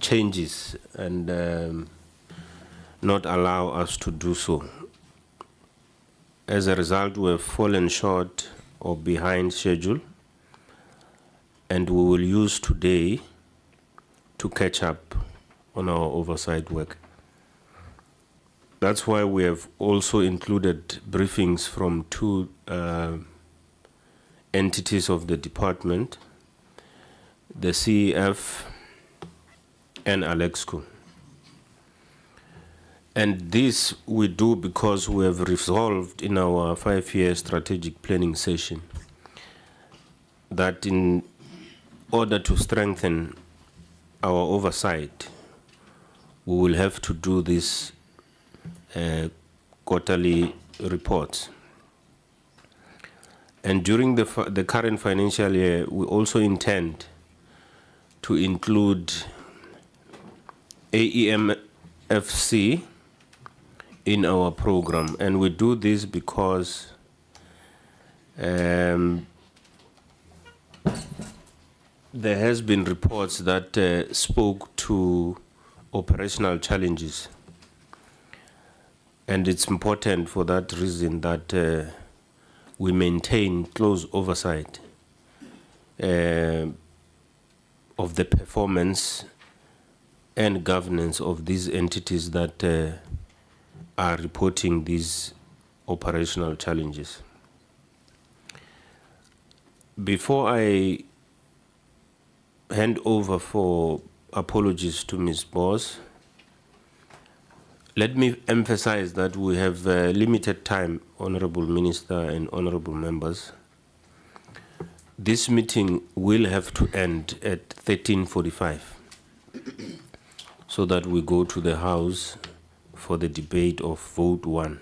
changes and not allow us to do so. As a result, we have fallen short or behind schedule, and we will use today to catch up on our oversight work. That's why we have also included briefings from two entities of the department, the CEF and Alexkor. And this we do because we have resolved in our 5-year strategic planning session that in order to strengthen our oversight, we will have to do this quarterly reports. And during the current financial year, we also intend to include AEMFC in our program. And we do this because there has been reports that spoke to operational challenges. And it's important for that reason that we maintain close oversight of the performance and governance of these entities that are reporting these operational challenges. Before I hand over for apologies to Ms. Bose, let me emphasize that we have limited time, Honorable Minister and Honorable Members. This meeting will have to end at 13:45 so that we go to the House for the debate of Vote 1.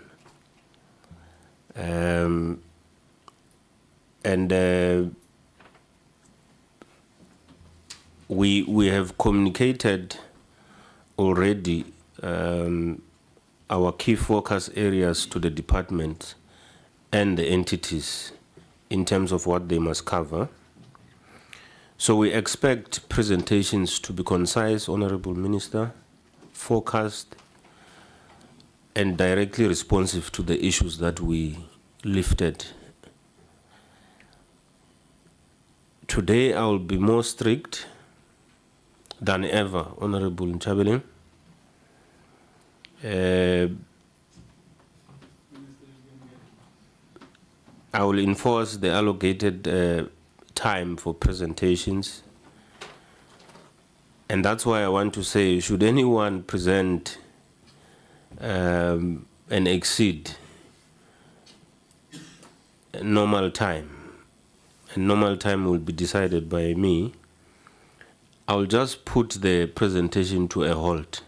We have communicated already our key focus areas to the department and the entities in terms of what they must cover. So we expect presentations to be concise, Honorable Minister, focused, and directly responsive to the issues that we lifted. Today I will be more strict than ever, Honorable Nchabeleng. I will enforce the allocated time for presentations. And that's why I want to say, should anyone present and exceed normal time, and normal time will be decided by me, I'll just put the presentation to a halt,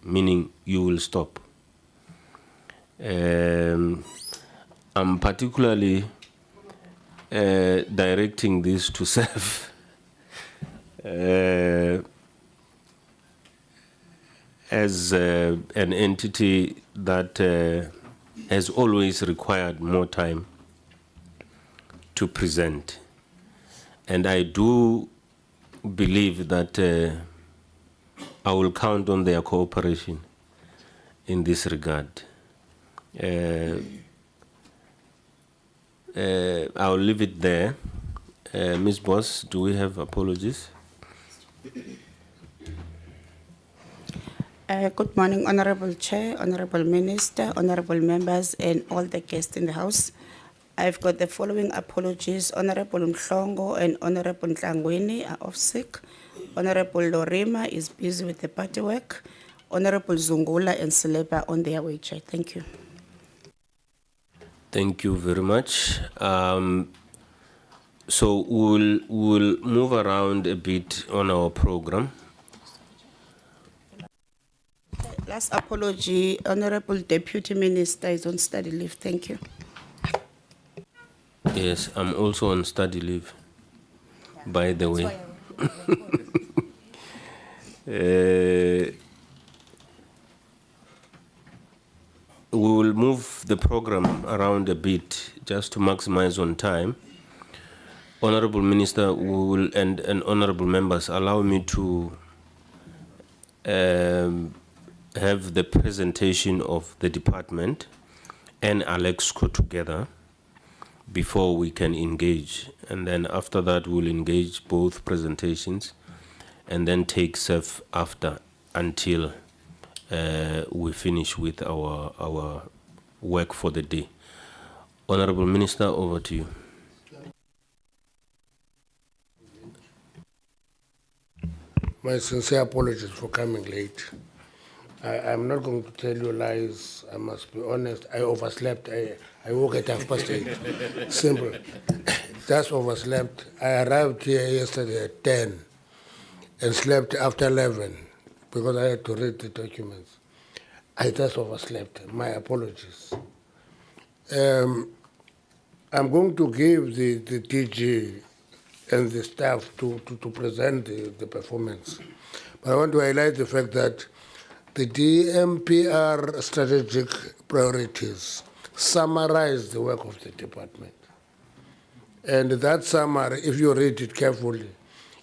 meaning you will stop. I'm particularly directing this to serve as an entity that has always required more time to present. And I do believe that I will count on their cooperation in this regard. I'll leave it there. Ms. Boss, do we have apologies? Good morning, Honorable Chair, Honorable Minister, Honorable Members, and all the guests in the House. I've got the following apologies. Honorable Mhlongo and Honorable Ntlangwini are off sick. Honorable Lorima is busy with the party work. Honorable Zungula and Seleba on their way, Chair. Thank you. Thank you very much. So we'll move around a bit on our program. Last apology, Honorable Deputy Minister is on study leave. Thank you. Yes, I'm also on study leave, by the way. We will move the program around a bit just to maximize on time. Honorable Minister, we will, and honorable members, allow me to have the presentation of the department and Alexkor together before we can engage. And then after that, we'll engage both presentations and then take SEF after until we finish with our work for the day. Honorable Minister, over to you. My sincere apologies for coming late. I'm not going to tell you lies. I must be honest. I overslept. I woke at 8:30. Simple. Just overslept. I arrived here yesterday at 10 and slept after 11 because I had to read the documents. I just overslept. My apologies. I'm going to give the DG and the staff to present the performance. But I want to highlight the fact that the DMPR strategic priorities summarize the work of the department. And that summary, if you read it carefully,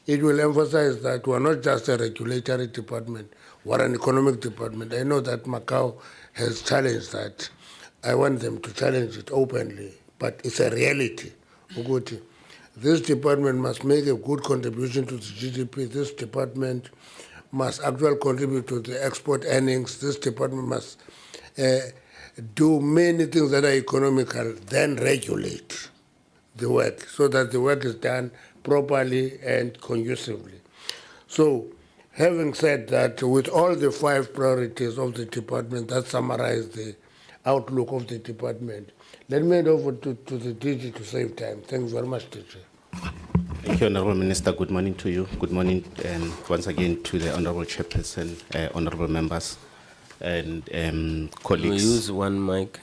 it will emphasize that we're not just a regulatory department, we're an economic department. I know that Macau has challenged that. I want them to challenge it openly, but it's a reality. Uguti. This department must make a good contribution to the GDP. This department must actually contribute to the export earnings. This department must do many things that are economical, then regulate the work so that the work is done properly and conducively. So, having said that, with all the 5 priorities of the department that summarize the outlook of the department, let me hand over to the DG to save time. Thanks very much, DG. Thank you, Honorable Minister. Good morning to you. Good morning, once again, to the Honorable Chairperson, Honorable members, and colleagues. We use one mic.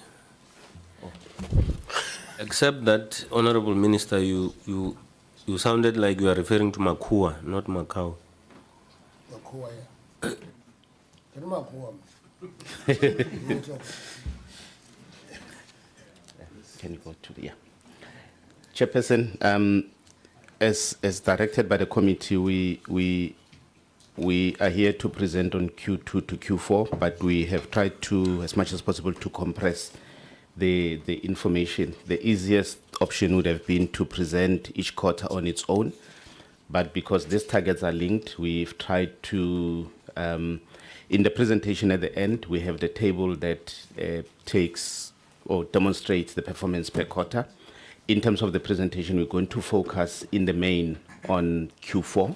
Except that, Honorable Minister, you sounded like you are referring to Makua, not Macau. Makua, yeah. Makua. Can you go to the, yeah. Chairperson, as directed by the committee, we are here to present on Q2 to Q4, but we have tried to, as much as possible, to compress the information. The easiest option would have been to present each quarter on its own, but because these targets are linked, we've tried to, in the presentation at the end, we have the table that takes or demonstrates the performance per quarter. In terms of the presentation, we're going to focus in the main on Q4,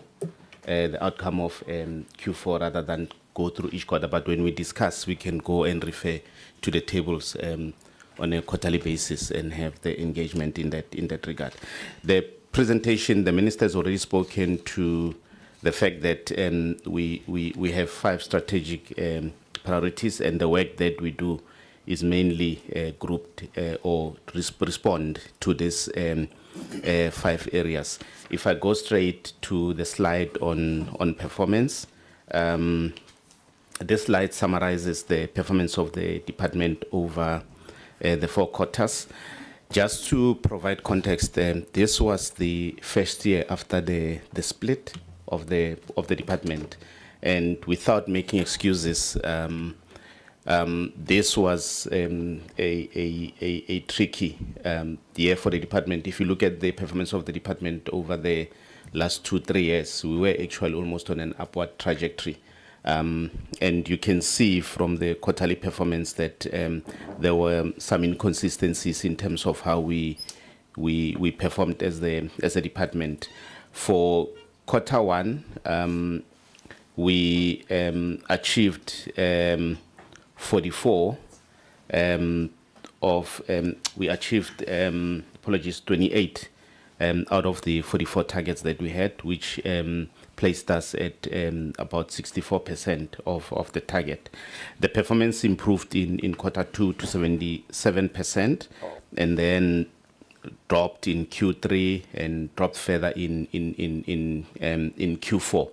the outcome of Q4, rather than go through each quarter. But when we discuss, we can go and refer to the tables on a quarterly basis and have the engagement in that regard. The presentation, the minister has already spoken to the fact that we have 5 strategic priorities, and the work that we do is mainly grouped or respond to these 5 areas. If I go straight to the slide on performance, this slide summarizes the performance of the department over the 4 quarters. Just to provide context, this was the first year after the split of the department, and without making excuses, this was a tricky year for the department. If you look at the performance of the department over the last 2-3 years, we were actually almost on an upward trajectory. And you can see from the quarterly performance that there were some inconsistencies in terms of how we performed as a department. For quarter 1, we achieved 44 we achieved 28 out of the 44 targets that we had, which placed us at about 64% of the target. The performance improved in quarter 2 to 77%, and then dropped in Q3 and dropped further in Q4.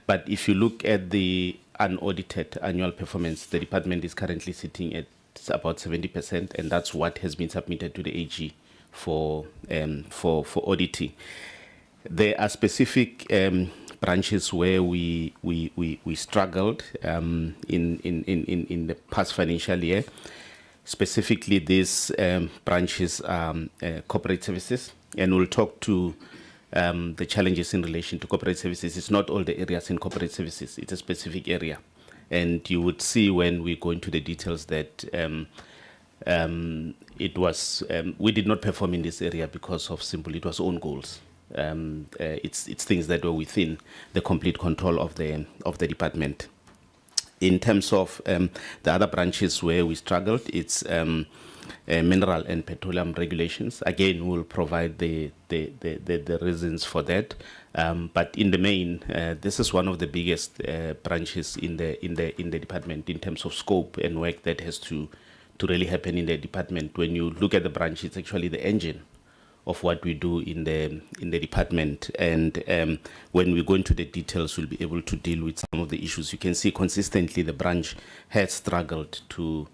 But if you look at the unaudited annual performance, the department is currently sitting at about 70%, and that's what has been submitted to the AG for auditing. There are specific branches where we struggled in the past financial year. Specifically, these branches are corporate services, and we'll talk to the challenges in relation to corporate services. It's not all the areas in corporate services, it's a specific area. And you would see when we go into the details that it was, we did not perform in this area because of simply it was own goals. It's things that were within the complete control of the department. In terms of the other branches where we struggled, it's mineral and petroleum regulations. Again, we'll provide the reasons for that. But in the main, this is one of the biggest branches in the department in terms of scope and work that has to really happen in the department. When you look at the branch, it's actually the engine of what we do in the department, and when we go into the details, we'll be able to deal with some of the issues. You can see consistently the branch has struggled to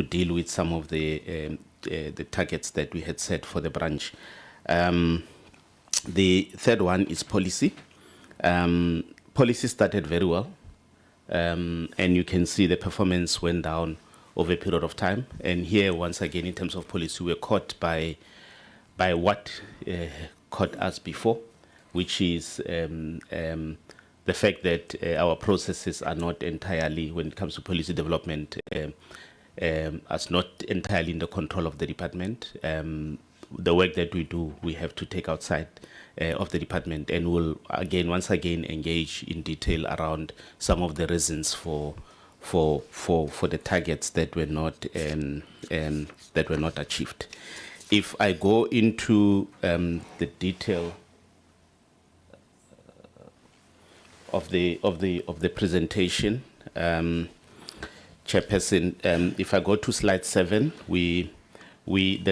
deal with some of the targets that we had set for the branch. The third one is policy. Policy started very well, and you can see the performance went down over a period of time. And here, once again, in terms of policy, we were caught by what caught us before, which is the fact that our processes are not entirely, when it comes to policy development, as not entirely in the control of the department. The work that we do, we have to take outside of the department, and we'll once again engage in detail around some of the reasons for the targets that were not achieved. If I go into the detail of the presentation, Chairperson, if I go to slide 7, the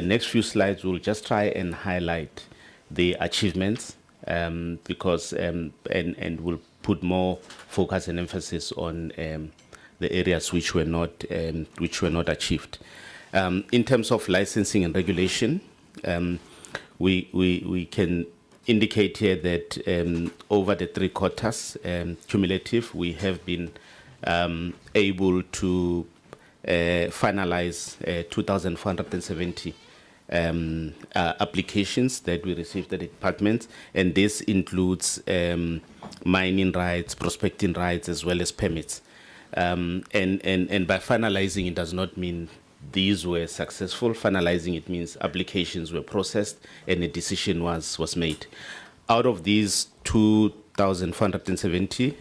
next few slides will just try and highlight the achievements, because and we'll put more focus and emphasis on the areas which were not achieved. In terms of licensing and regulation, we can indicate here that over the 3 quarters cumulative, we have been able to finalize 2,470 applications that we received at the department, and this includes mining rights, prospecting rights, as well as permits. And by finalizing, it does not mean these were successful. Finalizing, it means applications were processed and a decision was made. Out of these 2,470,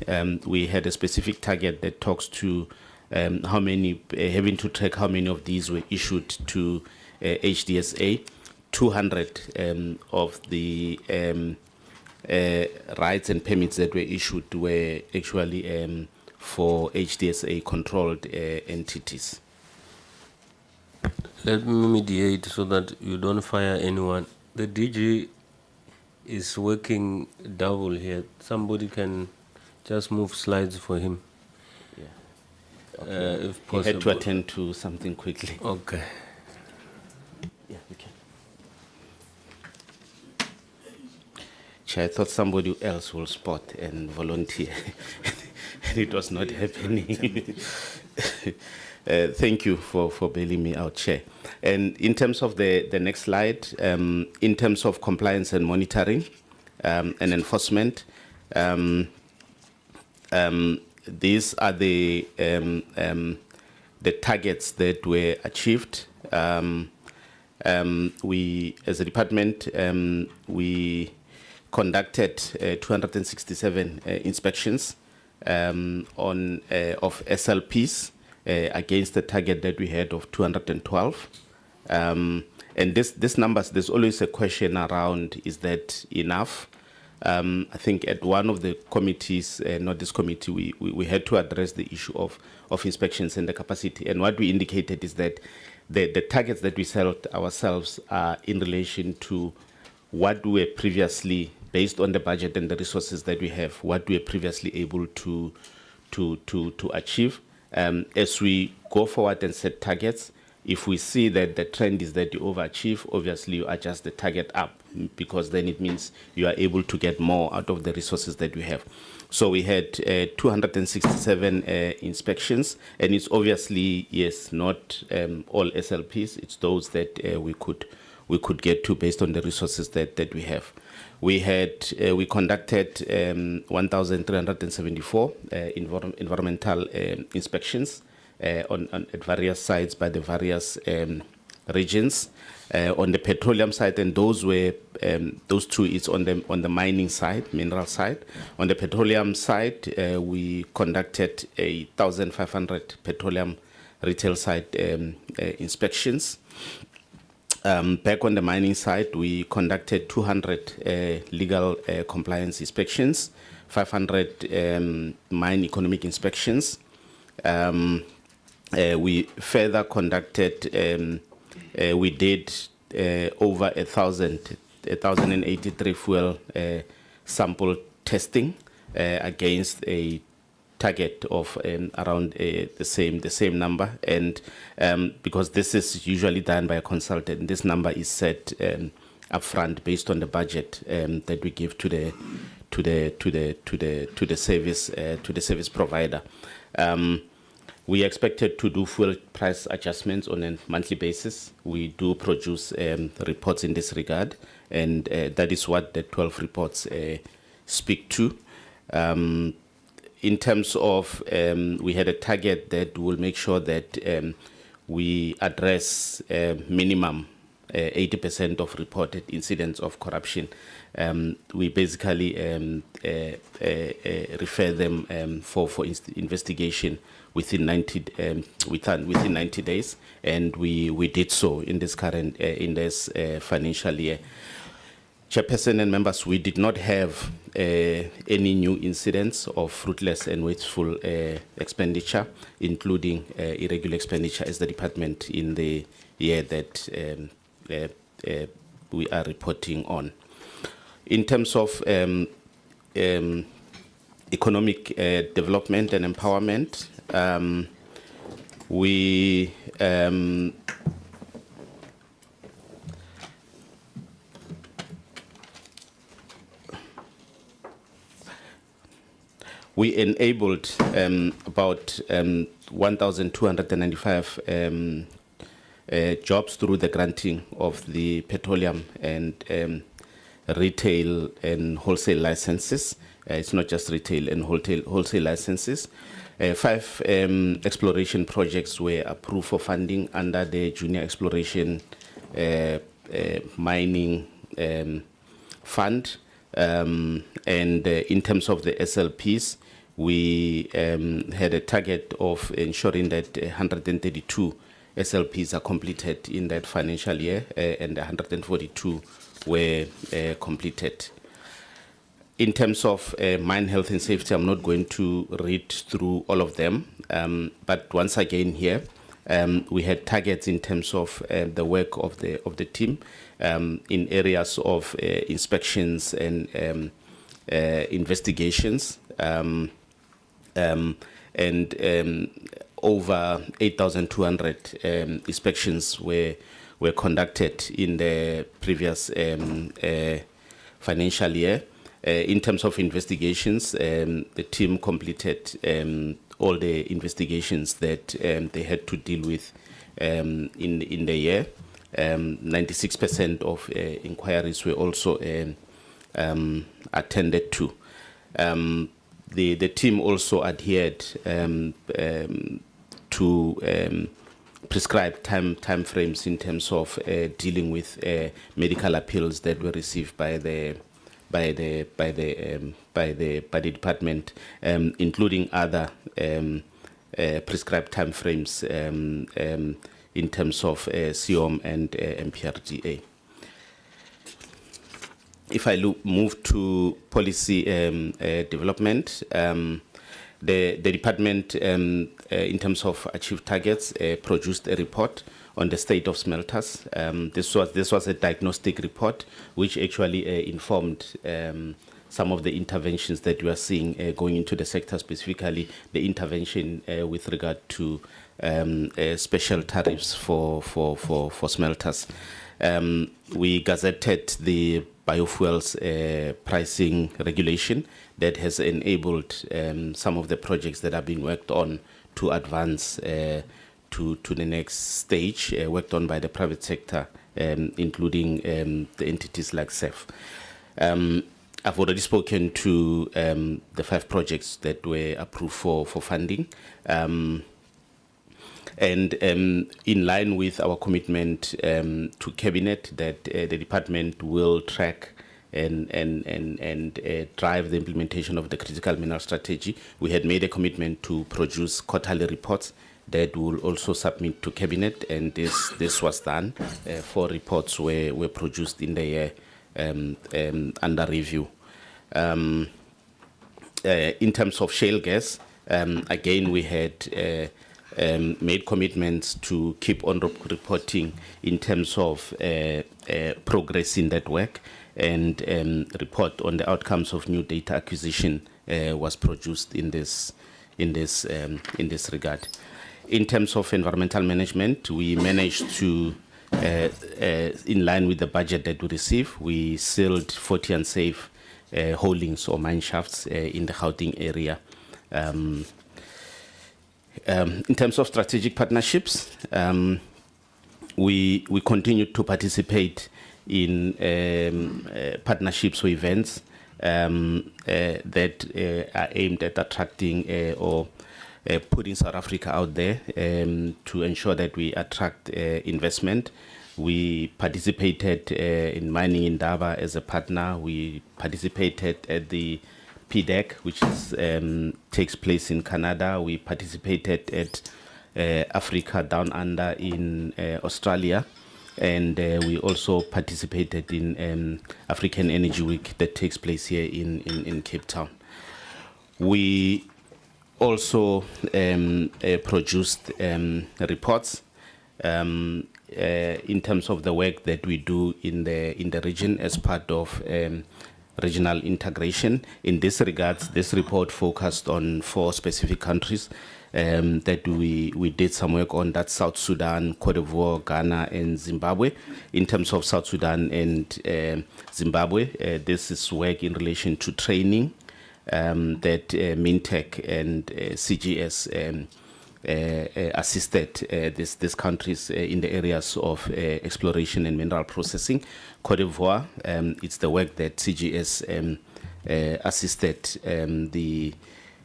we had a specific target that talks to how many, having to track how many of these were issued to HDSA. 200 of the rights and permits that were issued were actually for HDSA controlled entities. Let me mediate so that you don't fire anyone. The DG is working double here. Somebody can just move slides for him. Yeah. If He possible. had to attend to something quickly. Okay. Yeah, we can. Chair, I thought somebody else will spot and volunteer. And it was not happening. Thank you for bailing me out, Chair. And in terms of the next slide, in terms of compliance and monitoring and enforcement, these are the targets that were achieved. We, as a department, we conducted 267 inspections of SLPs against the target that we had of 212. And this numbers, there's always a question around, is that enough? I think at one of the committees, not this committee, we had to address the issue of inspections and the capacity. And what we indicated is that the targets that we set ourselves are in relation to what we were previously, based on the budget and the resources that we have, what we were previously able to achieve. As we go forward and set targets, If we see that the trend is that you overachieve, obviously you adjust the target up, because then it means you are able to get more out of the resources that we have. So we had 267 inspections, and it's obviously, yes, not all SLPs. It's those that we could get to based on the resources that we have. We conducted 1,374 environmental inspections at various sites by the various regions. On the petroleum side, and those two is on the mining side, mineral side. On the petroleum side, we conducted 1,500 petroleum retail site inspections. Back on the mining side, we conducted 200 legal compliance inspections, 500 mine economic inspections. We further conducted, we did over 1,083 fuel sample testing against a target of around the same number, and because this is usually done by a consultant, this number is set upfront based on the budget that we give to the service provider. We expected to do fuel price adjustments on a monthly basis. We do produce reports in this regard, and that is what the 12 reports speak to. In terms of, we had a target that will make sure that we address minimum 80% of reported incidents of corruption. We basically refer them for investigation within 90 days, and we did so in this current financial year. Chairperson and members, we did not have any new incidents of fruitless and wasteful expenditure, including irregular expenditure as the department in the year that we are reporting on. In terms of economic development and empowerment, we enabled about 1,295 jobs through the granting of the petroleum and retail and wholesale licenses. It's not just retail and wholesale licenses. 5 exploration projects were approved for funding under the Junior Exploration Mining Fund. And in terms of the SLPs, we had a target of ensuring that 132 SLPs are completed in that financial year, and 142 were completed. In terms of mine health and safety, I'm not going to read through all of them, but once again here, we had targets in terms of the work of the team in areas of inspections and investigations, and over 8,200 inspections were conducted in the previous financial year. In terms of investigations, the team completed all the investigations that they had to deal with in the year. 96% of inquiries were also attended to. The team also adhered to prescribed time frames in terms of dealing with medical appeals that were received by the department, including other prescribed time frames in terms of COM and MPRDA. If I move to policy development, the department, in terms of achieved targets, produced a report on the state of smelters. This was a diagnostic report which actually informed some of the interventions that we are seeing going into the sector, specifically the intervention with regard to special tariffs for smelters. We gazetted the biofuels pricing regulation that has enabled some of the projects that are being worked on to advance to the next stage, worked on by the private sector, including the entities like CEF. I've already spoken to the 5 projects that were approved for funding. And in line with our commitment to Cabinet that the department will track and drive the implementation of the critical mineral strategy, we had made a commitment to produce quarterly reports that will also submit to Cabinet, and this was done. 4 reports were produced in the year under review. In terms of shale gas, again, we had made commitments to keep on reporting in terms of progress in that work, and report on the outcomes of new data acquisition was produced in this regard. In terms of environmental management, we managed to, in line with the budget that we received, we sealed 40 unsafe holdings or mine shafts in the Gauteng area. In terms of strategic partnerships, we continue to participate in partnerships or events that are aimed at attracting or putting South Africa out there to ensure that we attract investment. We participated in Mining in Daba as a partner. We participated at the PDEC, which takes place in Canada. We participated at Africa Down Under in Australia. And we also participated in African Energy Week that takes place here in Cape Town. We also produced reports in terms of the work that we do in the region as part of regional integration. In this regards, this report focused on 4 specific countries that we did some work on. That's South Sudan, Cote d'Ivoire, Ghana, and Zimbabwe. In terms of South Sudan and Zimbabwe, this is work in relation to training that Mintech and CGS assisted these countries in the areas of exploration and mineral processing. Cote d'Ivoire, it's the work that CGS assisted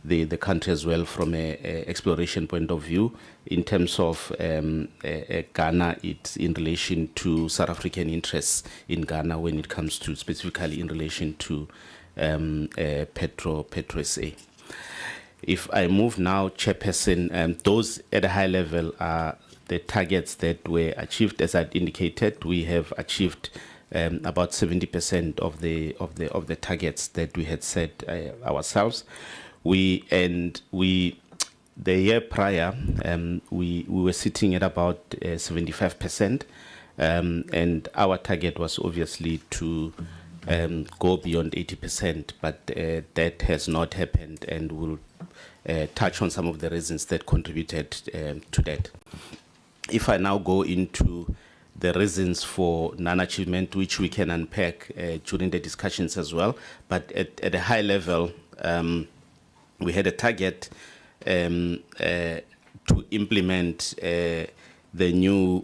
the country as well from a exploration point of view. In terms of Ghana, it's in relation to South African interests in Ghana when it comes to specifically in relation to Petro SA. If I move now, Chairperson, those at a high level are the targets that were achieved. As I indicated, we have achieved about 70% of the targets that we had set ourselves. The year prior, we were sitting at about 75%, and our target was obviously to go beyond 80%, but that has not happened, and we'll touch on some of the reasons that contributed to that. If I now go into the reasons for non-achievement, which we can unpack during the discussions as well, but at a high level, we had a target to implement the new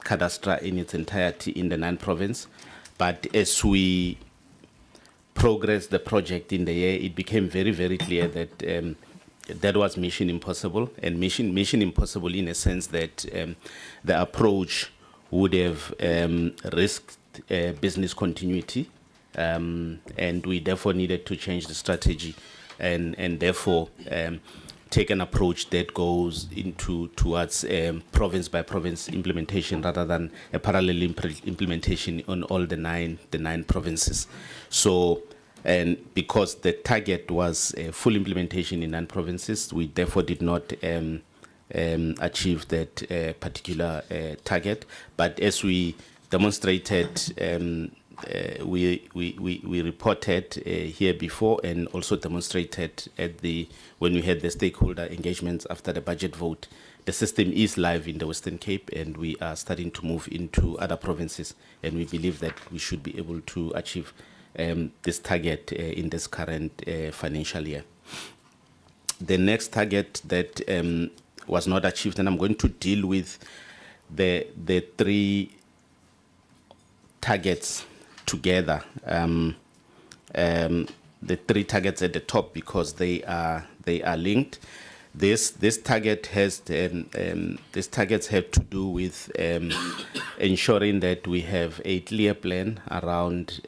cadastre in its entirety in the 9 province. But as we progressed the project in the year, it became very, very clear that that was mission impossible, and mission impossible in a sense that the approach would have risked business continuity, and we therefore needed to change the strategy and therefore take an approach that goes towards province by province implementation rather than a parallel implementation on all the nine provinces. So, and because the target was full implementation in 9 provinces, we therefore did not achieve that particular target. But as we demonstrated we reported here before and also demonstrated at when we had the stakeholder engagements after the budget vote. The system is live in the Western Cape, and we are starting to move into other provinces, and we believe that we should be able to achieve this target in this current financial year. The next target that was not achieved, and I'm going to deal with the three targets together, the three targets at the top, because they are linked. This target has these targets have to do with ensuring that we have a clear plan around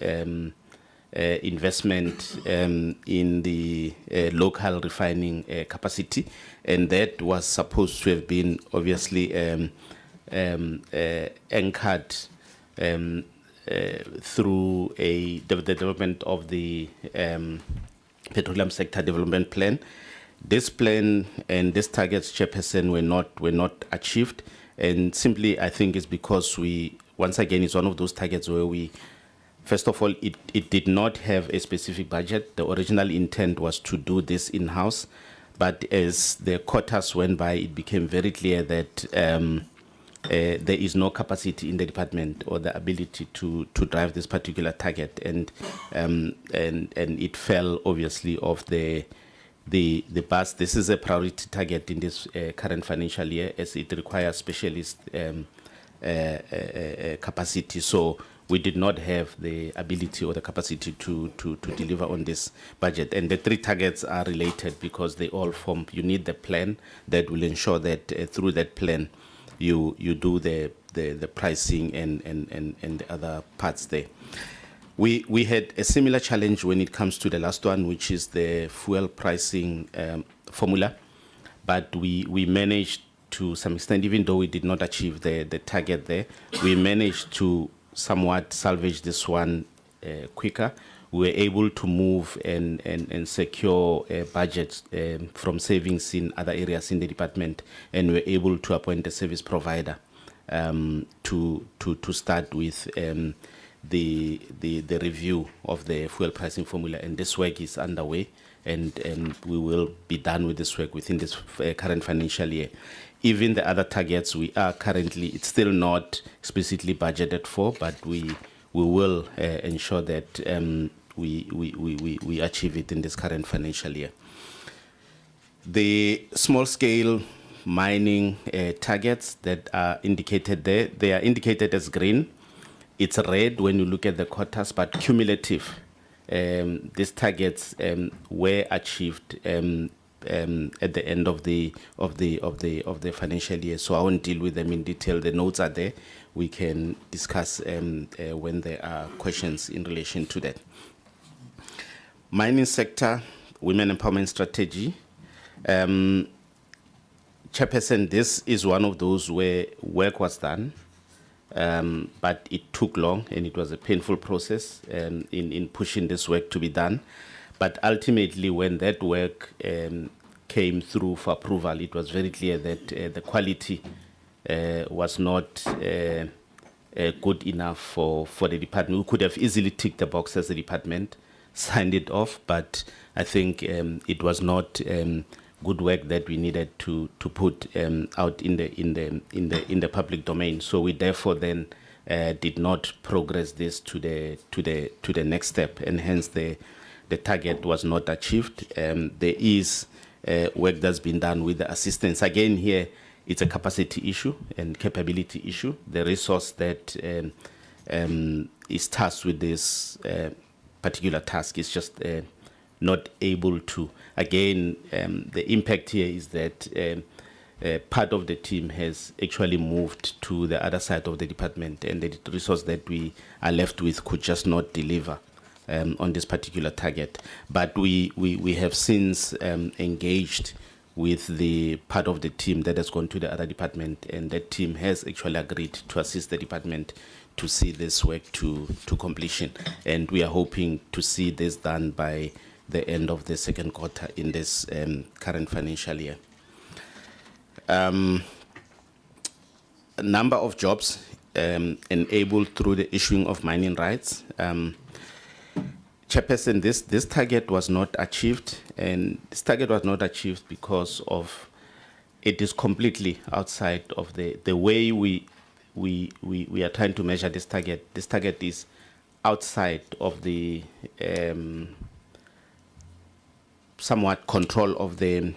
investment in the local refining capacity, and that was supposed to have been obviously anchored through the development of the petroleum sector development plan. This plan and these targets, Chairperson, were not achieved, and simply I think it's because once again it's one of those targets where first of all, it did not have a specific budget. The original intent was to do this in-house, but as the quarters went by, it became very clear that there is no capacity in the department or the ability to drive this particular target, and it fell obviously off the bus. This is a priority target in this current financial year, as it requires specialist capacity. So we did not have the ability or the capacity to deliver on this budget. And the three targets are related because they all form, you need the plan that will ensure that through that plan you do the pricing and the other parts there. We had a similar challenge when it comes to the last one, which is the fuel pricing formula, but we managed to some extent, even though we did not achieve the target there, we managed to somewhat salvage this one quicker. We were able to move and secure budgets from savings in other areas in the department, and we were able to appoint a service provider to start with the review of the fuel pricing formula, and this work is underway, and we will be done with this work within this current financial year. Even the other targets we are currently, it's still not explicitly budgeted for, but we will ensure that we achieve it in this current financial year. The small scale mining targets that are indicated there, they are indicated as green. It's red when you look at the quarters, but cumulative. These targets were achieved at the end of the financial year. So I won't deal with them in detail. The notes are there. We can discuss when there are questions in relation to that. Mining sector, women empowerment strategy. Chairperson, this is one of those where work was done. But it took long, and it was a painful process in pushing this work to be done. But ultimately, when that work came through for approval, it was very clear that the quality was not good enough for the department. We could have easily ticked the box as the department, signed it off, but I think it was not good work that we needed to put out in the public domain. So we therefore then did not progress this to the next step, and hence the target was not achieved. There is work that's been done with the assistance. Again, here it's a capacity issue and capability issue. The resource that is tasked with this particular task is just not able to. Again, the impact here is that part of the team has actually moved to the other side of the department, and the resource that we are left with could just not deliver on this particular target. But we have since engaged with the part of the team that has gone to the other department, and that team has actually agreed to assist the department to see this work to completion. And we are hoping to see this done by the end of the second quarter in this current financial year. Number of jobs. enabled through the issuing of mining rights. Chairperson, this target was not achieved, and this target was not achieved because of it is completely outside of the way we are trying to measure this target. This target is outside of the somewhat control of the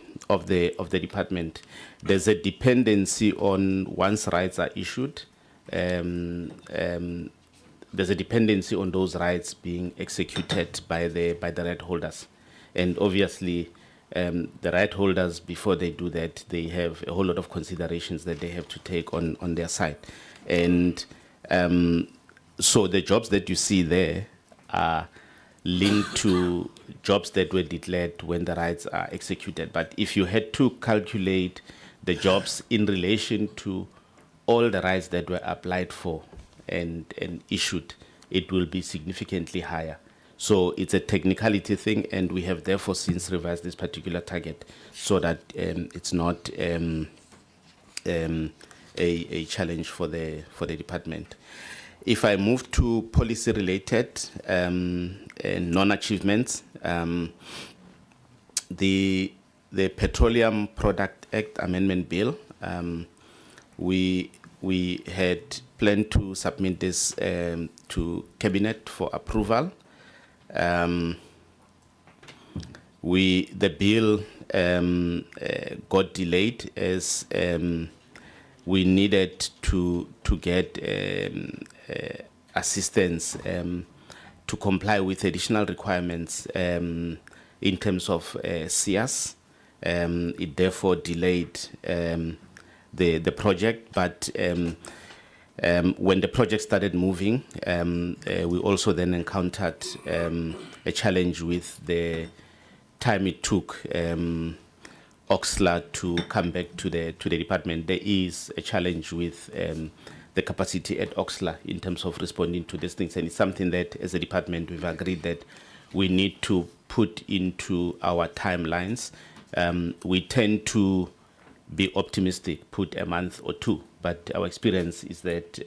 department. There's a dependency on once rights are issued. There's a dependency on those rights being executed by the right holders, and obviously the right holders, before they do that, they have a whole lot of considerations that they have to take on their side, and so the jobs that you see there are linked to jobs that were declared when the rights are executed. But if you had to calculate the jobs in relation to all the rights that were applied for and issued, it will be significantly higher. So it's a technicality thing, and we have therefore since revised this particular target so that it's not a challenge for the department. If I move to policy-related non-achievements, the Petroleum Product Act Amendment Bill, we had planned to submit this to Cabinet for approval. The bill got delayed as we needed to get assistance to comply with additional requirements in terms of SIAS. It therefore delayed the project, but when the project started moving, we also then encountered a challenge with the time it took Oxlade to come back to the department. There is a challenge with the capacity at Oxlade in terms of responding to these things, and it's something that as a department we've agreed that we need to put into our timelines. We tend to be optimistic, put a month or two, but our experience is that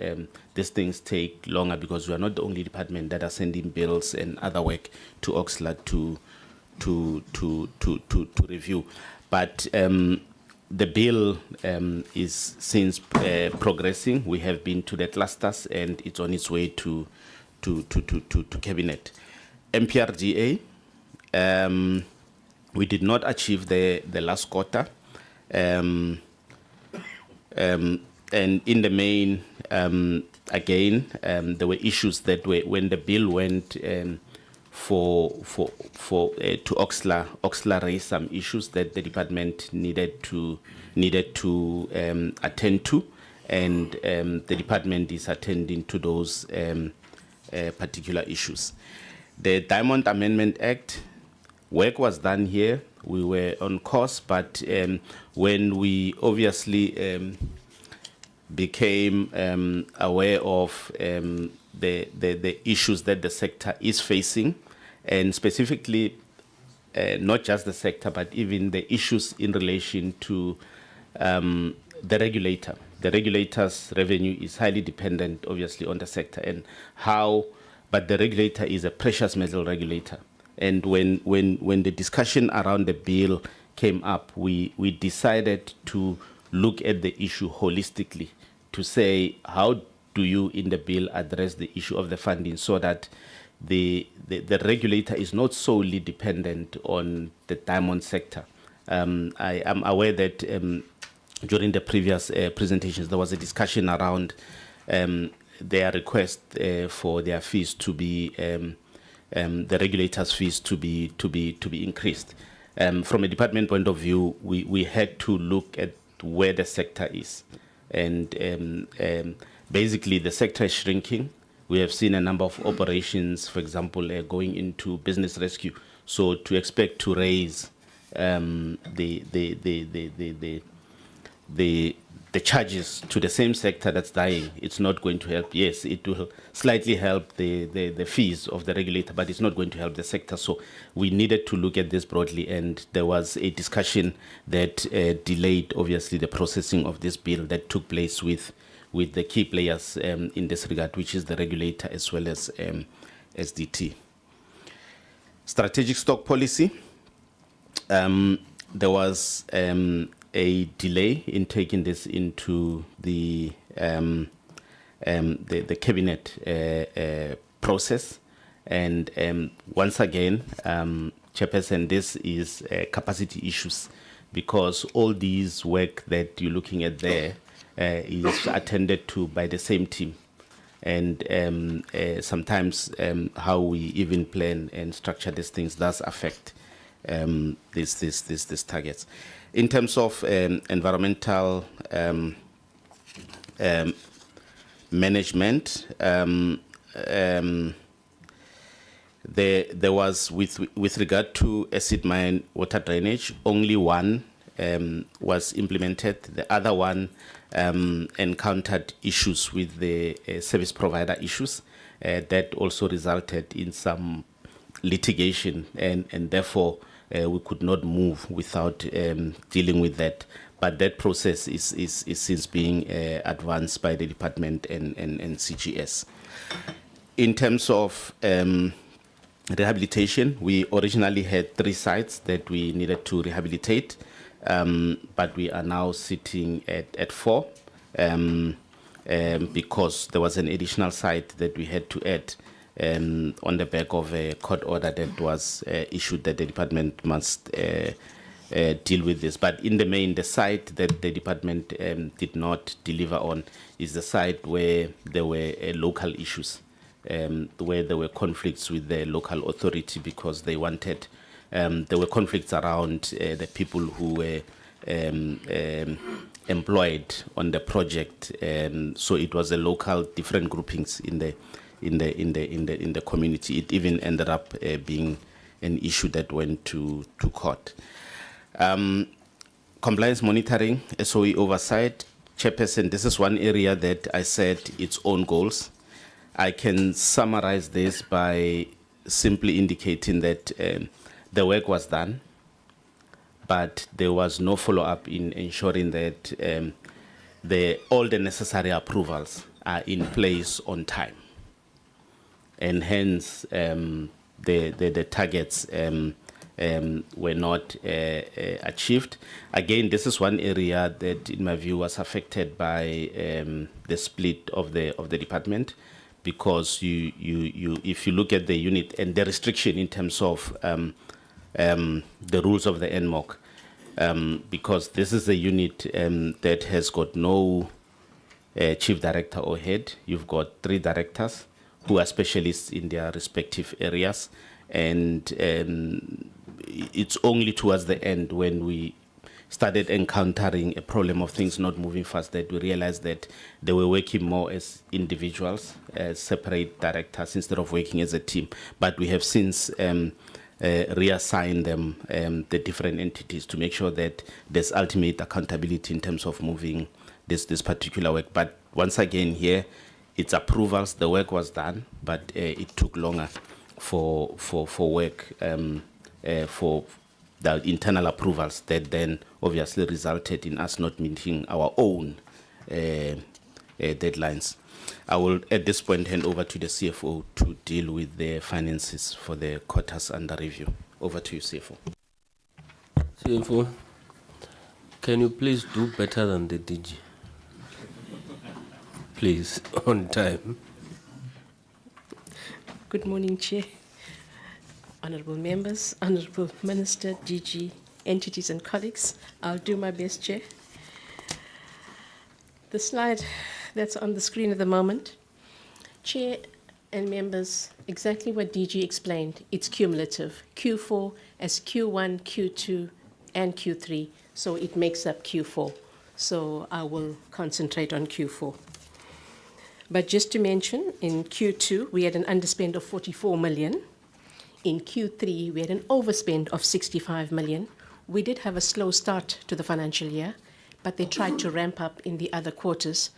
these things take longer because we are not the only department that are sending bills and other work to Oxlade to review. But the bill is since progressing. We have been to the clusters and it's on its way to Cabinet. MPRDA, we did not achieve the last quarter. And in the main, again, there were issues that were when the bill went to Oxlade raised some issues that the department needed to attend to, and the department is attending to those particular issues. The Diamond Amendment Act, work was done here. We were on course, but when we obviously became aware of the issues that the sector is facing, and specifically not just the sector, but even the issues in relation to the regulator. The regulator's revenue is highly dependent, obviously, on the sector, and but the regulator is a precious metal regulator. And when the discussion around the bill came up, we decided to look at the issue holistically to say, how do you in the bill address the issue of the funding so that the regulator is not solely dependent on the diamond sector. I am aware that during the previous presentations there was a discussion around their request for their fees to be the regulators' fees to be increased. From a department point of view, we had to look at where the sector is, and basically the sector is shrinking. We have seen a number of operations, for example, going into business rescue. So to expect to raise the charges to the same sector that's dying, it's not going to help. Yes, it will slightly help the fees of the regulator, but it's not going to help the sector. So we needed to look at this broadly, and there was a discussion that delayed, obviously, the processing of this bill that took place with with the key players in this regard, which is the regulator as well as SDT. Strategic stock policy. There was a delay in taking this into the cabinet process, and once again, Chairperson, this is capacity issues, because all these work that you're looking at there is attended to by the same team. And sometimes how we even plan and structure these things does affect these targets. In terms of environmental management, there was, with regard to acid mine water drainage, only one was implemented. The other one encountered issues with the service provider issues that also resulted in some litigation, and therefore we could not move without dealing with that. But that process is since being advanced by the department and CGS. In terms of rehabilitation, we originally had 3 sites that we needed to rehabilitate, but we are now sitting at 4 because there was an additional site that we had to add on the back of a court order that was issued that the department must deal with this. But in the main, the site that the department did not deliver on is the site where there were local issues, where there were conflicts with the local authority because they wanted, there were conflicts around the people who were employed on the project. So it was a local different groupings in the community. It even ended up being an issue that went to court. Compliance monitoring, SOE oversight, Chairperson, this is one area that I set its own goals. I can summarize this by simply indicating that the work was done, but there was no follow-up in ensuring that all the necessary approvals are in place on time. And hence, the targets were not achieved. Again, this is one area that, in my view, was affected by the split of the department, because if you look at the unit and the restriction in terms of the rules of the NMOC, because this is a unit that has got no chief director or head. You've got 3 directors who are specialists in their respective areas, and it's only towards the end, when we started encountering a problem of things not moving fast, that we realized that they were working more as individuals, as separate directors, instead of working as a team. But we have since reassigned them the different entities to make sure that there's ultimate accountability in terms of moving this particular work. But once again, here, it's approvals. The work was done, but it took longer for work for the internal approvals that then obviously resulted in us not meeting our own deadlines. I will at this point hand over to the CFO to deal with the finances for the quarters under review. Over to you, CFO. CFO, can you please do better than the DG? Please, on time. Good morning, Chair, honourable members, honourable Minister, DG, entities and colleagues. I'll do my best, Chair. The slide that's on the screen at the moment, Chair and members, exactly what DG explained. It's cumulative. Q4 as Q1, Q2, and Q3, so it makes up Q4. So I will concentrate on Q4. But just to mention, in Q2, we had an underspend of 44 million. In Q3, we had an overspend of 65 million. We did have a slow start to the financial year, but they tried to ramp up in the other quarters.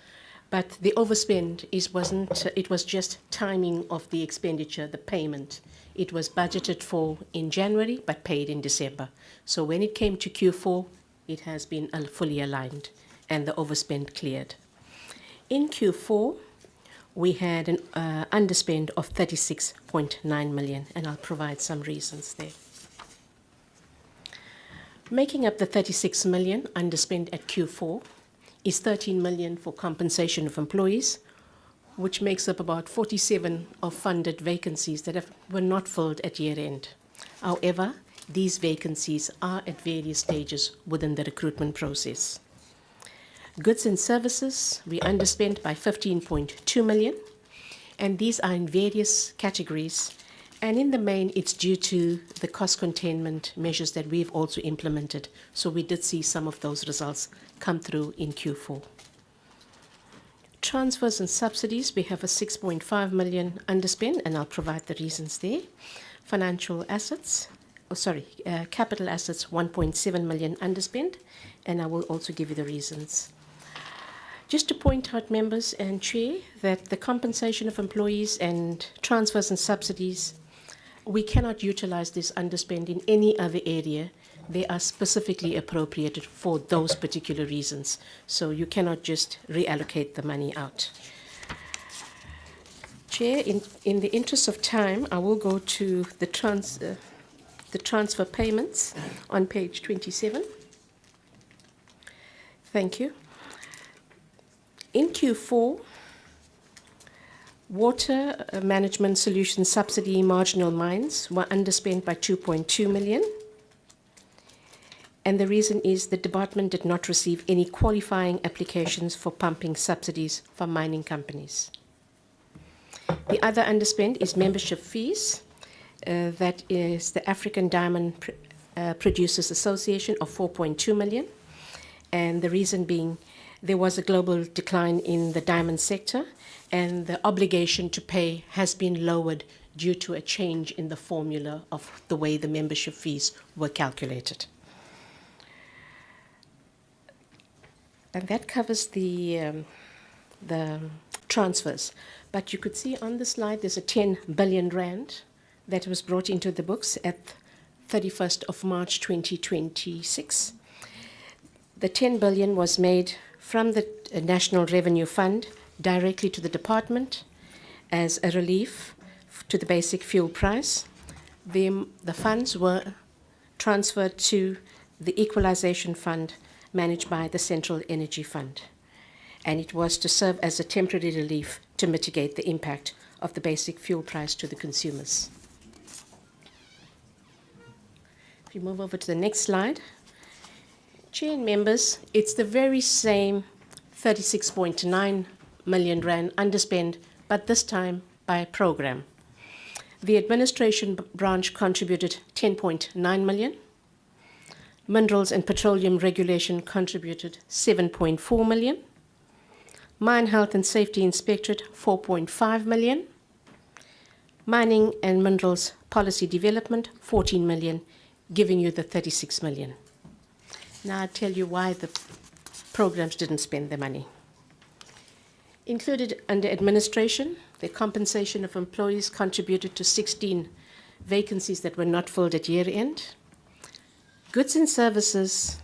But the overspend it was just timing of the expenditure, the payment. It was budgeted for in January, but paid in December. So when it came to Q4, it has been fully aligned, and the overspend cleared. In Q4, we had an underspend of 36.9 million, and I'll provide some reasons there. Making up the 36 million underspend at Q4 is 13 million for compensation of employees, which makes up about 47 of funded vacancies that were not filled at year end. However, these vacancies are at various stages within the recruitment process. Goods and services, we underspent by 15.2 million, and these are in various categories. And in the main, it's due to the cost containment measures that we've also implemented. So we did see some of those results come through in Q4. Transfers and subsidies, we have a 6.5 million underspend, and I'll provide the reasons there. Financial assets, capital assets, 1.7 million underspend, and I will also give you the reasons. Just to point out, members and Chair, that the compensation of employees and transfers and subsidies, we cannot utilize this underspend in any other area. They are specifically appropriated for those particular reasons. So you cannot just reallocate the money out. Chair, in the interest of time, I will go to the transfer payments on page 27. Thank you. In Q4, water management solution subsidy marginal mines were underspent by 2.2 million. And the reason is the department did not receive any qualifying applications for pumping subsidies from mining companies. The other underspend is membership fees. That is the African Diamond Producers Association of 4.2 million. And the reason being there was a global decline in the diamond sector, and the obligation to pay has been lowered due to a change in the formula of the way the membership fees were calculated. And that covers the transfers. But you could see on the slide there's a 10 billion rand that was brought into the books at 31st of March 2026. The 10 billion was made from the National Revenue Fund directly to the department as a relief to the basic fuel price. The funds were transferred to the Equalization Fund managed by the Central Energy Fund, and it was to serve as a temporary relief to mitigate the impact of the basic fuel price to the consumers. If you move over to the next slide. Chair and members, it's the very same 36.9 million rand underspend, but this time by program. The administration branch contributed 10.9 million. Minerals and Petroleum Regulation contributed 7.4 million. Mine Health and Safety Inspectorate, 4.5 million. Mining and Minerals Policy Development, 14 million, giving you the 36 million. Now I'll tell you why the programs didn't spend the money. Included under administration, the compensation of employees contributed to 16 vacancies that were not filled at year end. Goods and services,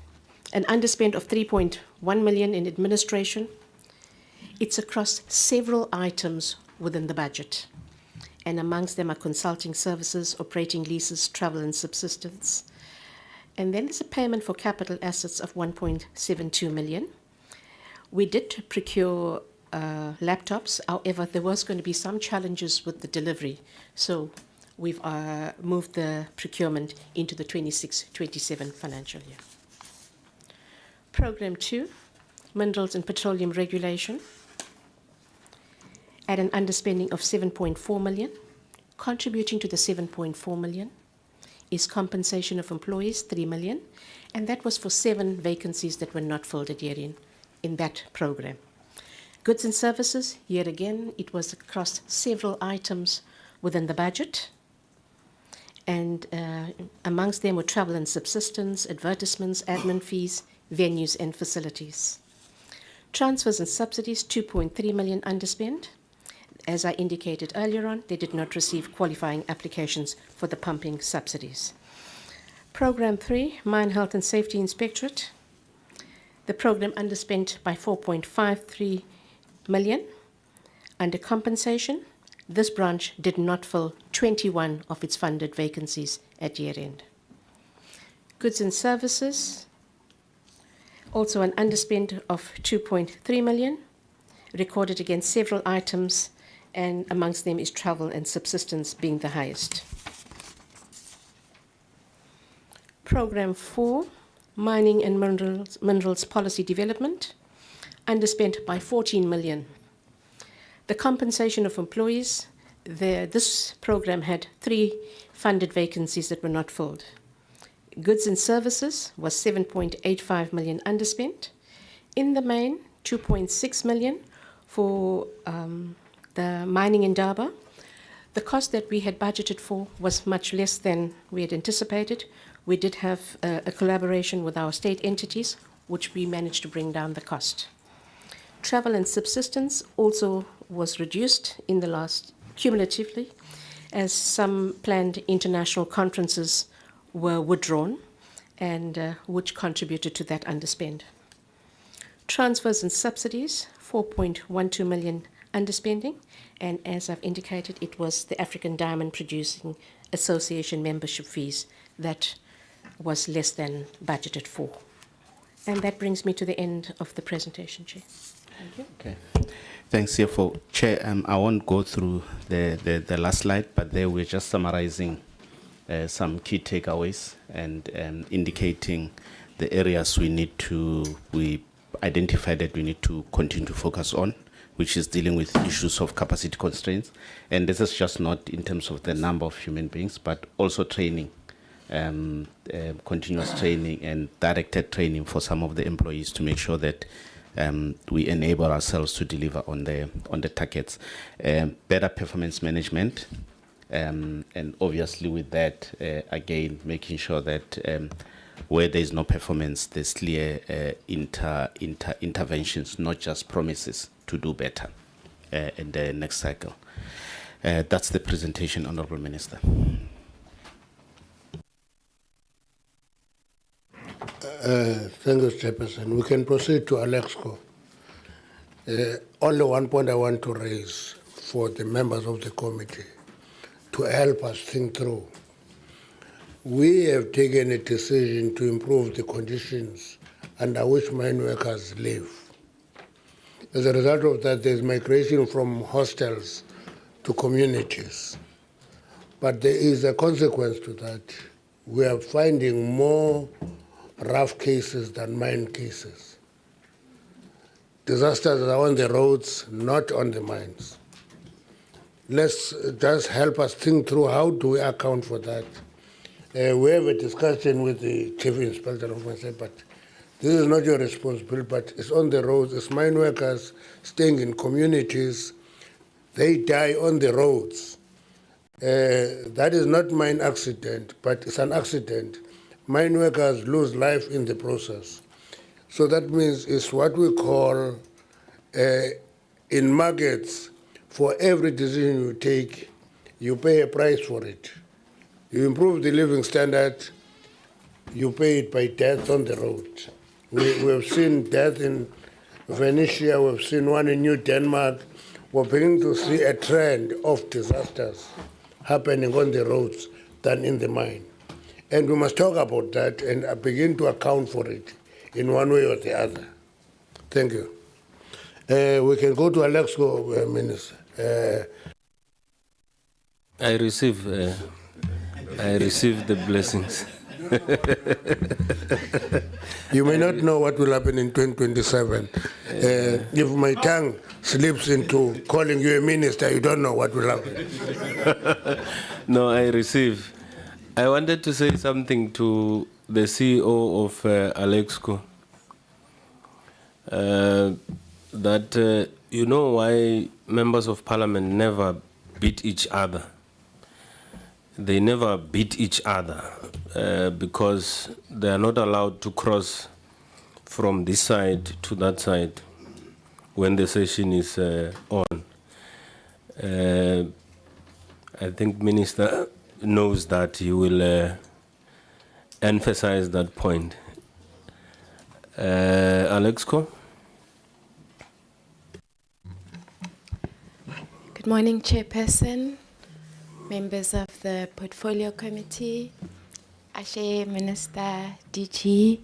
an underspend of 3.1 million in administration. It's across several items within the budget. And amongst them are consulting services, operating leases, travel and subsistence. And then there's a payment for capital assets of 1.72 million. We did procure laptops. However, there was going to be some challenges with the delivery. So we've moved the procurement into the 26-27 financial year. Program 2, Minerals and Petroleum Regulation, at an underspending of 7.4 million. Contributing to the 7.4 million is compensation of employees, 3 million, and that was for 7 vacancies that were not filled at year end in that program. Goods and services, here again, it was across several items within the budget, and amongst them were travel and subsistence, advertisements, admin fees, venues and facilities. Transfers and subsidies, 2.3 million underspend. As I indicated earlier on, they did not receive qualifying applications for the pumping subsidies. Program 3, Mine Health and Safety Inspectorate. The program underspent by 4.53 million. Under compensation, this branch did not fill 21 of its funded vacancies at year end. Goods and services, also an underspend of 2.3 million, recorded against several items, and amongst them is travel and subsistence being the highest. Program 4, Mining and Minerals Policy Development, underspent by 14 million. The compensation of employees, this program had 3 funded vacancies that were not filled. Goods and services was 7.85 million underspent. In the main, 2.6 million for the mining in Durban. The cost that we had budgeted for was much less than we had anticipated. We did have a collaboration with our state entities, which we managed to bring down the cost. Travel and subsistence also was reduced in the last cumulatively, as some planned international conferences were withdrawn, and which contributed to that underspend. Transfers and subsidies, 4.12 million underspending, and as I've indicated, it was the African Diamond Producing Association membership fees that was less than budgeted for. And that brings me to the end of the presentation, Chair. Thank you. Okay. Thanks, CFO. Chair, I won't go through the last slide, but there we're just summarizing some key takeaways and indicating the areas we identified that we need to continue to focus on, which is dealing with issues of capacity constraints. And this is just not in terms of the number of human beings, but also training, continuous training and directed training for some of the employees to make sure that we enable ourselves to deliver on the targets. Better performance management, and obviously with that, again, making sure that where there is no performance, there's clear interventions, not just promises to do better in the next cycle. That's the presentation, Honorable Minister. Thank you, Chairperson. We can proceed to Alexkor. Only one point I want to raise for the members of the committee to help us think through. We have taken a decision to improve the conditions under which mine workers live. As a result of that, there's migration from hostels to communities. But there is a consequence to that. We are finding more rough cases than mine cases. Disasters are on the roads, not on the mines. Let's just help us think through how do we account for that. We have a discussion with the Chief Inspector of Mines, but this is not your responsibility, but it's on the roads. It's mine workers staying in communities. They die on the roads. That is not mine accident, but it's an accident. Mine workers lose life in the process. So that means it's what we call, in markets, for every decision you take, you pay a price for it. You improve the living standard, you pay it by death on the road. We have seen death in Venetia, we've seen one in New Denmark. We're beginning to see a trend of disasters happening on the roads than in the mine. And we must talk about that and begin to account for it in one way or the other. Thank you. We can go to Alexkor, Minister. I receive the blessings. You may not know what will happen in 2027. If my tongue slips into calling you a minister, you don't know what will happen. No, I receive. I wanted to say something to the CEO of Alexkor. That you know why members of parliament never beat each other. They never beat each other because they are not allowed to cross from this side to that side when the session is on. I think Minister knows that. He will emphasize that point. Good morning, Chairperson, members of the Portfolio Committee, Ashe, Minister, DG.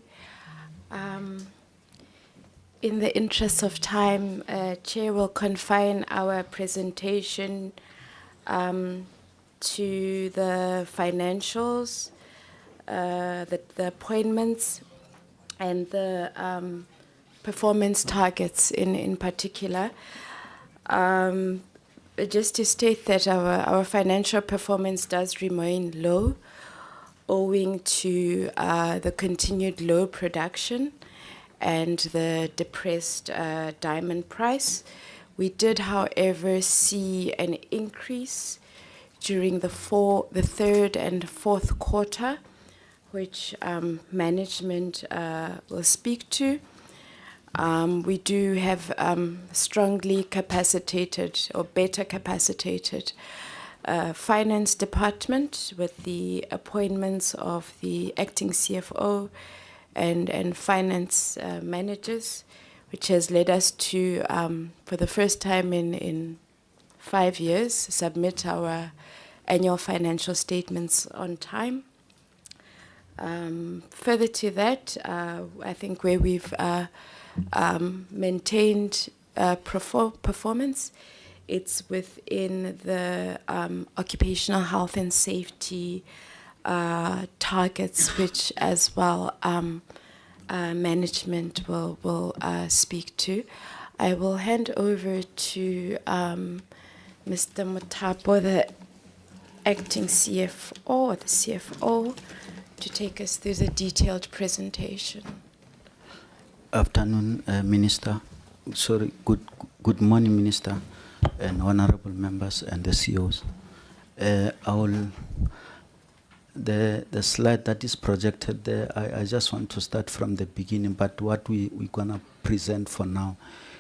In the interest of time, Chair will confine our presentation to the financials, the appointments, and the performance targets in particular. Just to state that our financial performance does remain low, owing to the continued low production and the depressed diamond price. We did, however, see an increase during the third and fourth quarter, which management will speak to. We do have strongly capacitated or better capacitated finance department with the appointments of the acting CFO and finance managers, which has led us to, for the first time in 5 years, submit our annual financial statements on time. Further to that, I think where we've maintained performance, it's within the occupational health and safety targets, which as well management will speak to. I will hand over to Mr. Mutapo, the acting CFO, or the CFO, to take us through the detailed presentation. Afternoon, Minister. Sorry, good morning, Minister, and honorable members and the CEOs. The slide that is projected there, I just want to start from the beginning, but what we're gonna present for now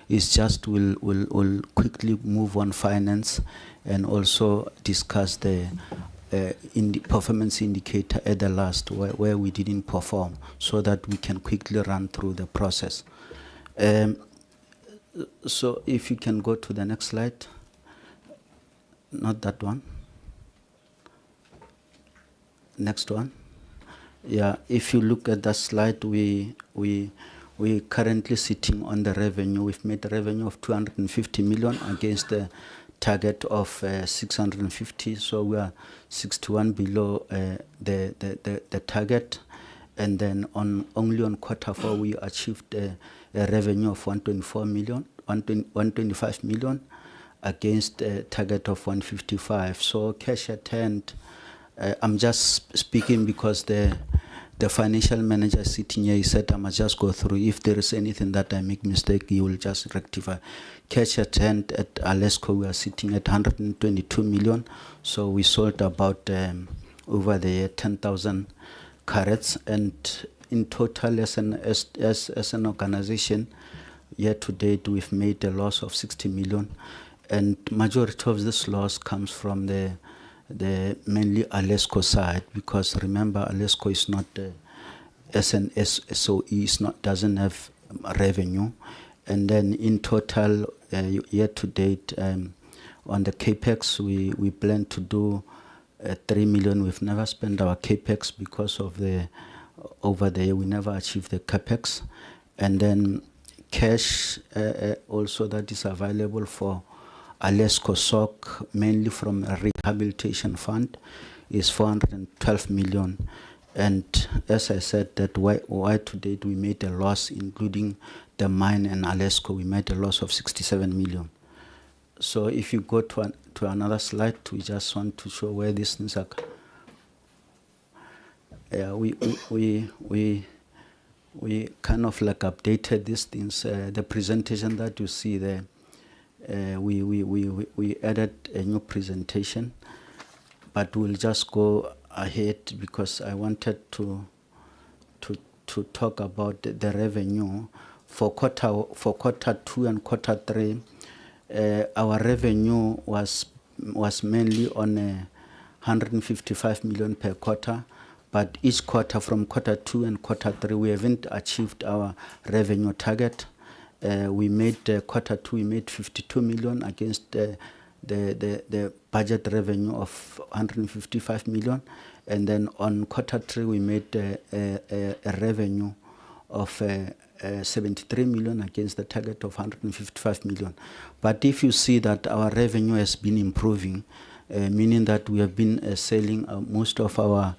is just we'll quickly move on finance and also discuss the performance indicator at the last where we didn't perform, so that we can quickly run through the process. So if you can go to the next slide. Not that one. Next one. Yeah, if you look at that slide, we currently sitting on the revenue. We've made a revenue of 250 million against the target of 650, so we are 61 below the target. And then only on quarter four we achieved a revenue of 125 million against a target of 155. So cash at hand, I'm just speaking because the financial manager sitting here, he said I must just go through. If there is anything that I make mistake, he will just rectify. Cash at hand at Alexkor, we are sitting at 122 million. So we sold about over the year 10,000 carats, and in total as an organization, year to date we've made a loss of 60 million, and majority of this loss comes from the mainly Alexkor side, because remember Alexkor is not SOE, doesn't have revenue. And then in total year to date on the capex we plan to do 3 million. We've never spent our capex because of over there we never achieved the capex. And then cash also that is available for Alexkor SOC, mainly from a rehabilitation fund, is 412 million. And as I said, that why to date we made a loss, including the mine and Alexkor, we made a loss of 67 million. So if you go to another slide, we just want to show where these things are. Yeah, we kind of like updated these things. The presentation that you see there, we added a new presentation, but we'll just go ahead because I wanted to talk about the revenue for quarter two and quarter three. Our revenue was mainly on 155 million per quarter, but each quarter from quarter two and quarter three we haven't achieved our revenue target. We made quarter two, we made 52 million against the budget revenue of 155 million, and then on quarter 3 we made a revenue of 73 million against the target of 155 million. But if you see that our revenue has been improving, meaning that we have been selling most of our,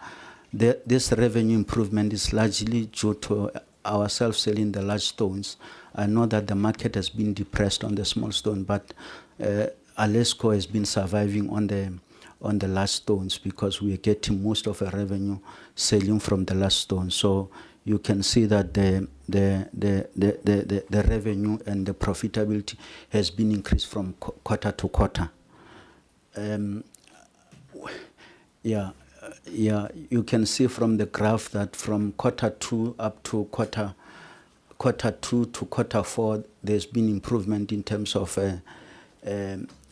this revenue improvement is largely due to ourselves selling the large stones. I know that the market has been depressed on the small stone, but Alexkor has been surviving on the large stones because we are getting most of our revenue selling from the large stones. So you can see that the revenue and the profitability has been increased from quarter to quarter. Yeah, you can see from the graph that from quarter 2 up to quarter 2 to quarter 4, there's been improvement in terms of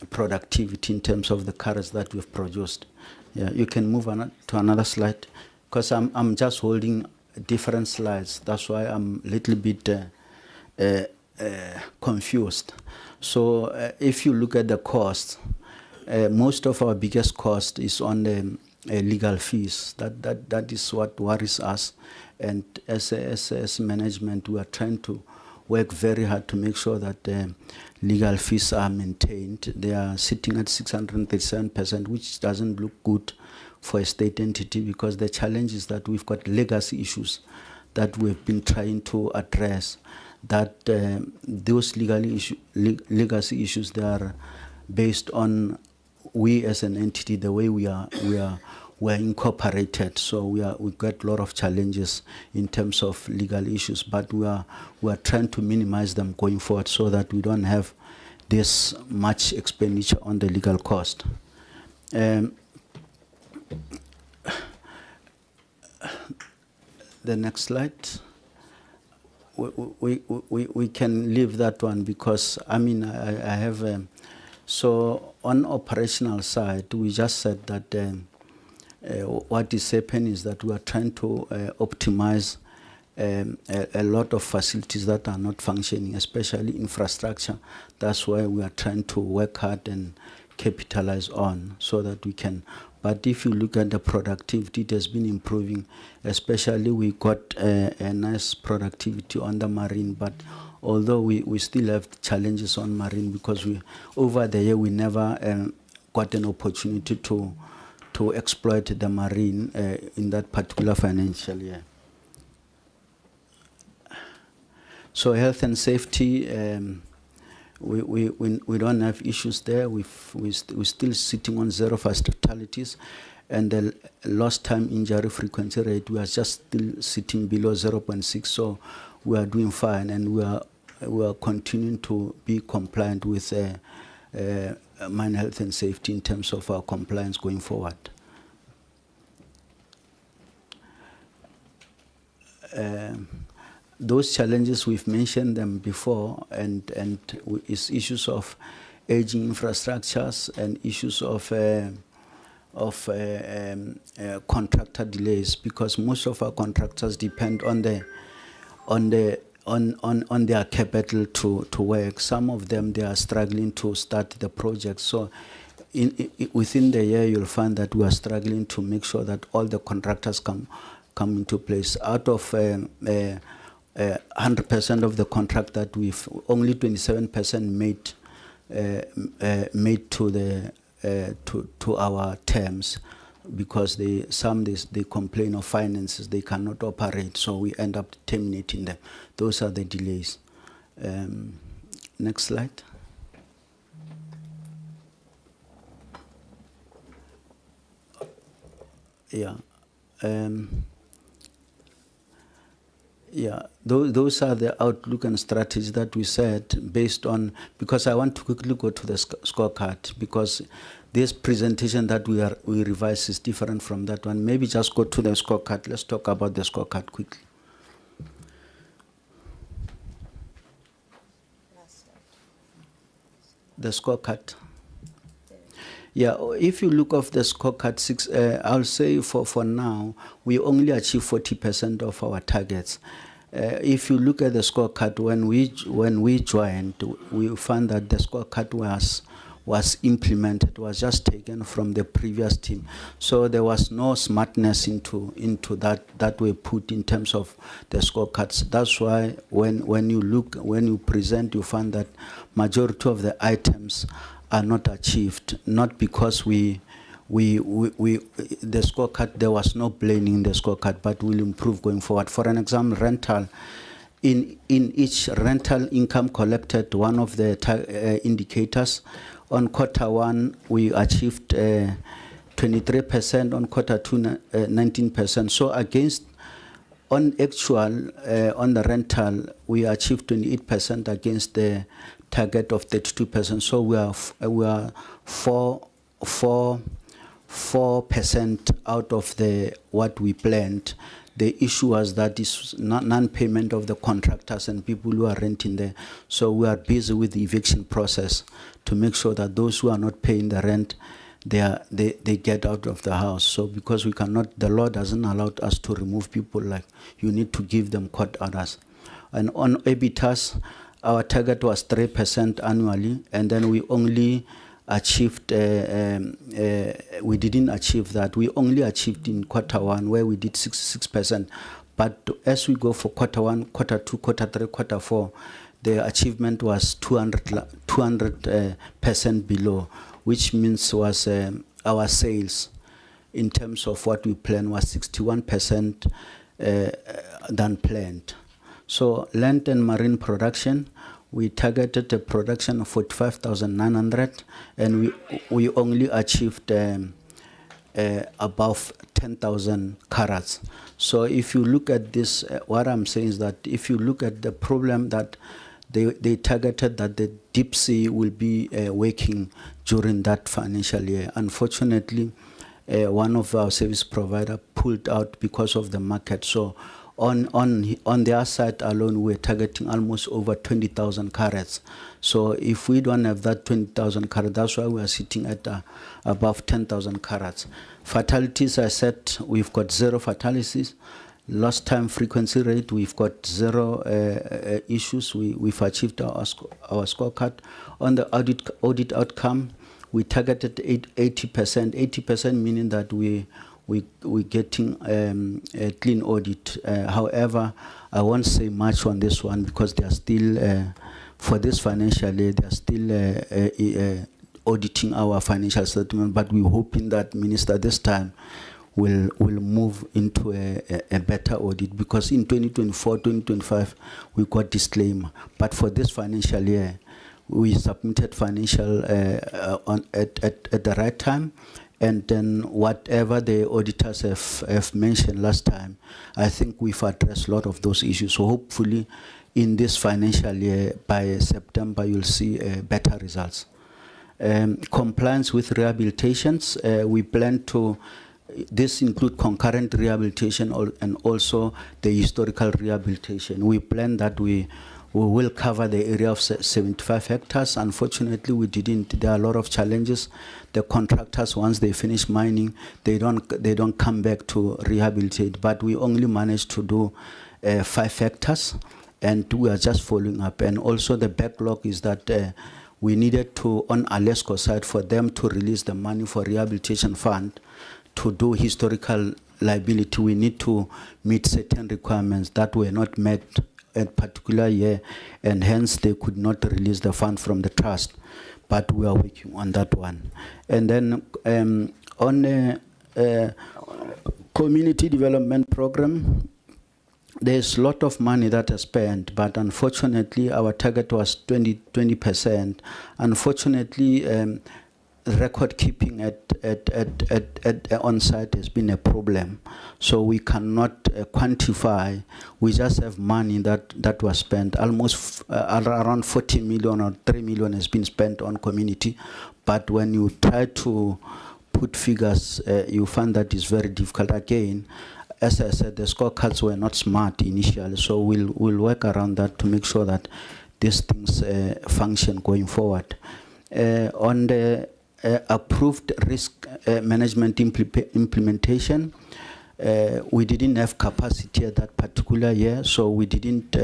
productivity, in terms of the carats that we've produced. Yeah, you can move on to another slide, because I'm just holding different slides. That's why I'm a little bit confused. So if you look at the costs, most of our biggest cost is on the legal fees. That is what worries us. And as management, we are trying to work very hard to make sure that legal fees are maintained. They are sitting at 637%, which doesn't look good for a state entity, because the challenge is that we've got legacy issues that we've been trying to address. That those legacy issues, they are based on we as an entity, the way we're incorporated. So we've got a lot of challenges in terms of legal issues, but we are trying to minimize them going forward so that we don't have this much expenditure on the legal cost. The next slide. We can leave that one, because I mean I have so on operational side, we just said that what is happening is that we are trying to optimize a lot of facilities that are not functioning, especially infrastructure. That's why we are trying to work hard and capitalize on, so that we can. But if you look at the productivity, it has been improving. Especially we got a nice productivity on the marine, but although we still have challenges on marine, because over the year we never got an opportunity to exploit the marine in that particular financial year. So health and safety, we don't have issues there. We're still sitting on 0 fatalities, and the lost time injury frequency rate, we are just still sitting below 0.6. So we are doing fine, and we are continuing to be compliant with mine health and safety in terms of our compliance going forward. Those challenges, we've mentioned them before, and is issues of aging infrastructures and issues of contractor delays, because most of our contractors depend on their capital to work. Some of them, they are struggling to start the project. So within the year, you'll find that we are struggling to make sure that all the contractors come into place. Out of 100% of the contract that we've, only 27% made to our terms, because they complain of finances, they cannot operate, so we end up terminating them. Those are the delays. Next slide. Yeah. Yeah, those are the outlook and strategies that we set based on, because I want to quickly go to the scorecard, because this presentation that we revise is different from that one. Maybe just go to the scorecard. Let's talk about the scorecard quickly. The scorecard. Yeah, if you look off the scorecard, I'll say for now, we only achieve 40% of our targets. If you look at the scorecard, when we joined, we found that the scorecard was implemented, was just taken from the previous team. So there was no smartness into that we put in terms of the scorecards. That's why when you present, you find that majority of the items are not achieved, not because the scorecard, there was no planning in the scorecard, but will improve going forward. For an example, rental. In each rental income collected, one of the indicators, on quarter one, we achieved 23%, on quarter two, 19%. So against, on actual, on the rental, we achieved 28% against the target of 32%. So we are 4% out of what we planned. The issue was that is non-payment of the contractors and people who are renting there. So we are busy with the eviction process to make sure that those who are not paying the rent, they get out of the house. So because we cannot, the law doesn't allow us to remove people, like you need to give them court orders. And on EBITDAs, our target was 3% annually, and then we only achieved, we didn't achieve that. We only achieved in quarter one, where we did 66%. But as we go for quarter one, quarter two, quarter three, quarter four, the achievement was 200% below, which means was our sales in terms of what we planned was 61% than planned. So land and marine production, we targeted a production of 45,900, and we only achieved above 10,000 carats. So if you look at this, what I'm saying is that if you look at the problem that they targeted that the deep sea will be working during that financial year. Unfortunately, one of our service provider pulled out because of the market. So on their side alone, we're targeting almost over 20,000 carats. So if we don't have that 20,000 carats, that's why we are sitting at above 10,000 carats. Fatalities, I said, we've got 0 fatalities. Lost time frequency rate, we've got 0 issues. We've achieved our scorecard. On the audit outcome, we targeted 80%. 80% meaning that we're getting a clean audit. However, I won't say much on this one because they are still, for this financial year, they are still auditing our financial statement, but we're hoping that Minister this time will move into a better audit, because in 2024, 2025, we got disclaimer. But for this financial year, we submitted financial at the right time. And then whatever the auditors have mentioned last time, I think we've addressed a lot of those issues. So hopefully in this financial year, by September, you'll see better results. Compliance with rehabilitations, we plan to, this include concurrent rehabilitation and also the historical rehabilitation. We plan that we will cover the area of 75 hectares. Unfortunately, we didn't. There are a lot of challenges. The contractors, once they finish mining, they don't come back to rehabilitate. But we only managed to do 5 hectares, and we are just following up. And also the backlog is that we needed to, on Alexkor side, for them to release the money for rehabilitation fund to do historical liability. We need to meet certain requirements that were not met a particular year, and hence they could not release the fund from the trust, but we are working on that one. And then on a community development program, there's a lot of money that is spent, but unfortunately our target was 20%. Unfortunately, record keeping at on-site has been a problem, so we cannot quantify. We just have money that was spent. Almost around 40 million or 3 million has been spent on community, but when you try to put figures, you find that it's very difficult. Again, as I said, the scorecards were not smart initially, so we'll work around that to make sure that these things function going forward. On the approved risk management implementation, we didn't have capacity at that particular year, so we didn't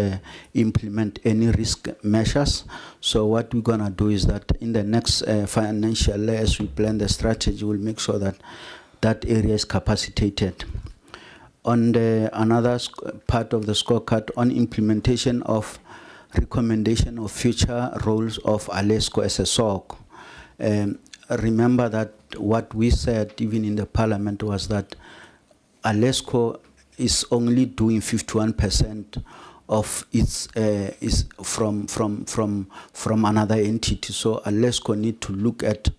implement any risk measures. So what we're gonna do is that in the next financial year, as we plan the strategy, we'll make sure that that area is capacitated. On the another part of the scorecard on implementation of recommendation of future roles of Alexkor as a SOC. Remember that what we said even in the parliament was that Alexkor is only doing 51% of its is from another entity. So Alexkor need to look at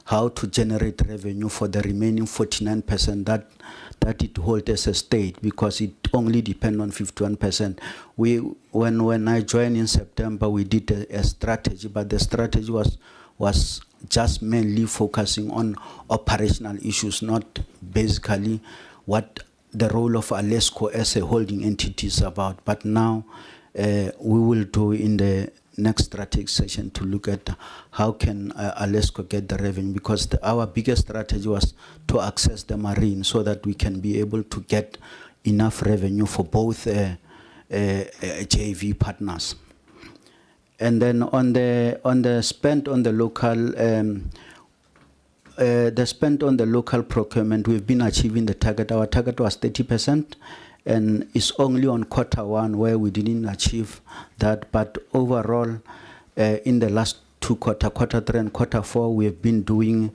how to generate revenue for the remaining 49% that it holds as a state, because it only depends on 51%. When I joined in September, we did a strategy, but the strategy was just mainly focusing on operational issues, not basically what the role of Alexkor as a holding entity is about. But now we will do in the next strategic session to look at how can Alexkor get the revenue, because our biggest strategy was to access the marine so that we can be able to get enough revenue for both JV partners. And then on the spend on the local procurement, we've been achieving the target. Our target was 30%, and it's only on Q1 where we didn't achieve that. But overall, in the last two quarters, Q3 and Q4, we have been doing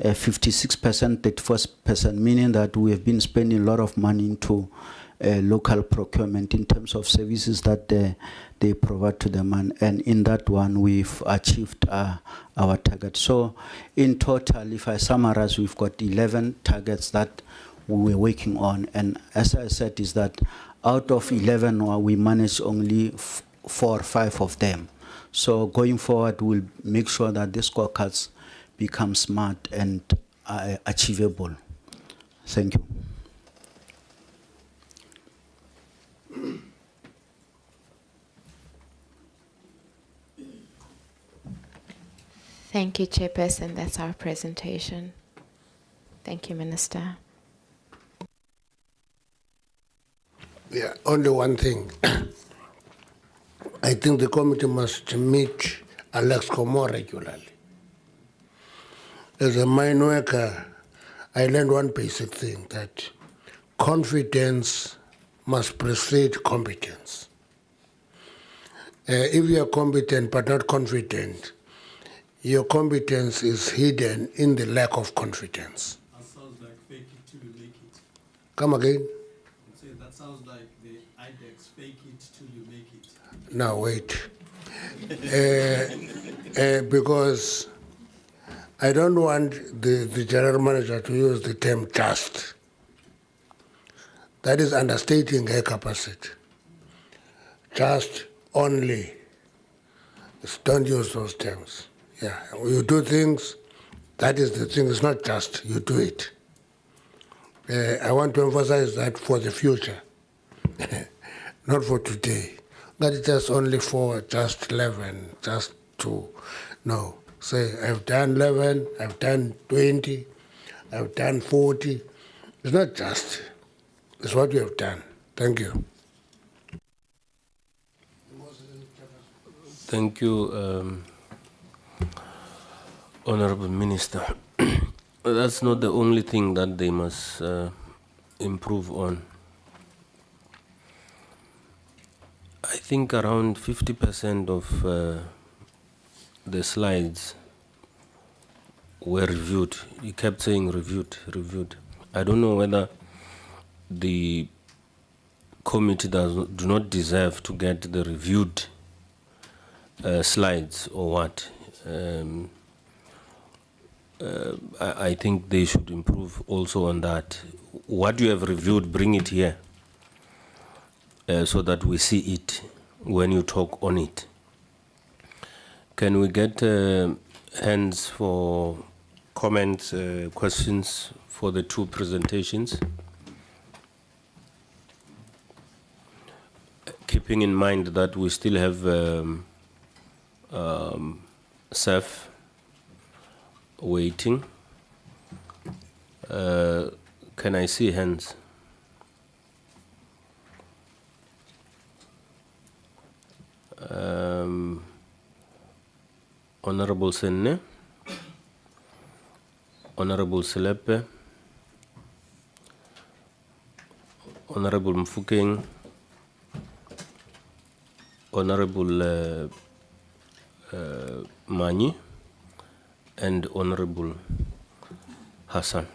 56%, 34%, meaning that we have been spending a lot of money into local procurement in terms of services that they provide to them, and in that one we've achieved our target. So in total, if I summarize, we've got 11 targets that we were working on, and as I said is that out of 11 we managed only 4 or 5 of them. So going forward, we'll make sure that the scorecards become smart and achievable. Thank you. Thank you, Chairperson. That's our presentation. Thank you, Minister. Yeah, only one thing. I think the committee must meet Alexkor more regularly. As a mine worker, I learned one basic thing, that confidence must precede competence. If you are competent but not confident, your competence is hidden in the lack of confidence. That sounds like fake it till you make it. Come again? Say that sounds like the IDEX, fake it till you make it. Now wait. Because I don't want the general manager to use the term just. That is understating her capacity. Just, only. Don't use those terms. Yeah, you do things, that is the thing, it's not just, you do it. I want to emphasize that for the future, not for today. That is just only for just 11, just to know. Say, I've done 11, I've done 20, I've done 40. It's not just, it's what you have done. Thank you. Thank you, Honorable Minister. That's not the only thing that they must improve on. I think around 50% of the slides were reviewed. You kept saying reviewed, reviewed. I don't know whether the committee do not deserve to get the reviewed slides or what. I think they should improve also on that. What you have reviewed, bring it here so that we see it when you talk on it. Can we get hands for comments, questions for the two presentations? Keeping in mind that we still have SEF waiting. Can I see hands? Honorable Senne, Honorable Selepe, Honorable Mfukeng, Honorable Mani, and Honorable Hassan.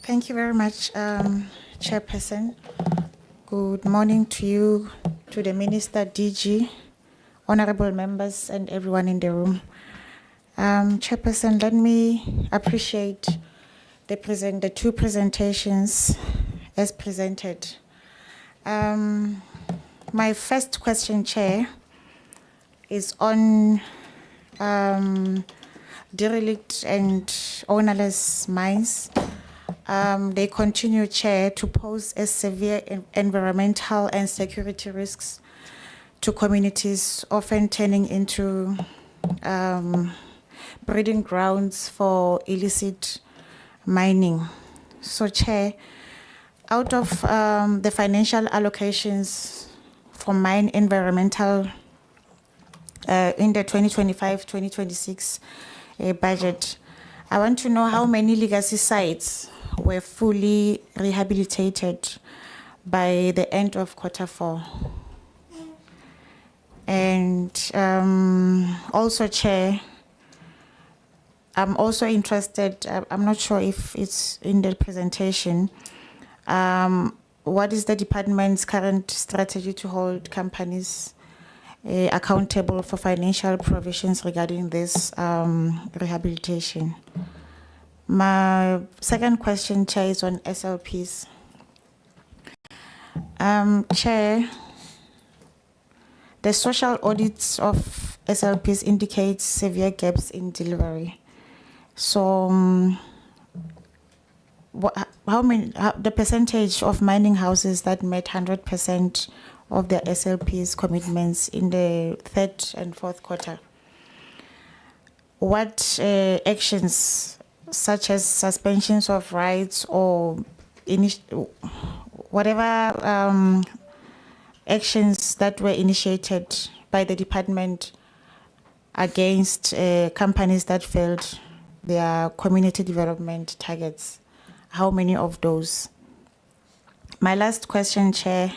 Thank you very much, Chairperson. Good morning to you, to the Minister, DG, honorable members, and everyone in the room. Chairperson, let me appreciate the two presentations as presented. My first question, Chair, is on derelict and ownerless mines. They continue, Chair, to pose as severe environmental and security risks to communities, often turning into breeding grounds for illicit mining. So, Chair, out of the financial allocations for mine environmental in the 2025-2026 budget, I want to know how many legacy sites were fully rehabilitated by the end of Q4. And also, Chair, I'm also interested, I'm not sure if it's in the presentation, what is the department's current strategy to hold companies accountable for financial provisions regarding this rehabilitation? My second question, Chair, is on SLPs. Chair, the social audits of SLPs indicate severe gaps in delivery. So, the percentage of mining houses that met 100% of their SLPs commitments in the third and fourth quarter? What actions, such as suspensions of rights or whatever actions that were initiated by the department against companies that failed their community development targets? How many of those? My last question, Chair,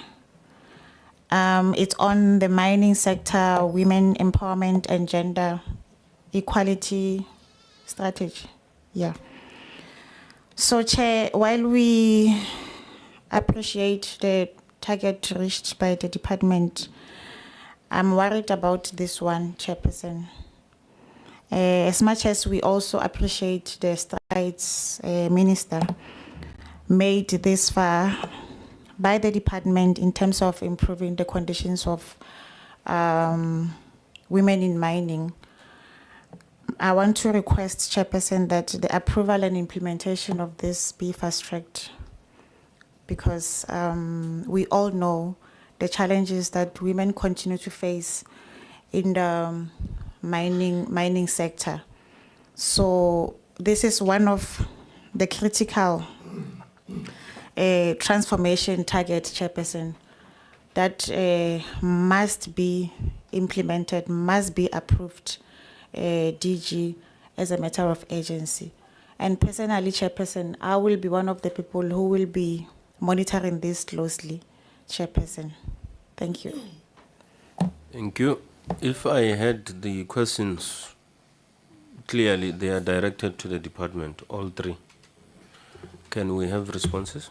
it's on the mining sector, women empowerment and gender equality strategy. Yeah. So, Chair, while we appreciate the target reached by the department, I'm worried about this one, Chairperson. As much as we also appreciate the strides, Minister, made this far by the department in terms of improving the conditions of women in mining, I want to request, Chairperson, that the approval and implementation of this be fast-tracked, because we all know the challenges that women continue to face in the mining sector. So this is one of the critical transformation target, Chairperson, that must be implemented, must be approved, DG, as a matter of urgency. And personally, Chairperson, I will be one of the people who will be monitoring this closely, Chairperson. Thank you. Thank you. If I had the questions clearly, they are directed to the department, all three. Can we have responses?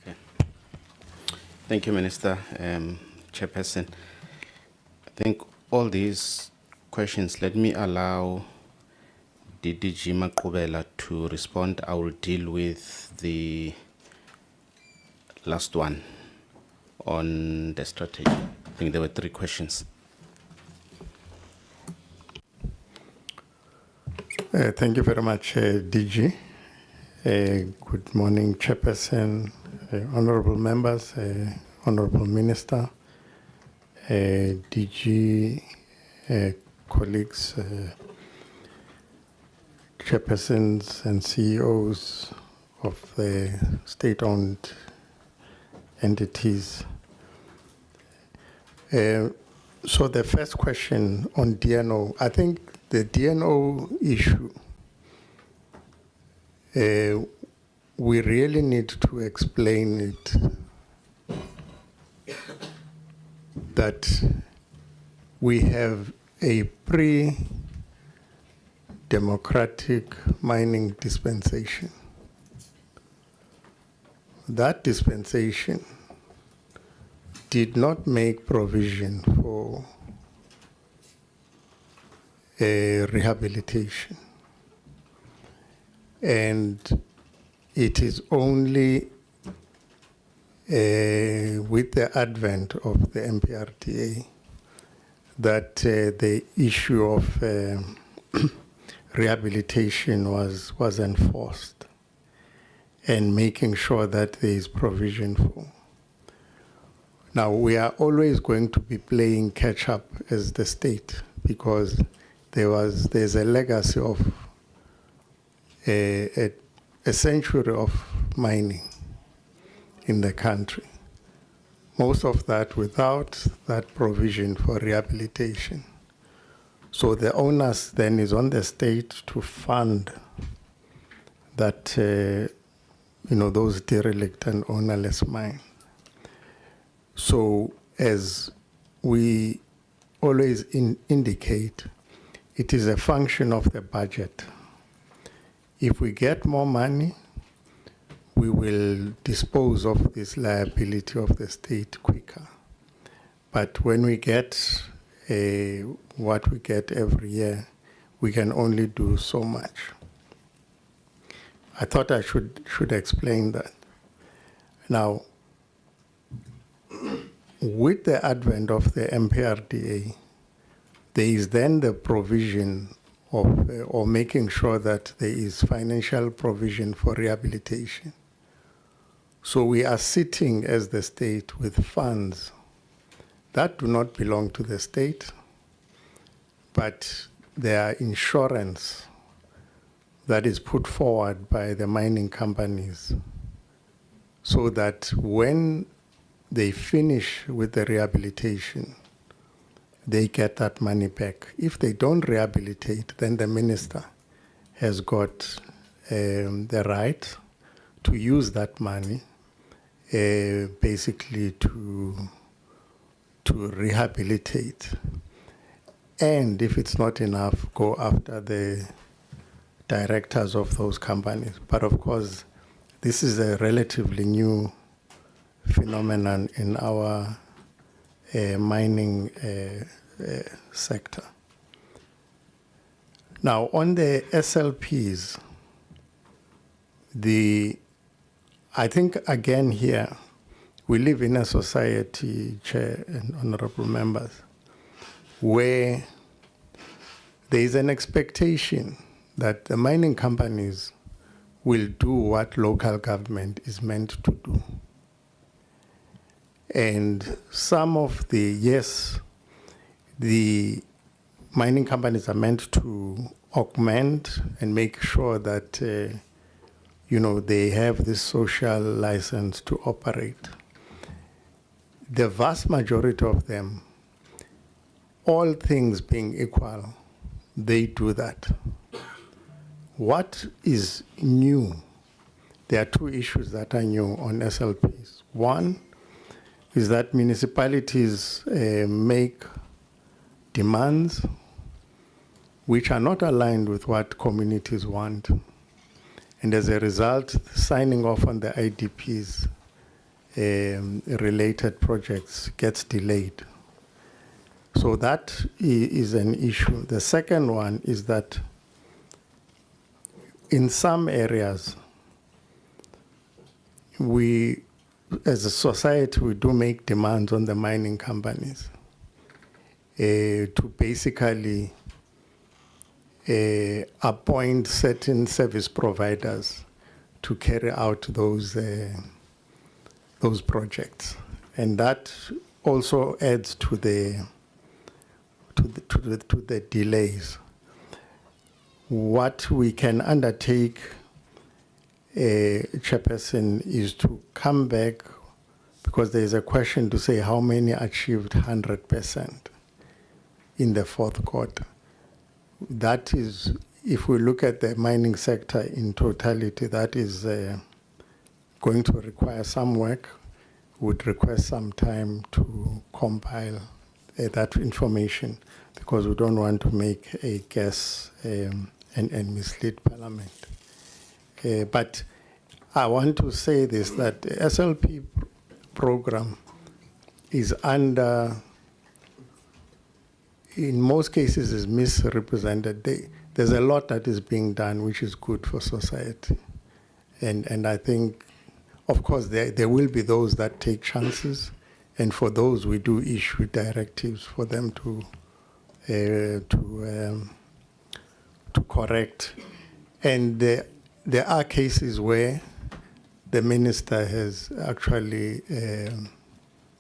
Okay. Thank you, Minister, Chairperson. I think all these questions, let me allow DG Makubela to respond. I will deal with the last one on the strategy. I think there were three questions. Thank you very much, DG. Good morning, Chairperson, honorable members, honorable Minister, DG, colleagues, chairpersons and CEOs of the state-owned entities. So the first question on DNO, I think the DNO issue, we really need to explain it that we have a pre-democratic mining dispensation. That dispensation did not make provision for a rehabilitation. And it is only with the advent of the MPRDA that the issue of rehabilitation was enforced and making sure that there is provision for. Now, we are always going to be playing catch up as the state because there's a legacy of a century of mining in the country. Most of that without that provision for rehabilitation. So the onus then is on the state to fund that, those derelict and ownerless mines. So as we always indicate, it is a function of the budget. If we get more money, we will dispose of this liability of the state quicker. But when we get what we get every year, we can only do so much. I thought I should explain that. Now, with the advent of the MPRDA, there is then the provision of, or making sure that there is financial provision for rehabilitation. So we are sitting as the state with funds that do not belong to the state, but they are insurance that is put forward by the mining companies so that when they finish with the rehabilitation, they get that money back. If they don't rehabilitate, then the minister has got the right to use that money basically to rehabilitate. And if it's not enough, go after the directors of those companies. But of course, this is a relatively new phenomenon in our mining sector. Now, on the SLPs, I think again here, we live in a society, Chair and honorable members, where there is an expectation that the mining companies will do what local government is meant to do. And some of the mining companies are meant to augment and make sure that they have this social license to operate. The vast majority of them, all things being equal, they do that. What is new? There are two issues that are new on SLPs. One is that municipalities make demands which are not aligned with what communities want. And as a result, signing off on the IDPs related projects gets delayed. So that is an issue. The second one is that in some areas, we, as a society, we do make demands on the mining companies to basically appoint certain service providers to carry out those projects, and that also adds to the delays. What we can undertake, Chairperson, is to come back because there is a question to say how many achieved 100% in the fourth quarter. That is, if we look at the mining sector in totality, that is going to require some work, would request some time to compile that information, because we don't want to make a guess and mislead Parliament. But I want to say this, that the SLP program is under, in most cases, is misrepresented. There's a lot that is being done which is good for society. And I think, of course, there will be those that take chances, and for those we do issue directives for them to correct. And there are cases where the minister has actually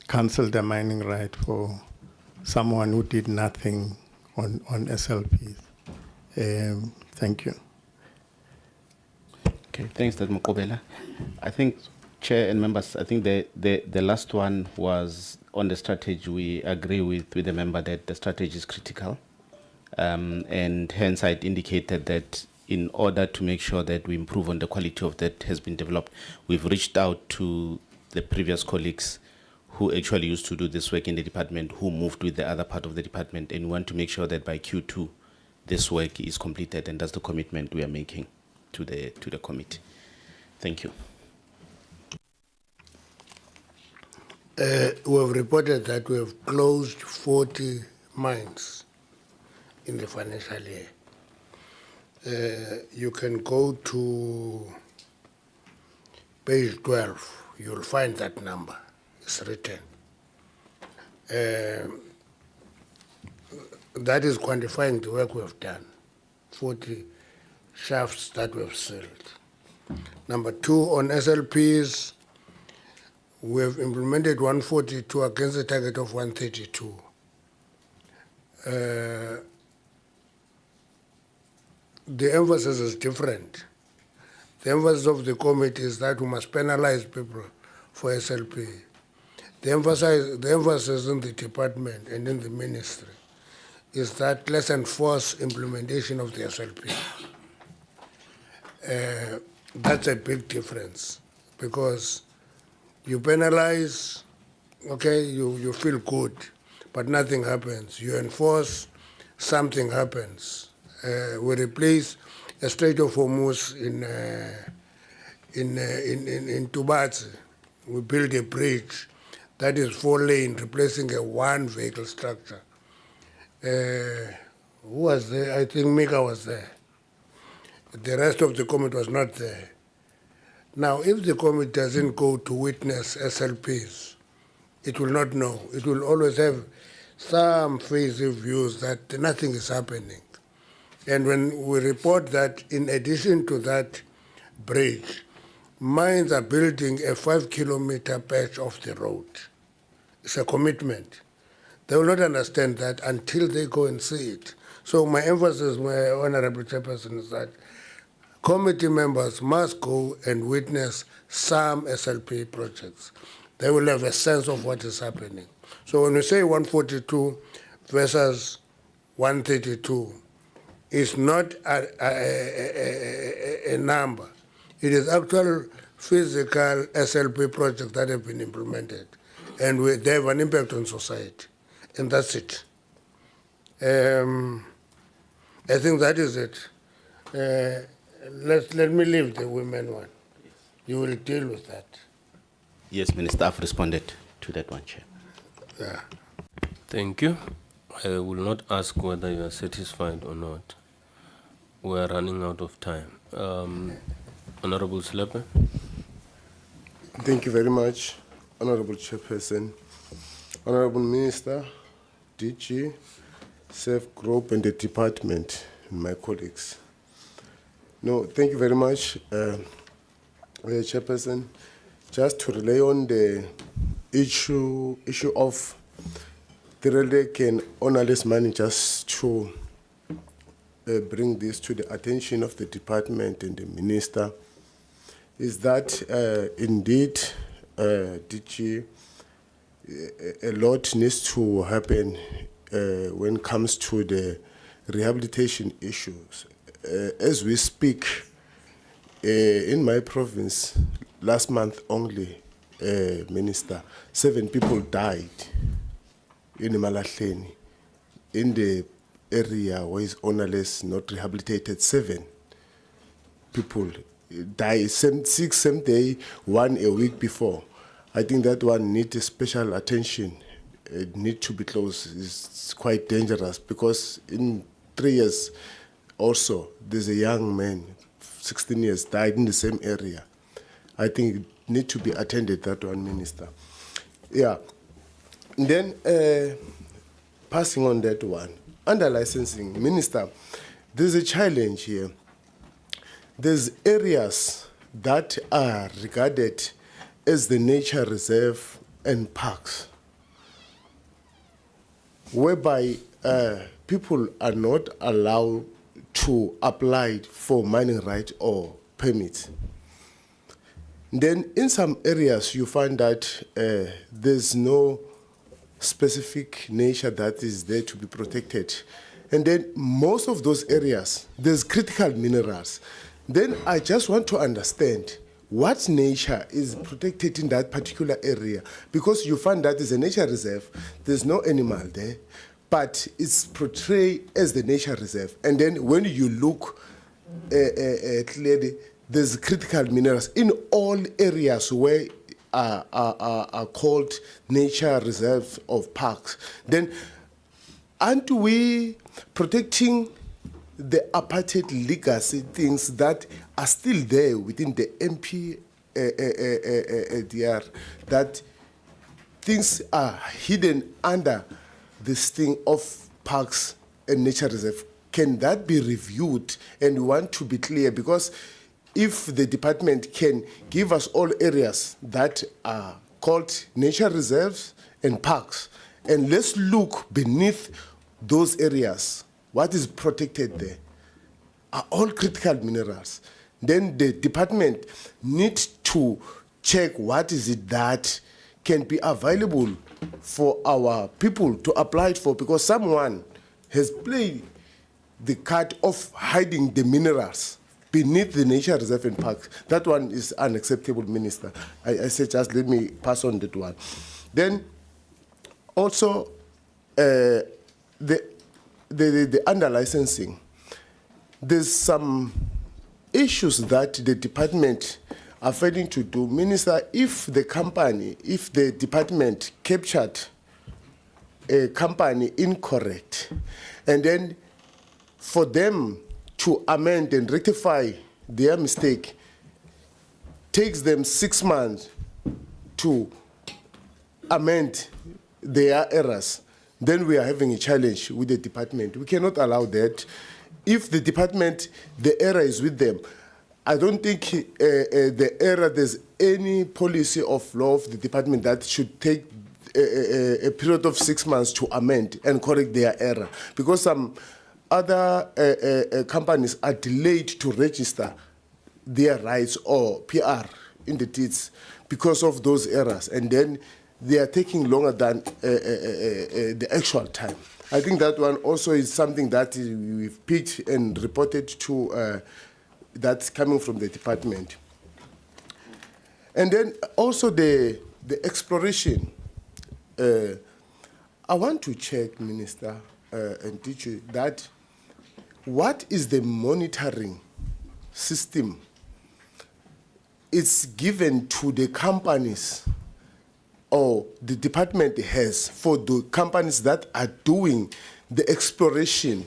cancelled the mining right for someone who did nothing on SLPs. Thank you. Okay, thanks, Dr. Mokobela. I think, Chair and members, I think the last one was on the strategy. We agree with the member that the strategy is critical. And hence I indicated that in order to make sure that we improve on the quality of that has been developed, we've reached out to the previous colleagues who actually used to do this work in the department, who moved with the other part of the department, and we want to make sure that by Q2 this work is completed, and that's the commitment we are making to the committee. Thank you. We have reported that we have closed 40 mines in the financial year. You can go to page 12, you'll find that number. It's written. That is quantifying the work we have done. 40 shafts that we have sealed. Number two, on SLPs, we have implemented 142 against a target of 132. The emphasis is different. The emphasis of the committee is that we must penalize people for SLP. The emphasis in the department and in the ministry is that let's enforce implementation of the SLP. That's a big difference, because you penalize, okay, you feel good, but nothing happens. You enforce, something happens. We replace a Strait of Hormuz in Tubatse. We build a bridge that is 4-lane, replacing a one-vehicle structure. Who was there? I think Mika was there. The rest of the committee was not there. Now, if the committee doesn't go to witness SLPs, it will not know. It will always have some phasey views that nothing is happening. And when we report that, in addition to that bridge, mines are building a 5-kilometer patch of the road. It's a commitment. They will not understand that until they go and see it. So my emphasis, my Honorable Chairperson, is that committee members must go and witness some SLP projects. They will have a sense of what is happening. So when we say 142 versus 132, it's not a number. It is actual physical SLP projects that have been implemented, and they have an impact on society, and that's it. I think that is it. Let me leave the women one. You will deal with that. Yes, Minister, I've responded to that one, Chair. Yeah. Thank you. I will not ask whether you are satisfied or not. We are running out of time. Honorable Slepe. Thank you very much, Honorable Chairperson, Honorable Minister, DG, SAFE Group, and the department, and my colleagues. No, thank you very much, Chairperson. Just to relay on the issue of the relic and honorless money, just to bring this to the attention of the department and the minister, is that indeed DG, a lot needs to happen when it comes to the rehabilitation issues. As we speak, in my province, last month only, Minister, 7 people died in Malahleni, in the area where is ownerless, not rehabilitated. 7 people die, 6 same day, 1 a week before. I think that one needs special attention. It needs to be closed. It's quite dangerous because in 3 years also, there's a young man, 16 years, died in the same area. I think it needs to be attended, that one, Minister. Yeah. And then, passing on that one, under licensing, Minister, there's a challenge here. There's areas that are regarded as the nature reserve and parks, whereby people are not allowed to apply for mining right or permits. Then in some areas you find that there's no specific nature that is there to be protected. And then most of those areas, there's critical minerals. Then I just want to understand what nature is protected in that particular area, because you find that is a nature reserve, there's no animal there, but it's portrayed as the nature reserve. And then when you look clearly, there's critical minerals in all areas where are called nature reserves of parks. Then aren't we protecting the apartheid legacy things that are still there within the MP DR, that things are hidden under this thing of parks and nature reserve? Can that be reviewed? And we want to be clear, because if the department can give us all areas that are called nature reserves and parks, and let's look beneath those areas, what is protected there are all critical minerals. Then the department needs to check what is it that can be available for our people to apply for, because someone has played the card of hiding the minerals beneath the nature reserve and parks. That one is unacceptable, Minister. I say just let me pass on that one. Then also the under licensing, there's some issues that the department are failing to do. Minister, if the department captured a company incorrect, and then for them to amend and rectify their mistake, takes them 6 months to amend their errors, then we are having a challenge with the department. We cannot allow that. If the department, the error is with them, I don't think the error, there's any policy of law of the department that should take a period of 6 months to amend and correct their error, because some other companies are delayed to register their rights or PR in the deeds because of those errors, and then they are taking longer than the actual time. I think that one also is something that we've picked and reported to, that's coming from the department. And then also the exploration. I want to check, Minister, and teach you that what is the monitoring system it's given to the companies or the department has for the companies that are doing the exploration?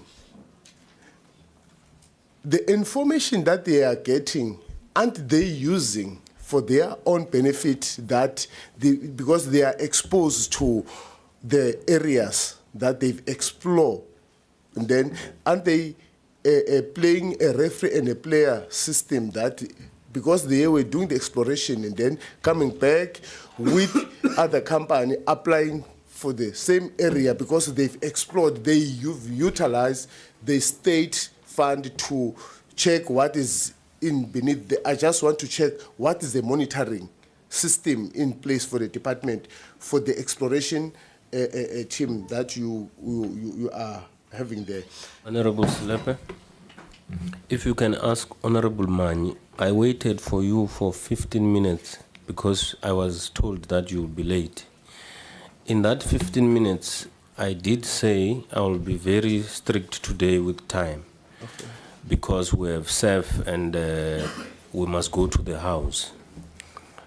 The information that they are getting, aren't they using for their own benefit, that because they are exposed to the areas that they've explored? And then aren't they playing a referee and a player system, that because they were doing the exploration and then coming back with other company applying for the same area because they've explored, you've utilized the state fund to check what is in beneath I just want to check what is the monitoring system in place for the department for the exploration team that you are having there. Honorable Slepe, if you can ask Honorable Mani, I waited for you for 15 minutes because I was told that you would be late. In that 15 minutes, I did say I will be very strict today with time because we have served and we must go to the house.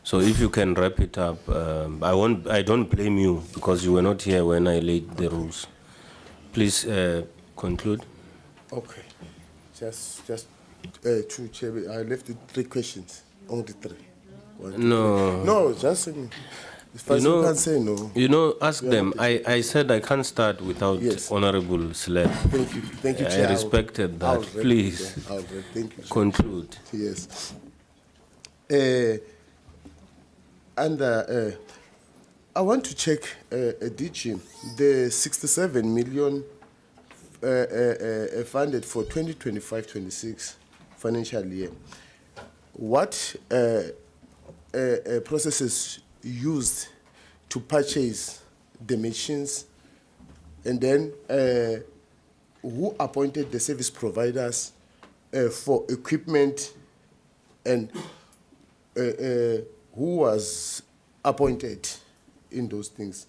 So if you can wrap it up, I don't blame you because you were not here when I laid the rules. Please conclude. Okay, just two, Chair. I left it 3 questions, only 3. 1, 2, No. 3. No, just say me. If you can't say no. You know, ask them. I said I can't start without Yes. Honorable Sled. Thank you, Chair. I respected that. Please Thank you, Chair. conclude. Yes. I want to check DG, the 67 million funded for 2025-26 financial year. What processes used to purchase the machines, and then who appointed the service providers for equipment, and who was appointed in those things?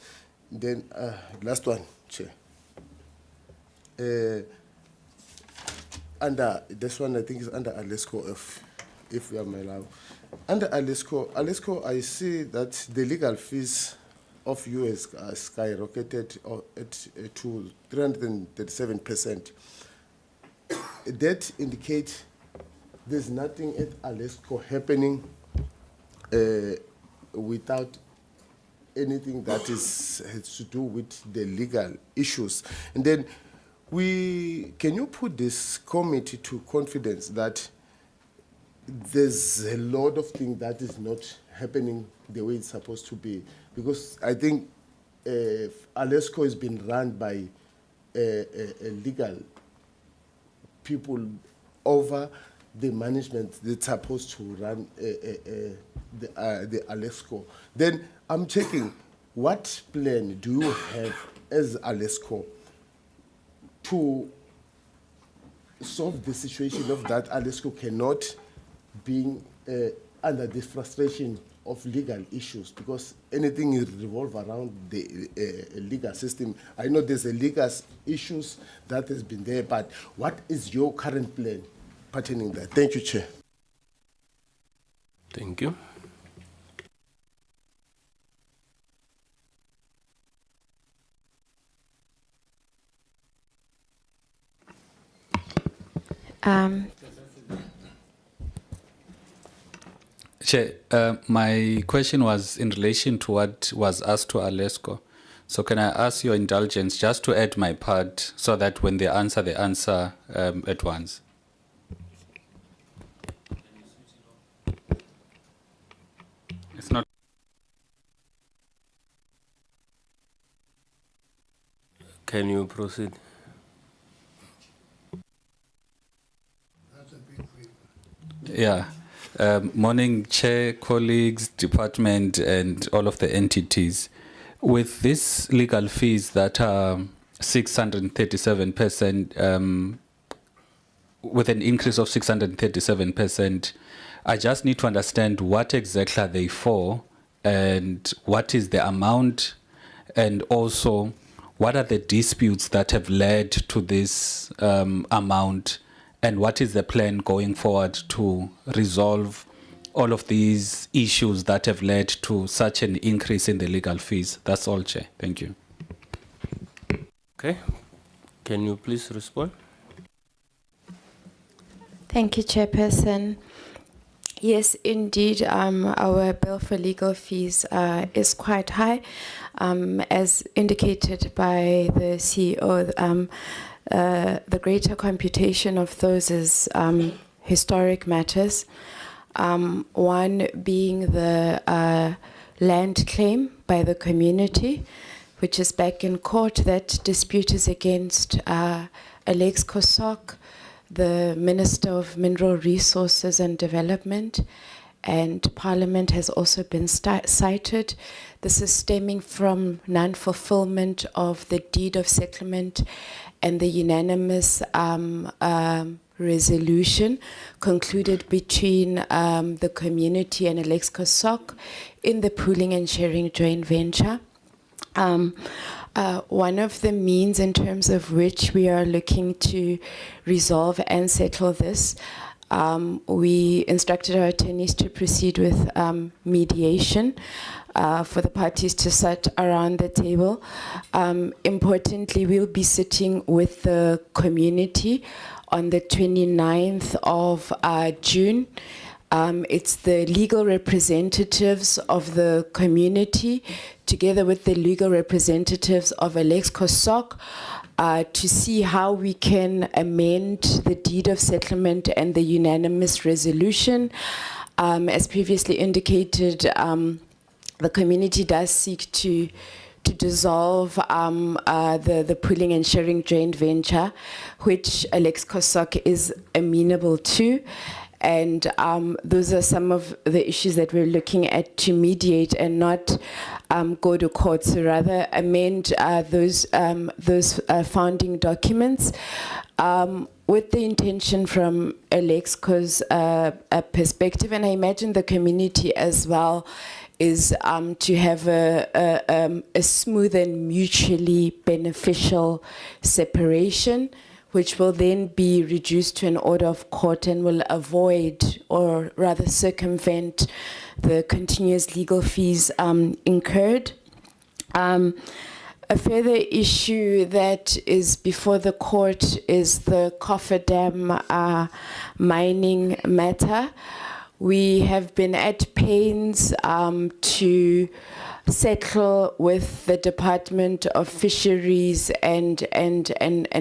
Then last one, Chair. Under this one, I think is under Alexkor, if you are my love. Under Alexkor, I see that the legal fees of US are skyrocketed to 337%. That indicates there's nothing at Alexkor happening without anything that has to do with the legal issues. And then can you put this committee to confidence that there's a lot of things that is not happening the way it's supposed to be? Because I think Alexkor has been run by legal people over the management that's supposed to run the Alexkor. Then I'm checking, what plan do you have as Alexkor to solve the situation of that Alexkor cannot be under the frustration of legal issues, because anything is revolve around the legal system. I know there's a legal issues that has been there, but what is your current plan pertaining that? Thank you, Chair. Thank you. Chair, my question was in relation to what was asked to Alexkor. So can I ask your indulgence just to add my part so that when they answer at once? It's not. Can you proceed? Yeah. Morning, Chair, colleagues, department, and all of the entities. With these legal fees that are 637%, with an increase of 637%, I just need to understand what exactly are they for, and what is the amount, and also what are the disputes that have led to this amount, and what is the plan going forward to resolve all of these issues that have led to such an increase in the legal fees? That's all, Chair. Thank you. Okay. Can you please respond? Thank you, Chairperson. Yes, indeed, our bill for legal fees is quite high. As indicated by the CEO, the greater computation of those is historic matters. One being the land claim by the community, which is back in court. That dispute is against Alexkor, the Minister of Mineral Resources and Development, and Parliament has also been cited. This is stemming from non-fulfillment of the deed of settlement and the unanimous resolution concluded between the community and Alexkor SOC in the pooling and sharing joint venture. One of the means in terms of which we are looking to resolve and settle this, we instructed our attorneys to proceed with mediation for the parties to sit around the table. Importantly, we'll be sitting with the community on the 29th of June. It's the legal representatives of the community together with the legal representatives of Alexkor SOC to see how we can amend the deed of settlement and the unanimous resolution. As previously indicated, the community does seek to dissolve the pooling and sharing joint venture, which Alexkor SOC is amenable to. And those are some of the issues that we're looking at to mediate and not go to court, so rather amend those founding documents with the intention from Alexkor's perspective, and I imagine the community as well, is to have a smooth and mutually beneficial separation, which will then be reduced to an order of court and will avoid, or rather circumvent, the continuous legal fees incurred. A further issue that is before the court is the cofferdam mining matter. We have been at pains to settle with the Department of Fisheries and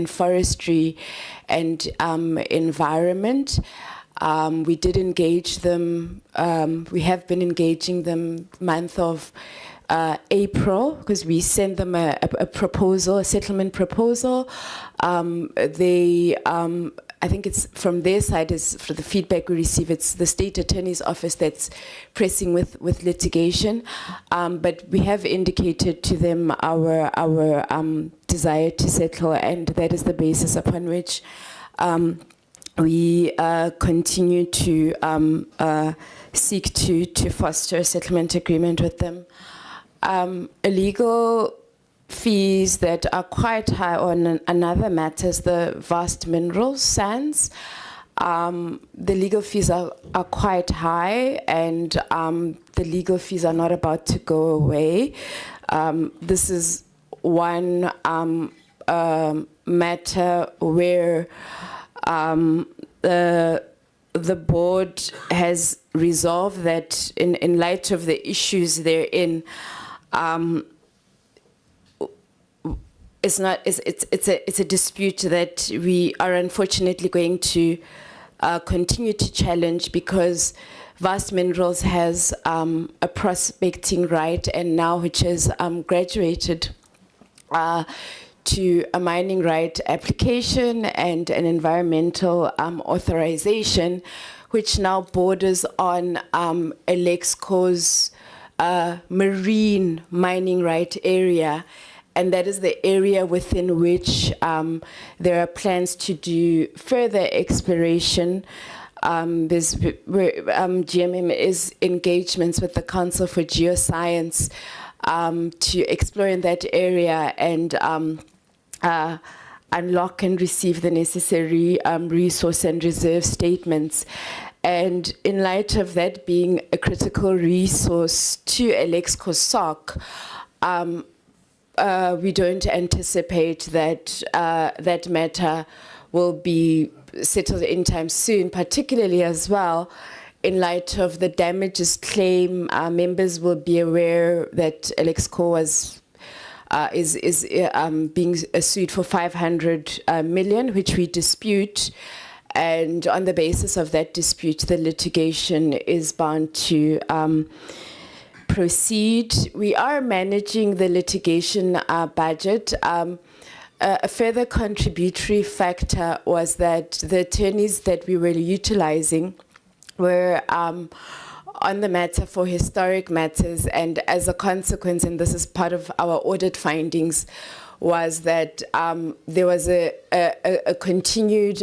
Forestry and Environment. We did engage them, we have been engaging them month of April, because we sent them a proposal, a settlement proposal. I think it's from their side, is for the feedback we receive, it's the State Attorney's Office that's pressing with litigation. But we have indicated to them our desire to settle, and that is the basis upon which we continue to seek to foster a settlement agreement with them. Legal fees that are quite high on another matter is the vast mineral sands. The legal fees are quite high, and the legal fees are not about to go away. This is one matter where the board has resolved that in light of the issues therein, it's a dispute that we are unfortunately going to continue to challenge, because Vast Minerals has a prospecting right, and now which has graduated to a mining right application and an environmental authorization, which now borders on Alexkor's marine mining right area. And that is the area within which there are plans to do further exploration. GMM is engagements with the Council for Geoscience to explore in that area and unlock and receive the necessary resource and reserve statements. And in light of that being a critical resource to Alexkor SOC, we don't anticipate that that matter will be settled anytime soon, particularly as well in light of the damages claim. Members will be aware that Alexkor is being sued for 500 million, which we dispute. And on the basis of that dispute, the litigation is bound to proceed. We are managing the litigation budget. A further contributory factor was that the attorneys that we were utilizing were on the matter for historic matters, and as a consequence, and this is part of our audit findings, was that there was a continued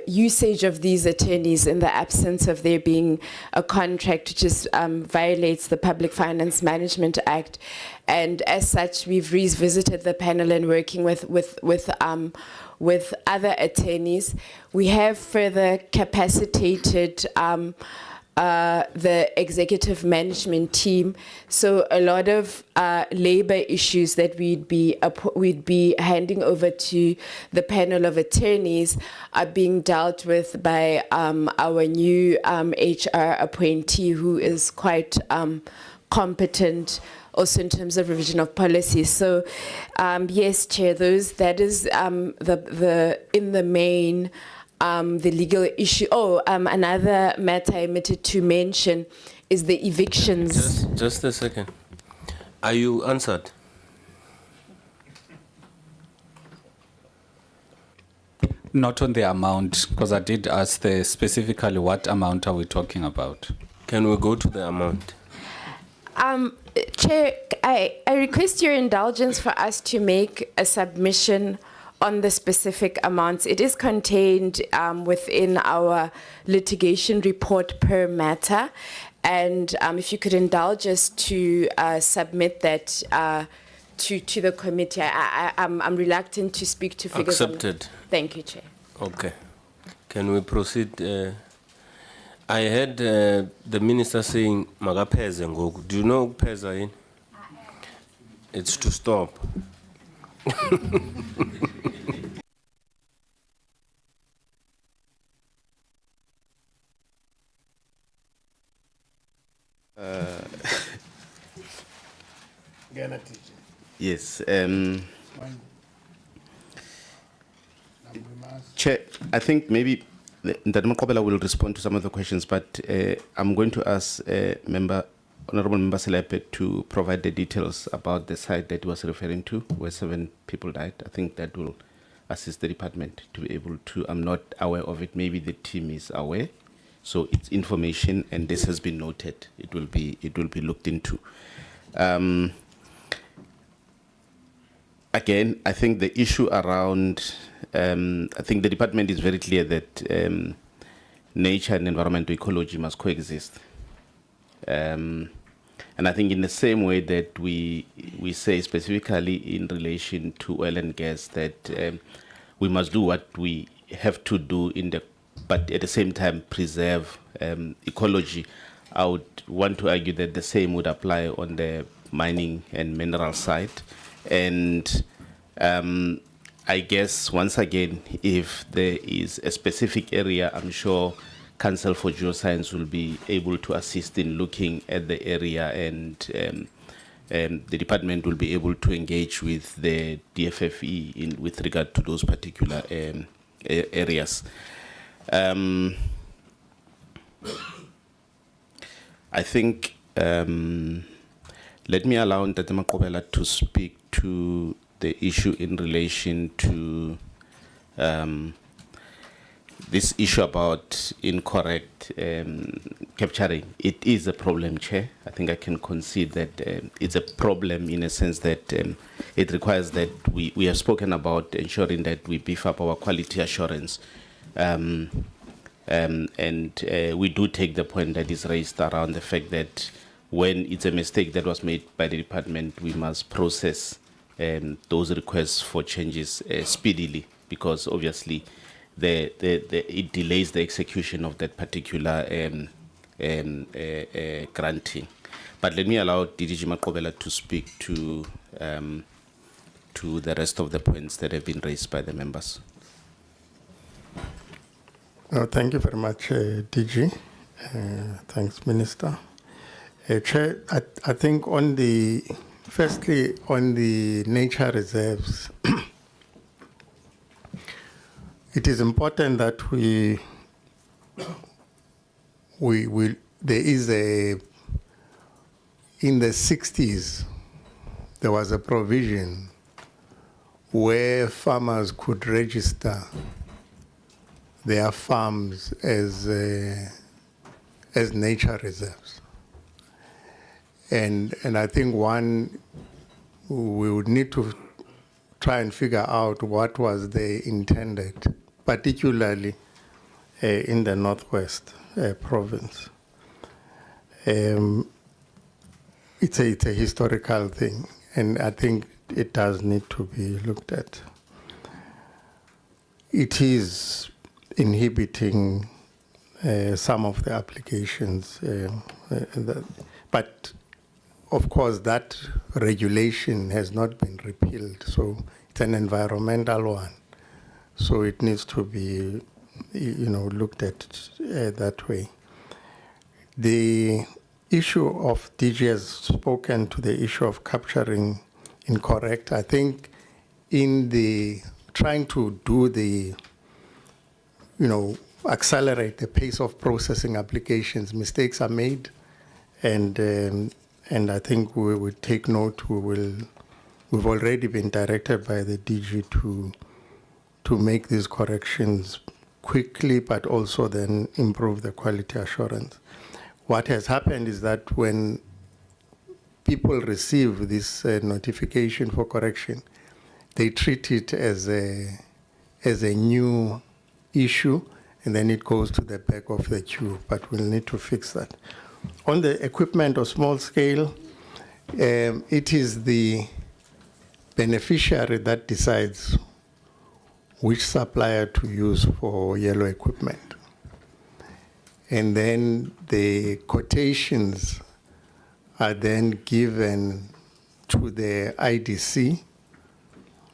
usage of these attorneys in the absence of there being a contract, which is, violates the Public Finance Management Act. And as such, we've revisited the panel and working with other attorneys. We have further capacitated the executive management team. So a lot of labor issues that we'd be handing over to the panel of attorneys are being dealt with by our new HR appointee, who is quite competent also in terms of revision of policy. So yes, Chair, that is the in the main the legal issue. Oh, another matter I omitted to mention is the evictions. Just a second. Are you answered? Not on the amount, because I did ask specifically what amount are we talking about? Can we go to the amount? Chair, I request your indulgence for us to make a submission on the specific amounts. It is contained within our litigation report per matter. And if you could indulge us to submit that to the committee. I'm reluctant to speak to figures. Accepted. Thank you, Chair. Okay. Can we proceed? I heard the minister saying magapeze ngoku. Do you know peza in? It's to stop. Yes. Chair, I think maybe Ndati Maqobela will respond to some of the questions, but I'm going to ask Honorable Member Selepe to provide the details about the site that he was referring to, where 7 people died. I think that will assist the department to be able to. I'm not aware of it. Maybe the team is aware. So it's information, and this has been noted. It will be looked into. Again, I think the issue around, I think the department is very clear that nature and environmental ecology must coexist. And I think in the same way that we say specifically in relation to oil and gas that we must do what we have to do but at the same time preserve ecology, I would want to argue that the same would apply on the mining and mineral side. And I guess, once again, if there is a specific area, I'm sure Council for Geoscience will be able to assist in looking at the area, and the department will be able to engage with the DFFE with regard to those particular areas. I think, let me allow Ndati Maqobela to speak to the issue in relation to this issue about incorrect capturing. It is a problem, Chair. I think I can concede that it's a problem in a sense that it requires that we have spoken about ensuring that we beef up our quality assurance. And we do take the point that is raised around the fact that when it's a mistake that was made by the department, we must process those requests for changes speedily, because obviously it delays the execution of that particular granting. But let me allow DDG Maqobela to speak to the rest of the points that have been raised by the members. No, thank you very much, DG. Thanks, Minister. Chair, I think firstly on the nature reserves, it is important that there is in the 60s, there was a provision where farmers could register their farms as as nature reserves. And I think we would need to try and figure out what was the intended, particularly in the Northwest province. It's a historical thing, and I think it does need to be looked at. It is inhibiting some of the applications, but of course that regulation has not been repealed, so it's an environmental one. So it needs to be, looked at that way. The issue of DG has spoken to the issue of capturing incorrect. I think in the trying to do the, accelerate the pace of processing applications, mistakes are made, and I think we would take note. We've already been directed by the DG to make these corrections quickly, but also then improve the quality assurance. What has happened is that when people receive this notification for correction, they treat it as a new issue, and then it goes to the back of the queue, but we'll need to fix that. On the equipment or small scale, it is the beneficiary that decides which supplier to use for yellow equipment. And then the quotations are then given to the IDC.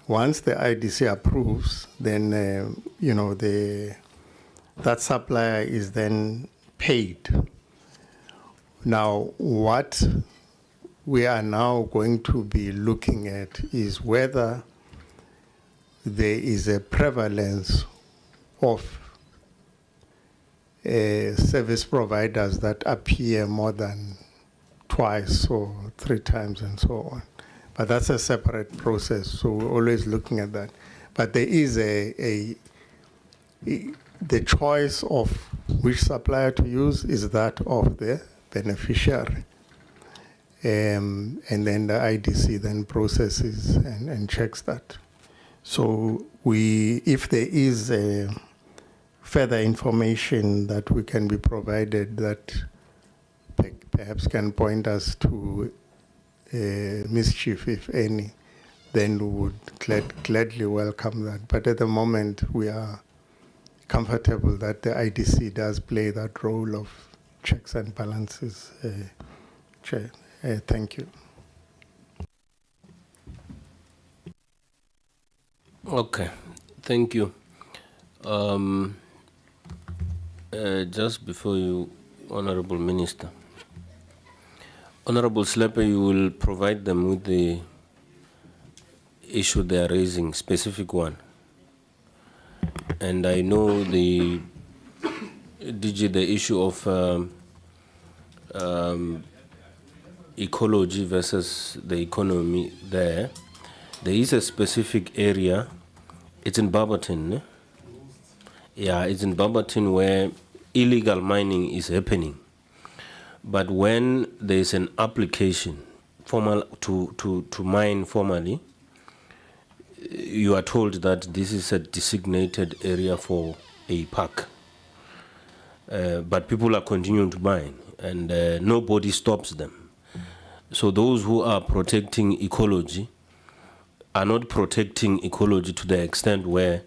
Once the IDC approves, then that supplier is then paid. Now, what we are now going to be looking at is whether there is a prevalence of service providers that appear more than twice or 3 times and so on. But that's a separate process, so we're always looking at that. But there is the choice of which supplier to use is that of the beneficiary. And then the IDC then processes and checks that. So if there is further information that we can be provided that perhaps can point us to mischief, if any, then we would gladly welcome that. But at the moment, we are comfortable that the IDC does play that role of checks and balances. Chair, thank you. Okay, thank you. Just before you, Honorable Minister, Honorable Slepe, you will provide them with the issue they are raising, specific one. And I know the DG, the issue of ecology versus the economy there. There is a specific area, it's in Barberton. Yeah, it's in Barberton where illegal mining is happening. But when there's an application formal to mine formally, you are told that this is a designated area for a park. But people are continuing to mine, and nobody stops them. So those who are protecting ecology are not protecting ecology to the extent where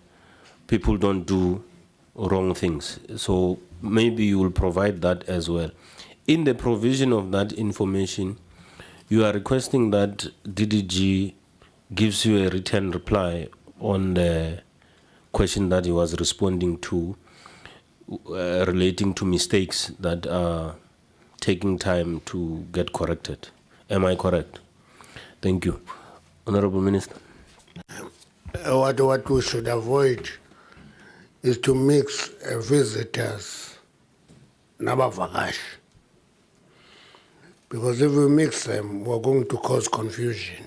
people don't do wrong things. So maybe you will provide that as well. In the provision of that information, you are requesting that DDG gives you a written reply on the question that he was responding to relating to mistakes that are taking time to get corrected. Am I correct? Thank you. Honorable Minister. What we should avoid is to mix visitors nabavakashi. Because if we mix them, we're going to cause confusion.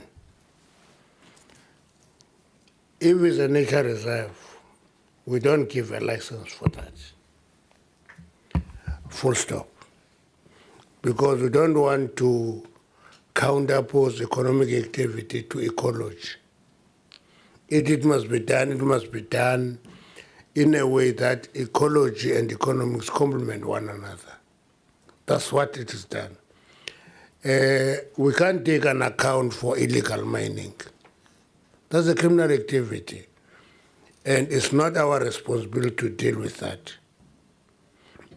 If it's a nature reserve, we don't give a license for that. Full stop. because we don't want to counterpose economic activity to ecology. It must be done in a way that ecology and economics complement one another. That's what it is done. We can't take an account for illegal mining. That's a criminal activity. And it's not our responsibility to deal with that.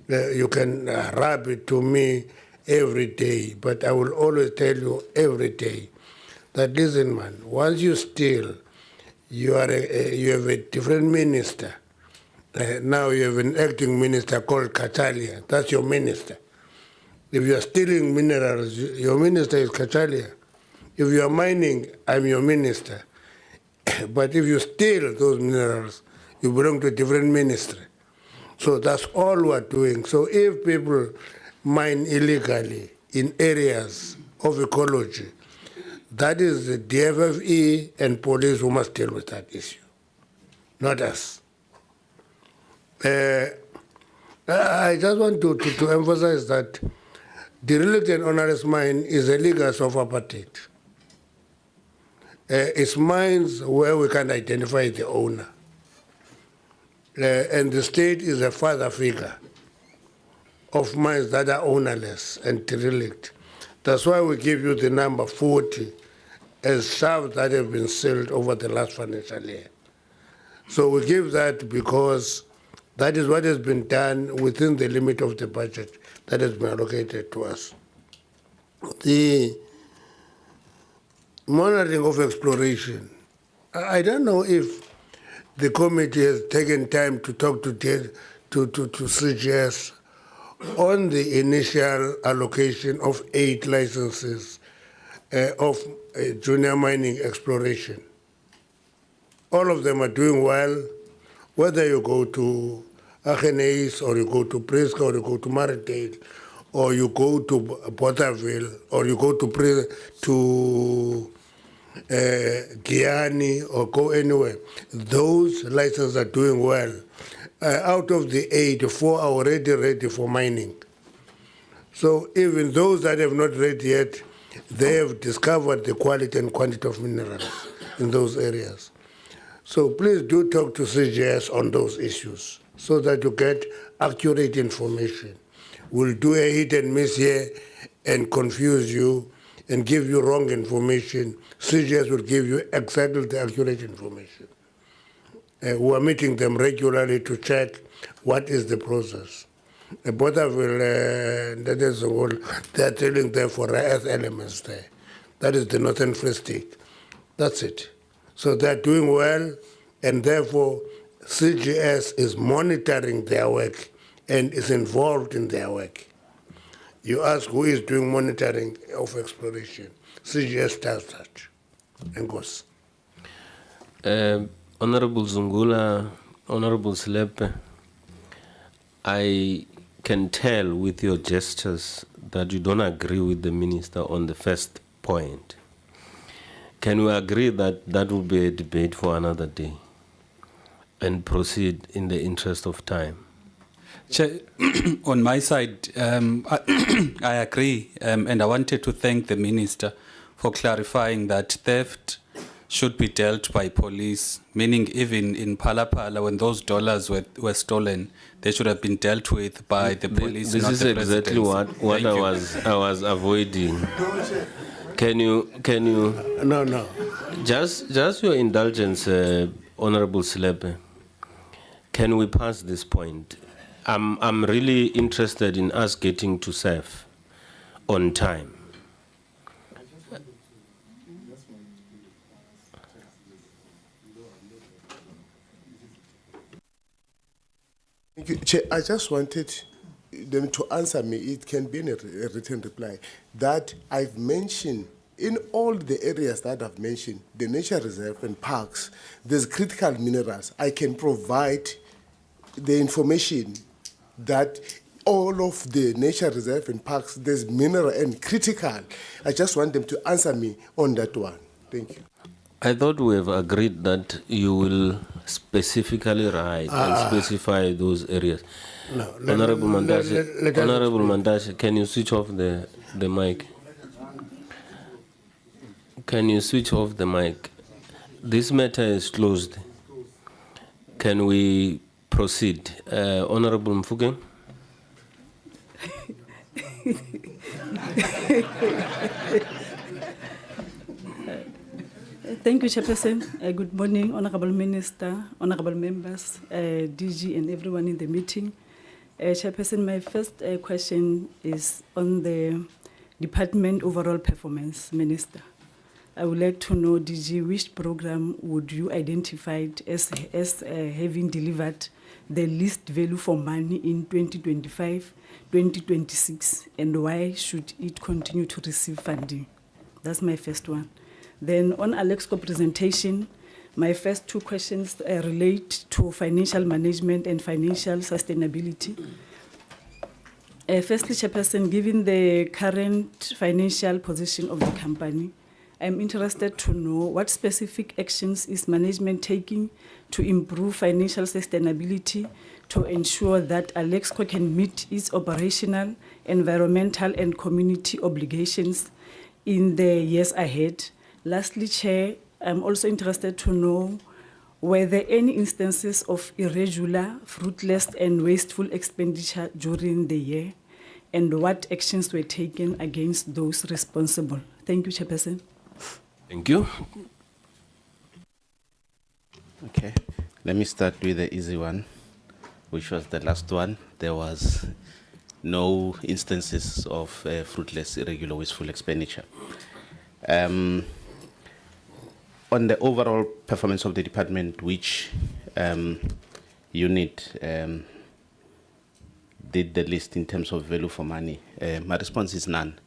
You can rub it to me every day, but I will always tell you every day that, listen, man, once you steal, you have a different minister. Now you have an acting minister called Kachalia. That's your minister. If you are stealing minerals, your minister is Kachalia. If you are mining, I'm your minister. But if you steal those minerals, you belong to a different ministry. So that's all we're doing. So if people mine illegally in areas of ecology, that is the DFFE and police who must deal with that issue, not us. I just want to emphasize that derelict and onerous mine is a legacy of apartheid. It's mines where we can identify the owner. And the state is a father figure of mines that are ownerless and derelict. That's why we give you the number 40 as shafts that have been sealed over the last financial year. So we give that because that is what has been done within the limit of the budget that has been allocated to us. The monitoring of exploration, I don't know if the committee has taken time to talk to CGS on the initial allocation of 8 licenses of junior mining exploration. All of them are doing well, whether you go to Aggeneys or you go to Priska or you go to Maritale or you go to Botterville or you go to Guyana or go anywhere. Those licenses are doing well. Out of the 8, 4 are already ready for mining. So even those that have not read yet, they have discovered the quality and quantity of minerals in those areas. So please do talk to CGS on those issues so that you get accurate information. We'll do a hit and miss here and confuse you and give you wrong information. CGS will give you exactly the accurate information. We are meeting them regularly to check what is the process. Botterville, that is all, they are drilling there for rare earth elements there. That is the Northern Free State. That's it. So they're doing well, and therefore CGS is monitoring their work and is involved in their work. You ask who is doing monitoring of exploration. CGS does that. And goes. Honorable Zungula, Honorable Slepe, I can tell with your gestures that you don't agree with the minister on the first point. Can we agree that that will be a debate for another day and proceed in the interest of time? Chair, on my side, I agree, and I wanted to thank the minister for clarifying that theft should be dealt by police, meaning even in Palapala, when those dollars were stolen, they should have been dealt with by the police. This not is the exactly presidency. what Thank you. I was avoiding. Can you No. just your indulgence, Honorable Slepe. Can we pass this point? I'm really interested in us getting to serve on time. Thank you. Chair, I just wanted them to answer me. It can be in a written reply that I've mentioned in all the areas that I've mentioned, the nature reserve and parks, there's critical minerals. I can provide the information that all of the nature reserve and parks, there's mineral and critical. I just want them to answer me on that one. Thank you. I thought we have agreed that you will specifically write and specify those areas. No, Honorable Mandashe, let us Honorable explain. Mandashe, can you switch off the mic? Can you switch off the mic? This matter is closed. Can we proceed? Honorable Mfuke? Thank you, Chairperson. Good morning, Honorable Minister, Honorable Members, DG, and everyone in the meeting. Chairperson, my first question is on the department overall performance, Minister. I would like to know, DG, which program would you identify as having delivered the least value for money in 2025, 2026, and why should it continue to receive funding? That's my first one. Then on Alexkor presentation, my first two questions relate to financial management and financial sustainability. Firstly, Chairperson, given the current financial position of the company, I'm interested to know what specific actions is management taking to improve financial sustainability to ensure that Alexkor can meet its operational, environmental, and community obligations in the years ahead. Lastly, Chair, I'm also interested to know were there any instances of irregular, fruitless, and wasteful expenditure during the year, and what actions were taken against those responsible? Thank you, Chairperson. Thank you. Okay, let me start with the easy one, which was the last one. There was no instances of fruitless, irregular, wasteful expenditure. On the overall performance of the department, which unit did the least in terms of value for money, my response is none.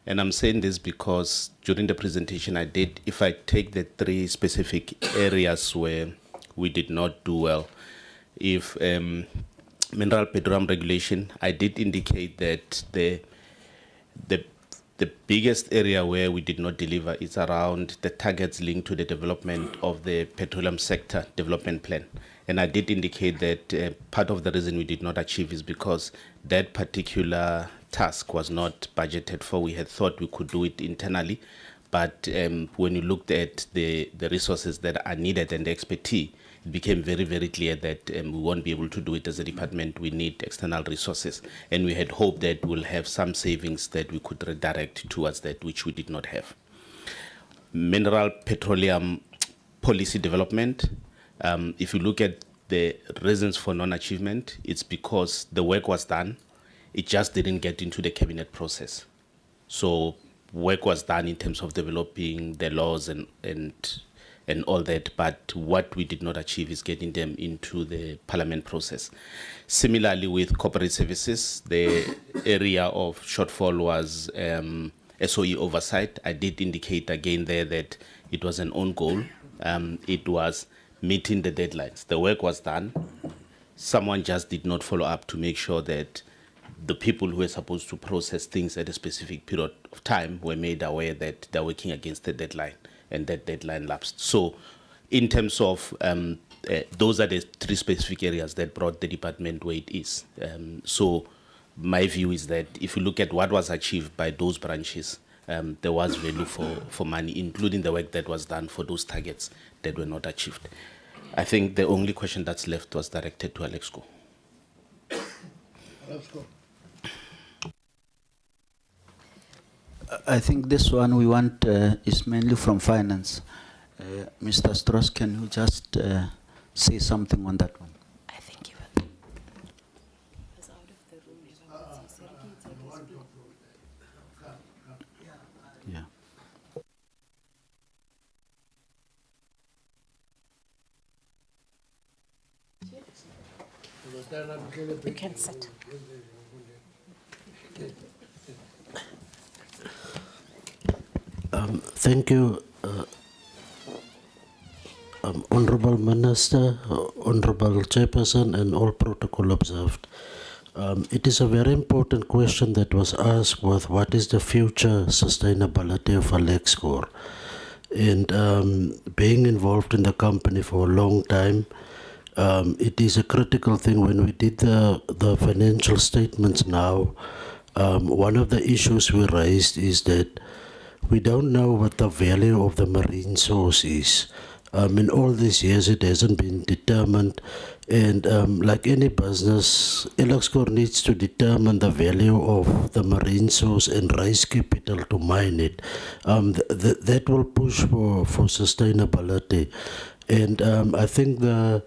And I'm saying this because during the presentation I did, if I take the three specific areas where we did not do well, if mineral petroleum regulation, I did indicate that the biggest area where we did not deliver is around the targets linked to the development of the petroleum sector development plan. And I did indicate that part of the reason we did not achieve is because that particular task was not budgeted for. We had thought we could do it internally, but when you looked at the resources that are needed and the expertise, it became very, very clear that we won't be able to do it as a department. We need external resources. And we had hoped that we'll have some savings that we could redirect towards that, which we did not have. Mineral petroleum policy development, if you look at the reasons for non-achievement, it's because the work was done. It just didn't get into the cabinet process. So work was done in terms of developing the laws and all that, but what we did not achieve is getting them into the parliament process. Similarly, with corporate services, the area of shortfall was SOE oversight. I did indicate again there that it was an own goal. It was meeting the deadlines. The work was done. Someone just did not follow up to make sure that the people who were supposed to process things at a specific period of time were made aware that they're working against the deadline, and that deadline lapsed. So in terms of, those are the three specific areas that brought the department where it is. So my view is that if you look at what was achieved by those branches, there was value for money, including the work that was done for those targets that were not achieved. I think the only question that's left was directed to Alexkor. I think this one we want is mainly from finance. Mr. Strauss, can you just say something on that one? I think you was out of the room. Yeah. You can sit. Thank you, Honorable Minister, Honorable Chairperson, and all protocol observed. It is a very important question that was asked with what is the future sustainability of Alexkor. And being involved in the company for a long time, it is a critical thing. When we did the financial statements now, one of the issues we raised is that we don't know what the value of the marine source is. In all these years, it hasn't been determined. And like any business, Alexkor needs to determine the value of the marine source and raise capital to mine it. That will push for sustainability. And I think the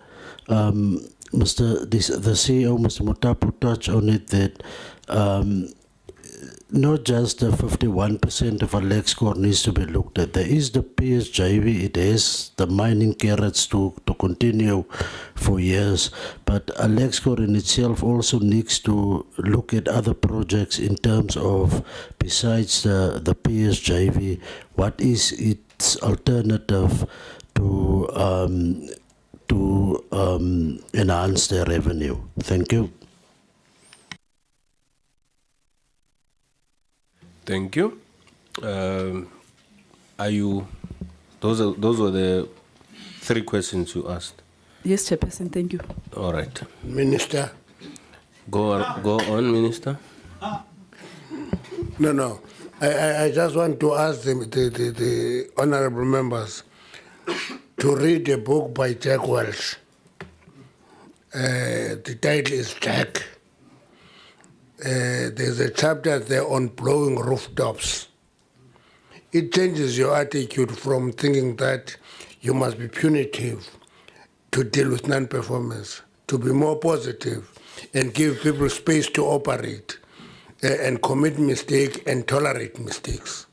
CEO, Mr. Mutapu, touched on it, that not just the 51% of Alexkor needs to be looked at. There is the PSJV, it has the mining carrots to continue for years, but Alexkor in itself also needs to look at other projects in terms of, besides the PSJV, what is its alternative to enhance their revenue. Thank you. Thank you. Are you? Those were the 3 questions you asked. Yes, Chairperson, thank you. All right. Minister. Go on, Minister. No. I just want to ask the honorable members to read a book by Jack Welch. The title is Jack. There's a chapter there on blowing rooftops. It changes your attitude from thinking that you must be punitive to deal with non-performance, to be more positive and give people space to operate and commit mistakes and tolerate mistakes.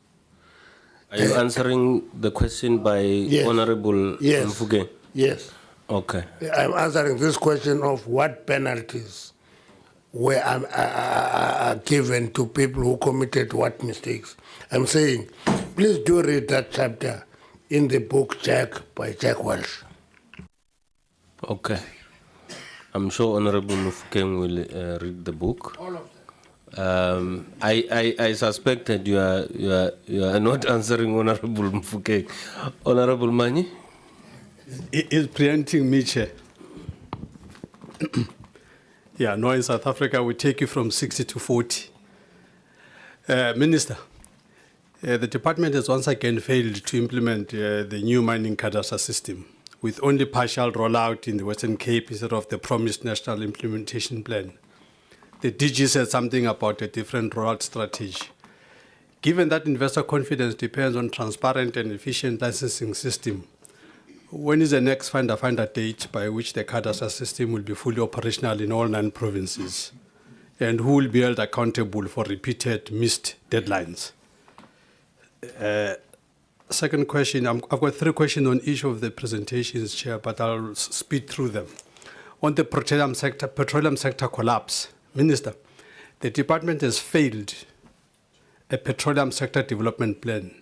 Are you answering the question by Honorable Mfuge? Yes. Okay. I'm answering this question of what penalties were given to people who committed what mistakes. I'm saying, please do read that chapter in the book Jack by Jack Welch. Okay. I'm sure Honorable Mufukeng will read the book. All of them. I suspect that you are not answering Honorable Mufukeng. Honorable Mani? Is preempting me, Chair. Yeah, no, in South Africa, we take you from 60 to 40. Minister, the department has once again failed to implement the new mining cadastre system, with only partial rollout in the Western Cape instead of the promised national implementation plan. The DG said something about a different rollout strategy. Given that investor confidence depends on transparent and efficient licensing system, when is the next finder date by which the cadastre system will be fully operational in all 9 provinces? And who will be held accountable for repeated missed deadlines? Second question, I've got 3 questions on each of the presentations, Chair, but I'll speed through them. On the petroleum sector collapse, Minister, the department has failed a petroleum sector development plan,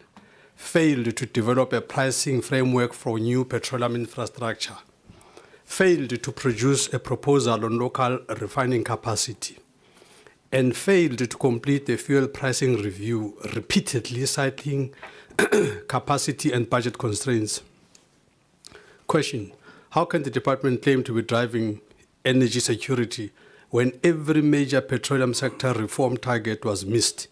failed to develop a pricing framework for new petroleum infrastructure, failed to produce a proposal on local refining capacity, and failed to complete the fuel pricing review, repeatedly citing capacity and budget constraints. Question, how can the department claim to be driving energy security when every major petroleum sector reform target was missed?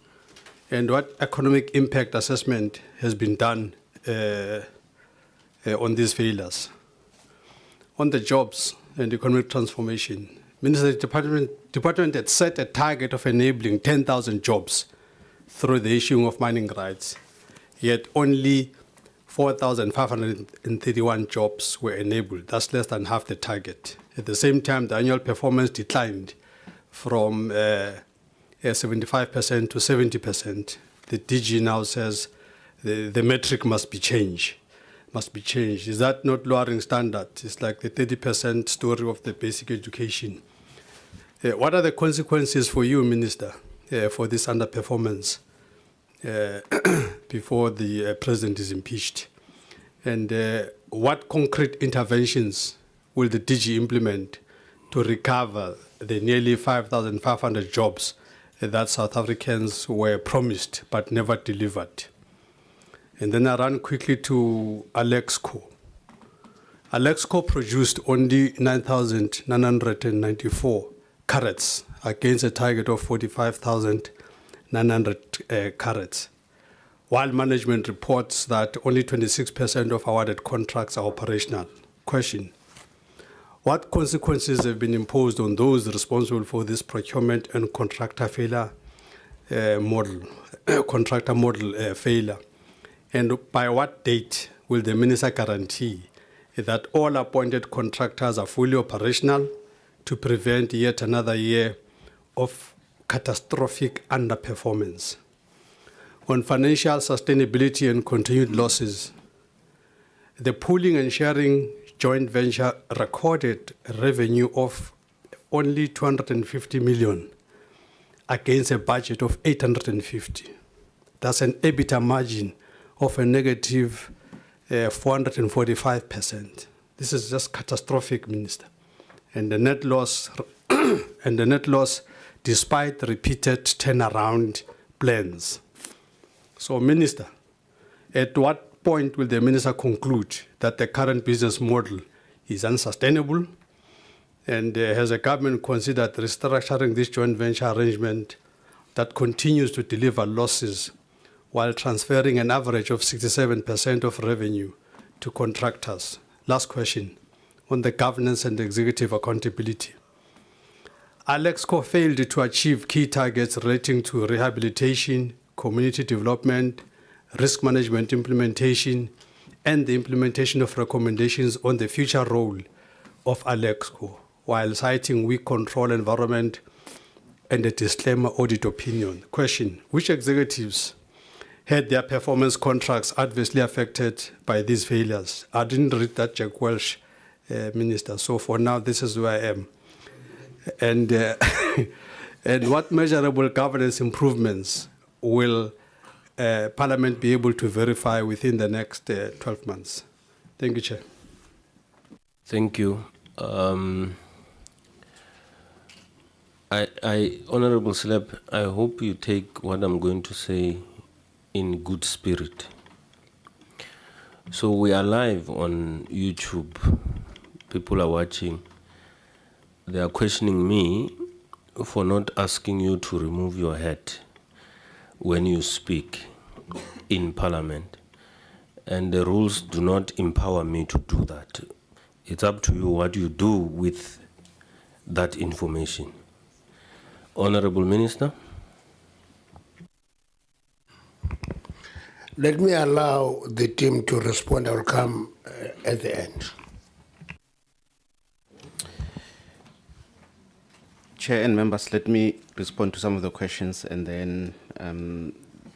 And what economic impact assessment has been done on these failures? On the jobs and economic transformation, Minister, the department had set a target of enabling 10,000 jobs through the issuing of mining rights, yet only 4,531 jobs were enabled. That's less than half the target. At the same time, the annual performance declined from 75% to 70%. The DG now says the metric must be changed. Is that not lowering standards? It's like the 30% story of the basic education. What are the consequences for you, Minister, for this underperformance before the president is impeached? And what concrete interventions will the DG implement to recover the nearly 5,500 jobs that South Africans were promised but never delivered? And then I run quickly to Alexkor. Alexkor produced only 9,994 carats against a target of 45,900 carats, while management reports that only 26% of awarded contracts are operational. Question: what consequences have been imposed on those responsible for this procurement and contractor failure failure? And by what date will the minister guarantee that all appointed contractors are fully operational to prevent yet another year of catastrophic underperformance? On financial sustainability and continued losses, the pooling and sharing joint venture recorded revenue of only 250 million against a budget of 850. That's an EBITDA margin of a negative 445%. This is just catastrophic, Minister. And the net loss, despite repeated turnaround plans. So, Minister, at what point will the minister conclude that the current business model is unsustainable? And has the government considered restructuring this joint venture arrangement that continues to deliver losses while transferring an average of 67% of revenue to contractors? Last question on the governance and executive accountability. Alexkor failed to achieve key targets relating to rehabilitation, community development, risk management implementation, and the implementation of recommendations on the future role of Alexkor, while citing weak control environment and a disclaimer audit opinion. Question: which executives had their performance contracts adversely affected by these failures? I didn't read that, Jack Welsh, Minister, so for now, this is where I am. And, and what measurable governance improvements will Parliament be able to verify within the next 12 months? Thank you, Chair. Thank you. Honorable Slep, I hope you take what I'm going to say in good spirit. So we are live on YouTube. People are watching. They are questioning me for not asking you to remove your hat when you speak in Parliament. And the rules do not empower me to do that. It's up to you what you do with that information. Honorable Minister. Let me allow the team to respond. I will come at the end. Chair and members, let me respond to some of the questions, and then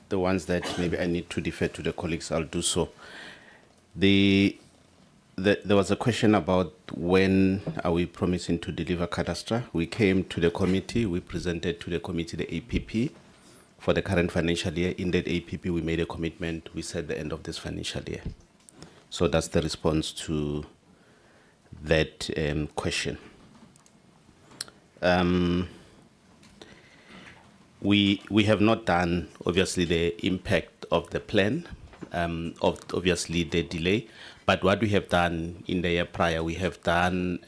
the ones that maybe I need to defer to the colleagues, I'll do so. There was a question about when are we promising to deliver cadastre. We came to the committee, we presented to the committee the APP for the current financial year. In that APP, we made a commitment, we said the end of this financial year. So that's the response to that question. We have not done, obviously, the impact of the plan, of obviously the delay, but what we have done in the year prior, we have done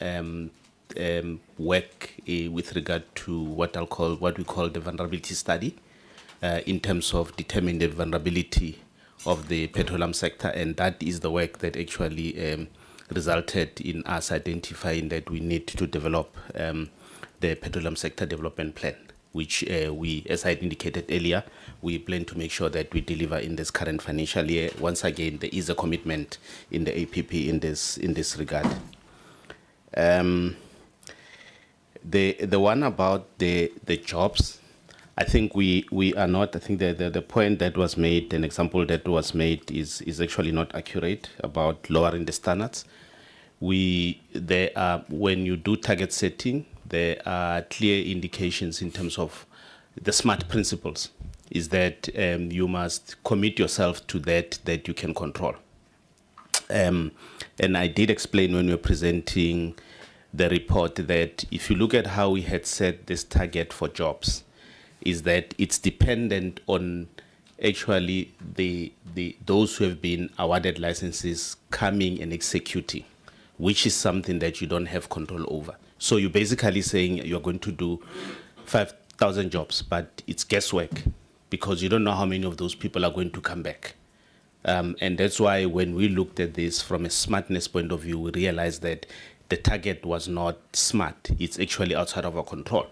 work with regard to what we call the vulnerability study, in terms of determining the vulnerability of the petroleum sector, and that is the work that actually resulted in us identifying that we need to develop the petroleum sector development plan, which we, as I indicated earlier, we plan to make sure that we deliver in this current financial year. Once again, there is a commitment in the APP in this regard. The one about the jobs, I think we are not. I think the point that was made, an example that was made, is actually not accurate about lowering the standards. There are, when you do target setting, there are clear indications in terms of the SMART principles, is that you must commit yourself to that you can control. And I did explain when we were presenting the report that if you look at how we had set this target for jobs, is that it's dependent on actually those who have been awarded licenses coming and executing, which is something that you don't have control over. So you're basically saying you're going to do 5,000 jobs, but it's guesswork because you don't know how many of those people are going to come back. And that's why when we looked at this from a smartness point of view, we realized that the target was not smart. It's actually outside of our control.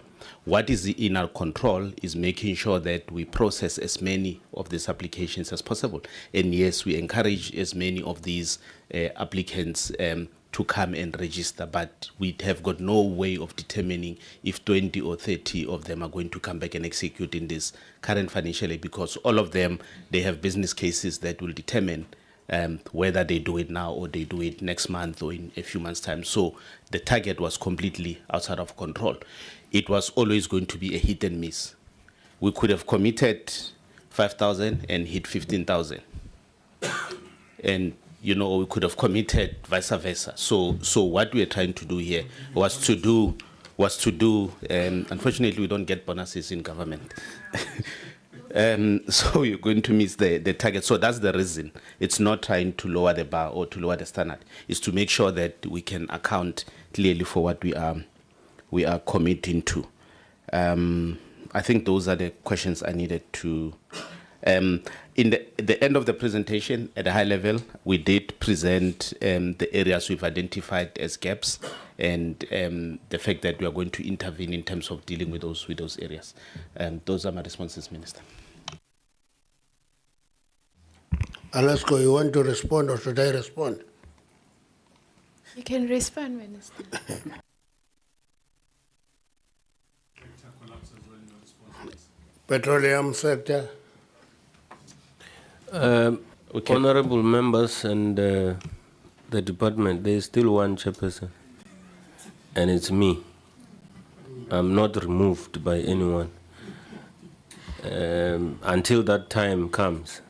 What is in our control is making sure that we process as many of these applications as possible. And yes, we encourage as many of these applicants to come and register, but we have got no way of determining if 20 or 30 of them are going to come back and execute in this current financial year, because all of them, they have business cases that will determine whether they do it now or they do it next month or in a few months' time. So the target was completely outside of control. It was always going to be a hit and miss. We could have committed 5,000 and hit 15,000. And you know, we could have committed vice versa. So what we are trying to do here was to do, unfortunately we don't get bonuses in government. So you're going to miss the target. So that's the reason. It's not trying to lower the bar or to lower the standard. It's to make sure that we can account clearly for what we are committing to. I think those are the questions I needed to. In the end of the presentation, at a high level, we did present the areas we've identified as gaps and the fact that we are going to intervene in terms of dealing with those areas. Those are my responses, Minister. Alexkor, you want to respond or should I respond? You can respond, Minister. Petroleum sector. Honorable members and the department, there is still one chairperson, and it's me. I'm not removed by anyone. Until that time comes,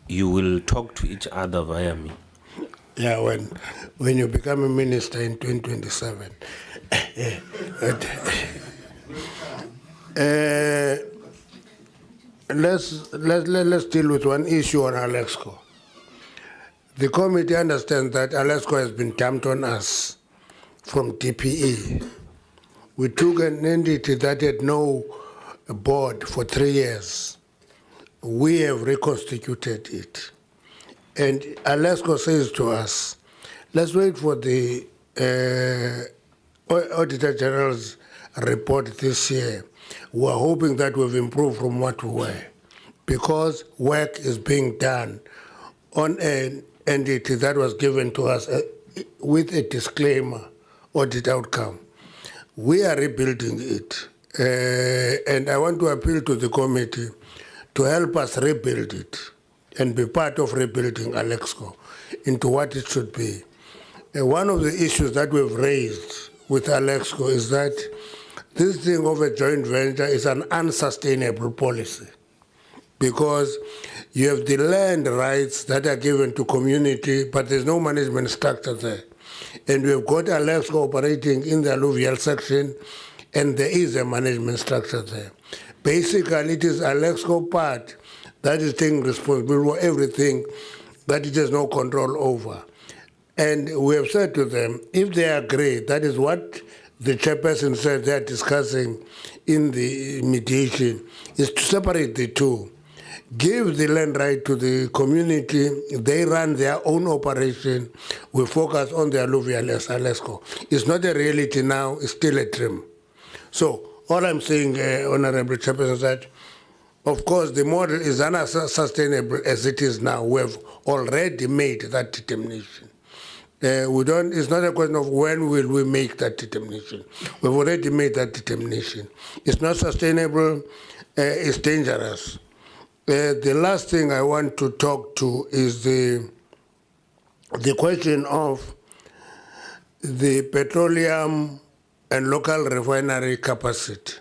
you will talk to each other via me. Yeah, when you become a minister in 2027. Let's deal with one issue on Alexkor. The committee understands that Alexkor has been dumped on us from DPE. We took an entity that had no board for 3 years. We have reconstituted it. And Alexkor says to us, let's wait for the Auditor General's report this year. We're hoping that we've improved from what we were, because work is being done on an entity that was given to us with a disclaimer, audit outcome. We are rebuilding it, and I want to appeal to the committee to help us rebuild it and be part of rebuilding Alexkor into what it should be. One of the issues that we've raised with Alexkor is that this thing of a joint venture is an unsustainable policy, because you have the land rights that are given to community, but there's no management structure there. And we've got Alexkor operating in the alluvial section, and there is a management structure there. Basically, it is Alexkor part that is taking responsibility for everything that it has no control over. And we have said to them, if they agree, that is what the chairperson said they're discussing in the mediation, is to separate the two. Give the land right to the community, they run their own operation, we focus on the alluvial as Alexkor. It's not a reality now, it's still a dream. So, all I'm saying, Honorable Chairperson, is that, of course, the model is unsustainable as it is now. We have already made that determination. It's not a question of when will we make that determination. We've already made that determination. It's not sustainable, it's dangerous. The last thing I want to talk to is the question of the petroleum and local refinery capacity.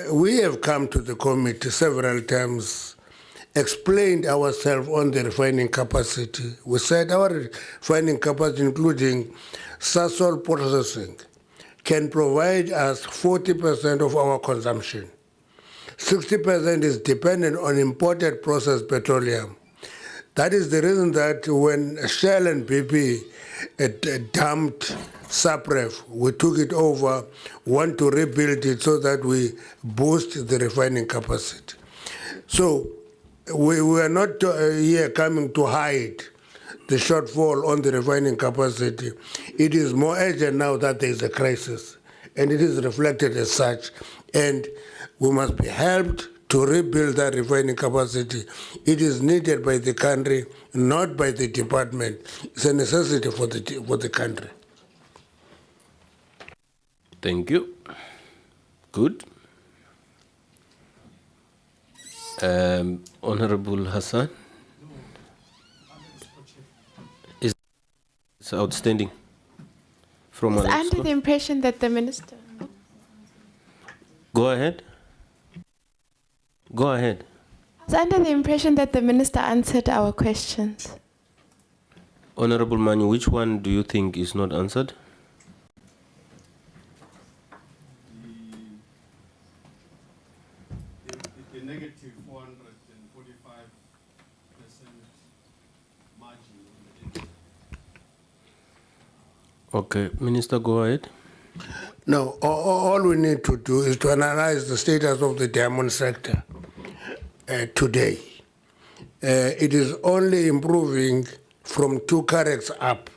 We have come to the committee several times, explained ourselves on the refining capacity. We said our refining capacity, including Sasol processing, can provide us 40% of our consumption. 60% is dependent on imported processed petroleum. That is the reason that when Shell and BP dumped Sapref, we took it over, want to rebuild it so that we boost the refining capacity. So we are not here coming to hide the shortfall on the refining capacity. It is more urgent now that there is a crisis, and it is reflected as such. And we must be helped to rebuild that refining capacity. It is needed by the country, not by the department. It's a necessity for the country. Thank you. Good. Honorable Hassan. It's outstanding. From I was under Alexkor. the impression that the minister. Go ahead. Go ahead. I was under the impression that the minister answered our questions. Honorable Manu, which one do you think is not answered? The negative 445% margin. Okay, Minister, go ahead. No, all we need to do is to analyze the status of the diamond sector today. It is only improving from 2 carats up.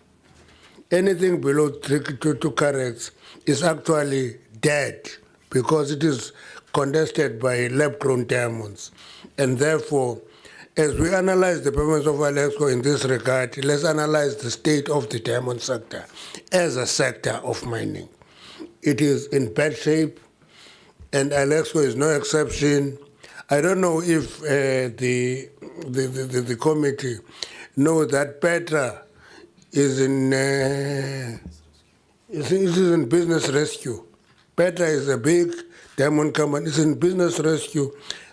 Anything below 2 carats is actually dead because it is contested by lab-grown diamonds. And therefore, as we analyze the performance of Alexkor in this regard, let's analyze the state of the diamond sector as a sector of mining. It is in bad shape, and Alexkor is no exception. I don't know if the committee know that Petra is in business rescue. Petra is a big diamond company. It's in business rescue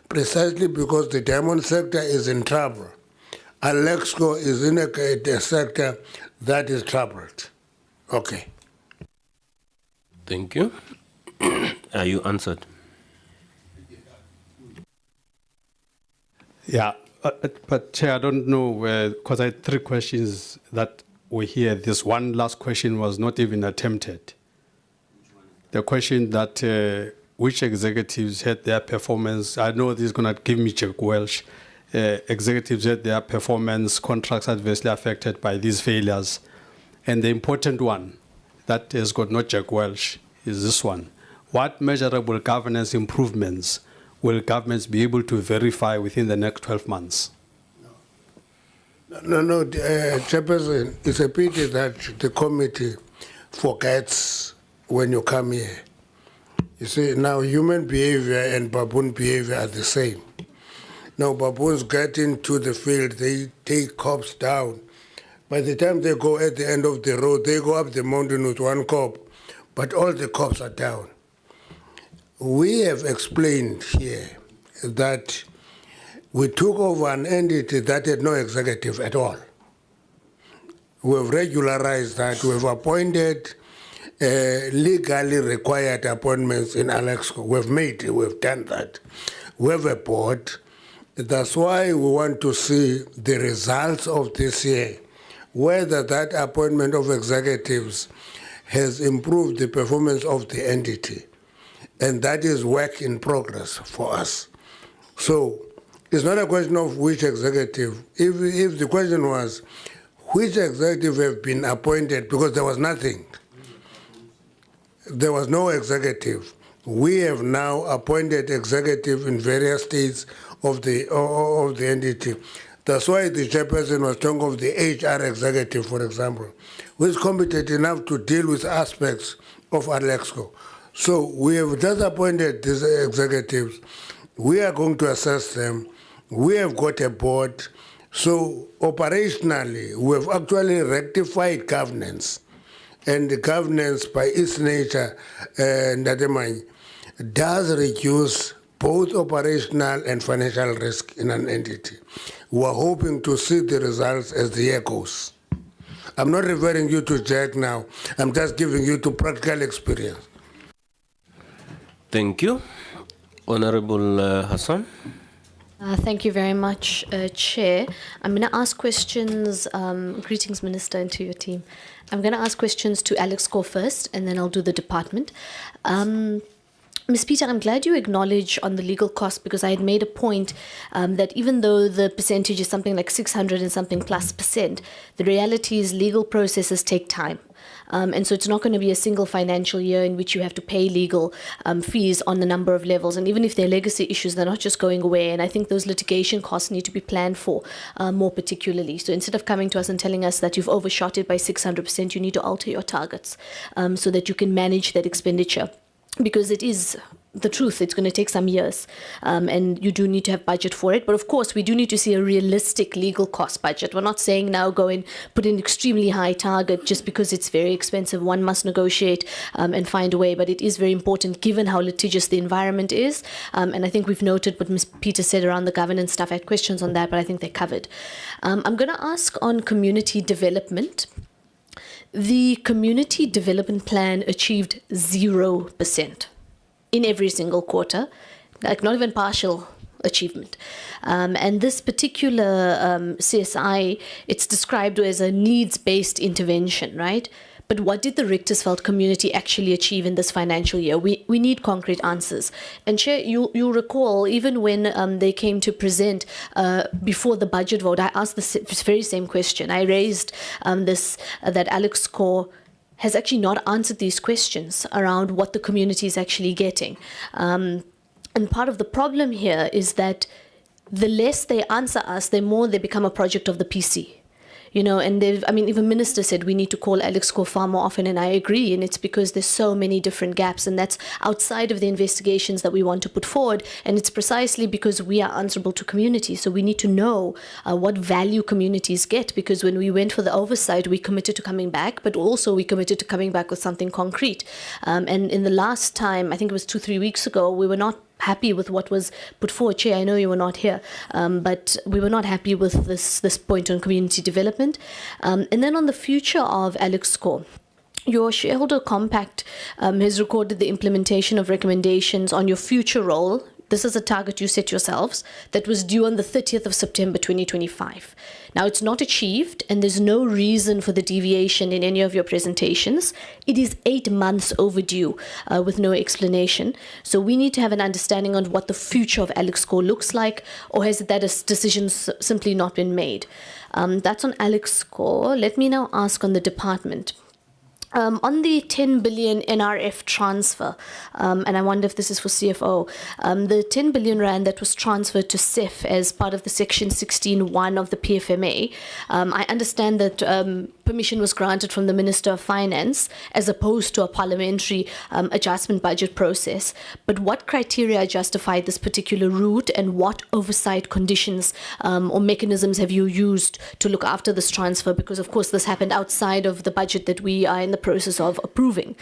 precisely because the diamond sector is in trouble. Alexkor is in a sector that is troubled. Okay. Thank you. Are you answered? Yeah, but Chair, I don't know, because I had 3 questions that were here. This one last question was not even attempted. The question that which executives had their performance, I know this is going to give me Jack Welsh, executives had their performance contracts adversely affected by these failures. And the important one that has got not Jack Welsh is this one. What measurable governance improvements will governments be able to verify within the next 12 months? No, Chairperson, it's a pity that the committee forgets when you come here. You see, now human behavior and baboon behavior are the same. Now baboons get into the field, they take cops down. By the time they go at the end of the road, they go up the mountain with 1 cop, but all the cops are down. We have explained here that we took over an entity that had no executive at all. We have regularized that. We have appointed legally required appointments in Alexkor. We've done that. We have a board. That's why we want to see the results of this year, whether that appointment of executives has improved the performance of the entity. And that is work in progress for us. So it's not a question of which executive. If the question was, which executive have been appointed, because there was nothing. There was no executive. We have now appointed executive in various states of the entity. That's why the chairperson was talking of the HR executive, for example, who is competent enough to deal with aspects of Alexkor. So we have just appointed these executives. We are going to assess them. We have got a board. So operationally, we have actually rectified governance. And the governance, by its nature, does reduce both operational and financial risk in an entity. We are hoping to see the results as the year goes. I'm not referring you to Jack now. I'm just giving you to practical experience. Thank you. Honorable Hassan. Thank you very much, Chair. I'm going to ask questions, greetings Minister and to your team. I'm going to ask questions to Alexkor first and then I'll do the department. Ms. Peter, I'm glad you acknowledge on the legal cost because I had made a point that even though the percentage is something like 600 and something plus percent, the reality is legal processes take time. And so it's not going to be a single financial year in which you have to pay legal fees on a number of levels. And even if they're legacy issues, they're not just going away. And I think those litigation costs need to be planned for more particularly. So instead of coming to us and telling us that you've overshot it by 600%, you need to alter your targets so that you can manage that expenditure. Because it is the truth, it's going to take some years and you do need to have budget for it. But of course, we do need to see a realistic legal cost budget. We're not saying now go and put an extremely high target just because it's very expensive. One must negotiate and find a way. But it is very important given how litigious the environment is. And I think we've noted what Ms. Peter said around the governance stuff. I had questions on that, but I think they're covered. I'm going to ask on community development. The community development plan achieved 0% in every single quarter, like not even partial achievement. And this particular CSI, it's described as a needs-based intervention, right? But what did the Richtersveld community actually achieve in this financial year? We need concrete answers. And Chair, you'll recall, even when they came to present before the budget vote, I asked this very same question. I raised that Alexkor has actually not answered these questions around what the community is actually getting. And part of the problem here is that the less they answer us, the more they become a project of the PC. You know, and even Minister said we need to call Alexkor far more often, and I agree, and it's because there's so many different gaps, and that's outside of the investigations that we want to put forward, and it's precisely because we are answerable to communities, so we need to know what value communities get, because when we went for the oversight, we committed to coming back, but also we committed to coming back with something concrete. And in the last time, I think it was 2-3 weeks ago, we were not happy with what was put forward. Chair, I know you were not here, but we were not happy with this point on community development. And then on the future of Alexkor, your shareholder compact has recorded the implementation of recommendations on your future role. This is a target you set yourselves that was due on the 30th of September 2025. Now, it's not achieved, and there's no reason for the deviation in any of your presentations. It is 8 months overdue with no explanation. So we need to have an understanding on what the future of Alexkor looks like, or has that decision simply not been made? That's on Alexkor. Let me now ask on the department. On the 10 billion NRF transfer, and I wonder if this is for CFO, the 10 billion rand that was transferred to CEF as part of the Section 16(1) of the PFMA, I understand that permission was granted from the Minister of Finance as opposed to a parliamentary adjustment budget process. But what criteria justify this particular route, and what oversight conditions or mechanisms have you used to look after this transfer? Because, of course, this happened outside of the budget that we are in the process of approving.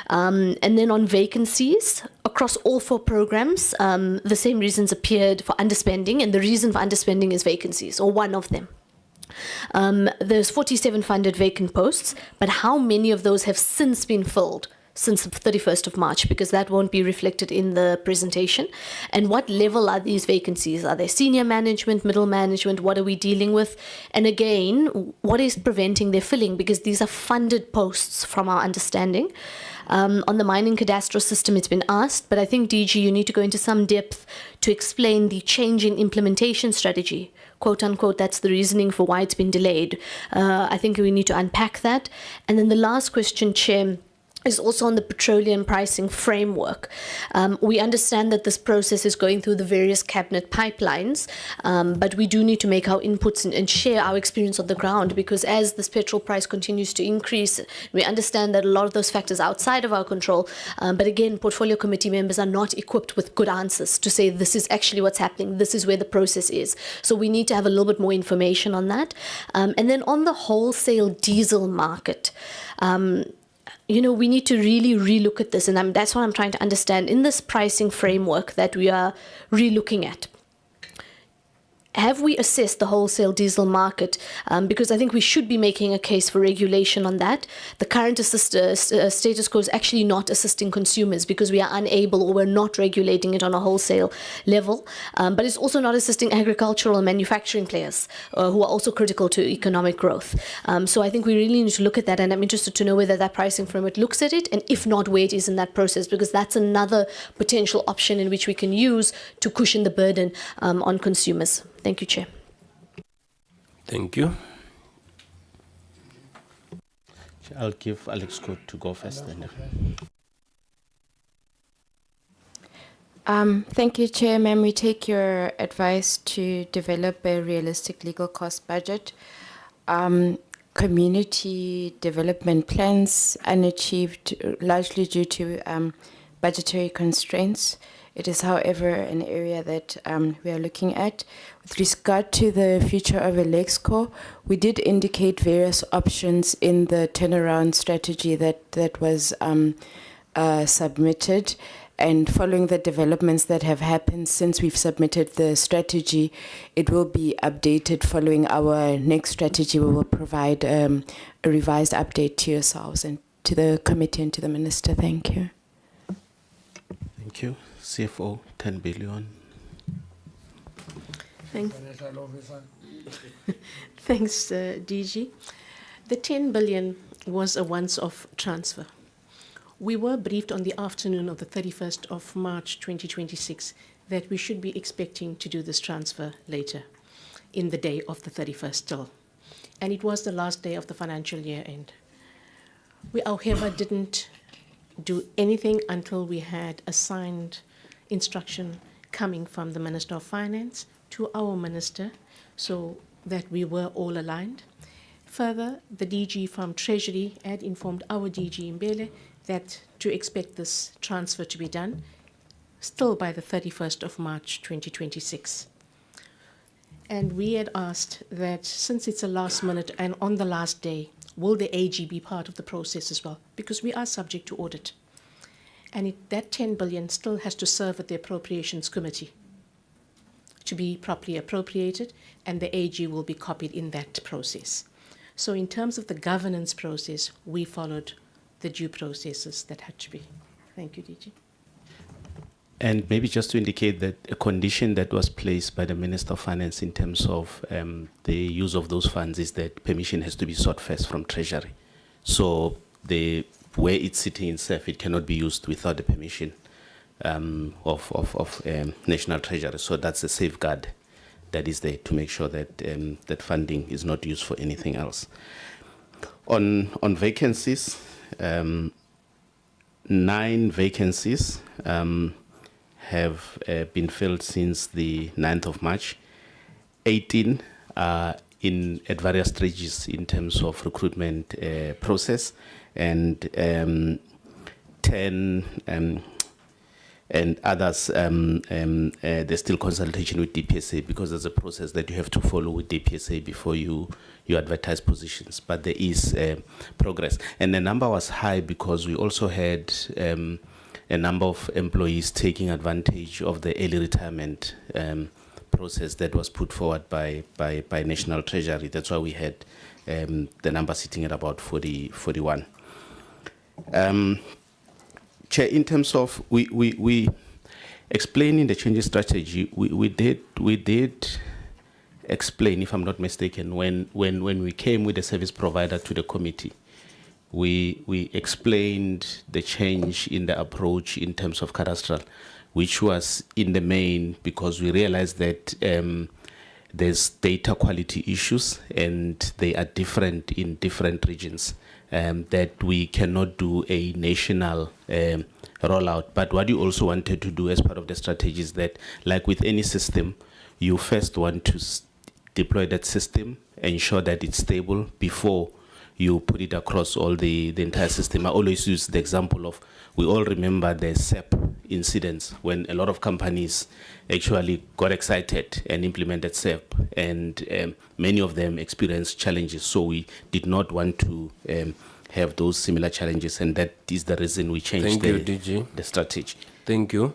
And then on vacancies, across all 4 programs, the same reasons appeared for underspending, and the reason for underspending is vacancies, or one of them. There's 47 funded vacant posts, but how many of those have since been filled since the 31st of March? Because that won't be reflected in the presentation. And what level are these vacancies? Are they senior management, middle management? What are we dealing with? And again, what is preventing their filling? Because these are funded posts from our understanding. On the mining cadastral system, it's been asked, but I think, DG, you need to go into some depth to explain the change in implementation strategy. Quote unquote, that's the reasoning for why it's been delayed. I think we need to unpack that. And then the last question, Chair, is also on the petroleum pricing framework. We understand that this process is going through the various cabinet pipelines, but we do need to make our inputs and share our experience on the ground, because as this petrol price continues to increase, we understand that a lot of those factors are outside of our control. But again, portfolio committee members are not equipped with good answers to say this is actually what's happening, this is where the process is. So we need to have a little bit more information on that. And then on the wholesale diesel market, you know, we need to really relook at this, and that's what I'm trying to understand in this pricing framework that we are relooking at. have we assessed the wholesale diesel market? Because I think we should be making a case for regulation on that. The current status quo is actually not assisting consumers because we are unable or we're not regulating it on a wholesale level. But it's also not assisting agricultural and manufacturing players who are also critical to economic growth. So I think we really need to look at that, and I'm interested to know whether that pricing framework looks at it, and if not, where it is in that process, because that's another potential option in which we can use to cushion the burden on consumers. Thank you, Chair. Thank you. I'll give Alexkor to go first. Thank you, Chair. Ma'am, we take your advice to develop a realistic legal cost budget. Community development plans unachieved largely due to budgetary constraints. It is, however, an area that we are looking at. With regard to the future of Alexkor, we did indicate various options in the turnaround strategy that was submitted. And following the developments that have happened since we've submitted the strategy, it will be updated. Following our next strategy, we will provide a revised update to yourselves and to the committee and to the minister. Thank you. Thank you. CFO, 10 billion. Thanks, DG. The 10 billion was a once-off transfer. We were briefed on the afternoon of the 31st of March 2026 that we should be expecting to do this transfer later in the day of the 31st still. And it was the last day of the financial year end. We, however, didn't do anything until we had a signed instruction coming from the Minister of Finance to our Minister so that we were all aligned. Further, the DG from Treasury had informed our DG Mbele that to expect this transfer to be done still by the 31st of March 2026. And we had asked that since it's a last minute and on the last day, will the AG be part of the process as well? Because we are subject to audit. And that 10 billion still has to serve at the Appropriations Committee to be properly appropriated, and the AG will be copied in that process. So in terms of the governance process, we followed the due processes that had to be. Thank you, DG. And maybe just to indicate that a condition that was placed by the Minister of Finance in terms of the use of those funds is that permission has to be sought first from Treasury. So where it's sitting in SEF, it cannot be used without the permission of National Treasury. So that's a safeguard that is there to make sure that that funding is not used for anything else. On vacancies, 9 vacancies have been filled since the 9th of March. 18 are at various stages in terms of recruitment process, and 10 and others, there's still consultation with DPSA because there's a process that you have to follow with DPSA before you advertise positions. But there is progress. And the number was high because we also had a number of employees taking advantage of the early retirement process that was put forward by National Treasury. That's why we had the number sitting at about 41. Chair, in terms of we explaining the change in strategy, we did explain, if I'm not mistaken, when we came with the service provider to the committee, we explained the change in the approach in terms of cadastral, which was in the main because we realized that there's data quality issues and they are different in different regions. That we cannot do a national rollout. But what you also wanted to do as part of the strategy is that, like with any system, you first want to deploy that system, ensure that it's stable before you put it across all the entire system. I always use the example of, we all remember the SEP incidents when a lot of companies actually got excited and implemented SEP, and many of them experienced challenges. So we did not want to have those similar challenges, and that is the reason we changed the strategy. Thank you.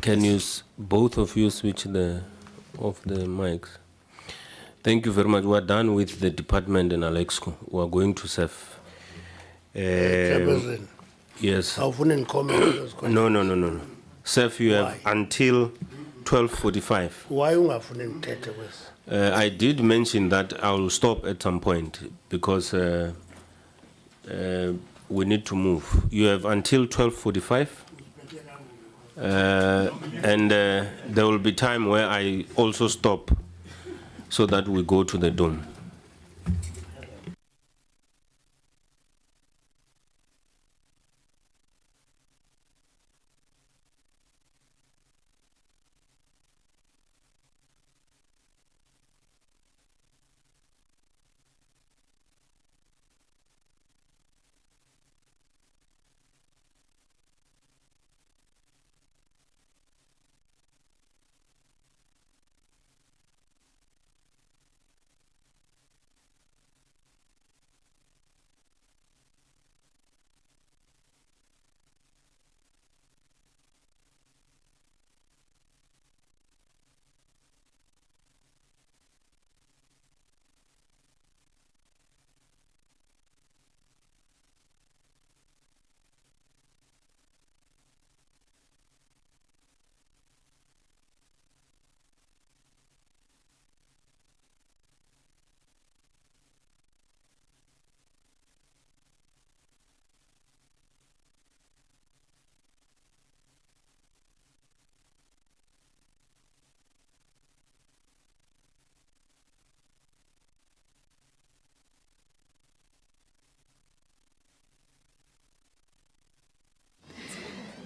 Can you, both of you, switch off the mics? Thank you very much. We're done with the department and Alexkor. We're going to serve. Chairperson, Yes. awufuna comment on those questions. No. Serve, you have until 12:45. Why ungafuni ngithethe kwesi? I did mention that I will stop at some point because we need to move. You have until 12:45. And there will be time where I also stop so that we go to the dome.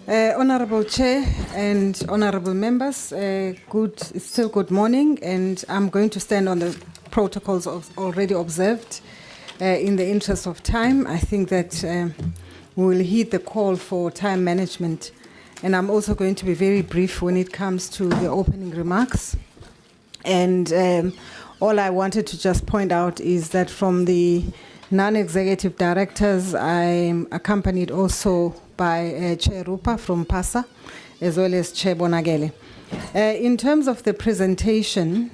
Honorable Chair and honorable members, it's still good morning, and I'm going to stand on the protocols already observed. In the interest of time, I think that we will heed the call for time management, and I'm also going to be very brief when it comes to the opening remarks. And all I wanted to just point out is that from the non-executive directors, I'm accompanied also by Chair Rupa from PASA, as well as Chair Bonagele. In terms of the presentation,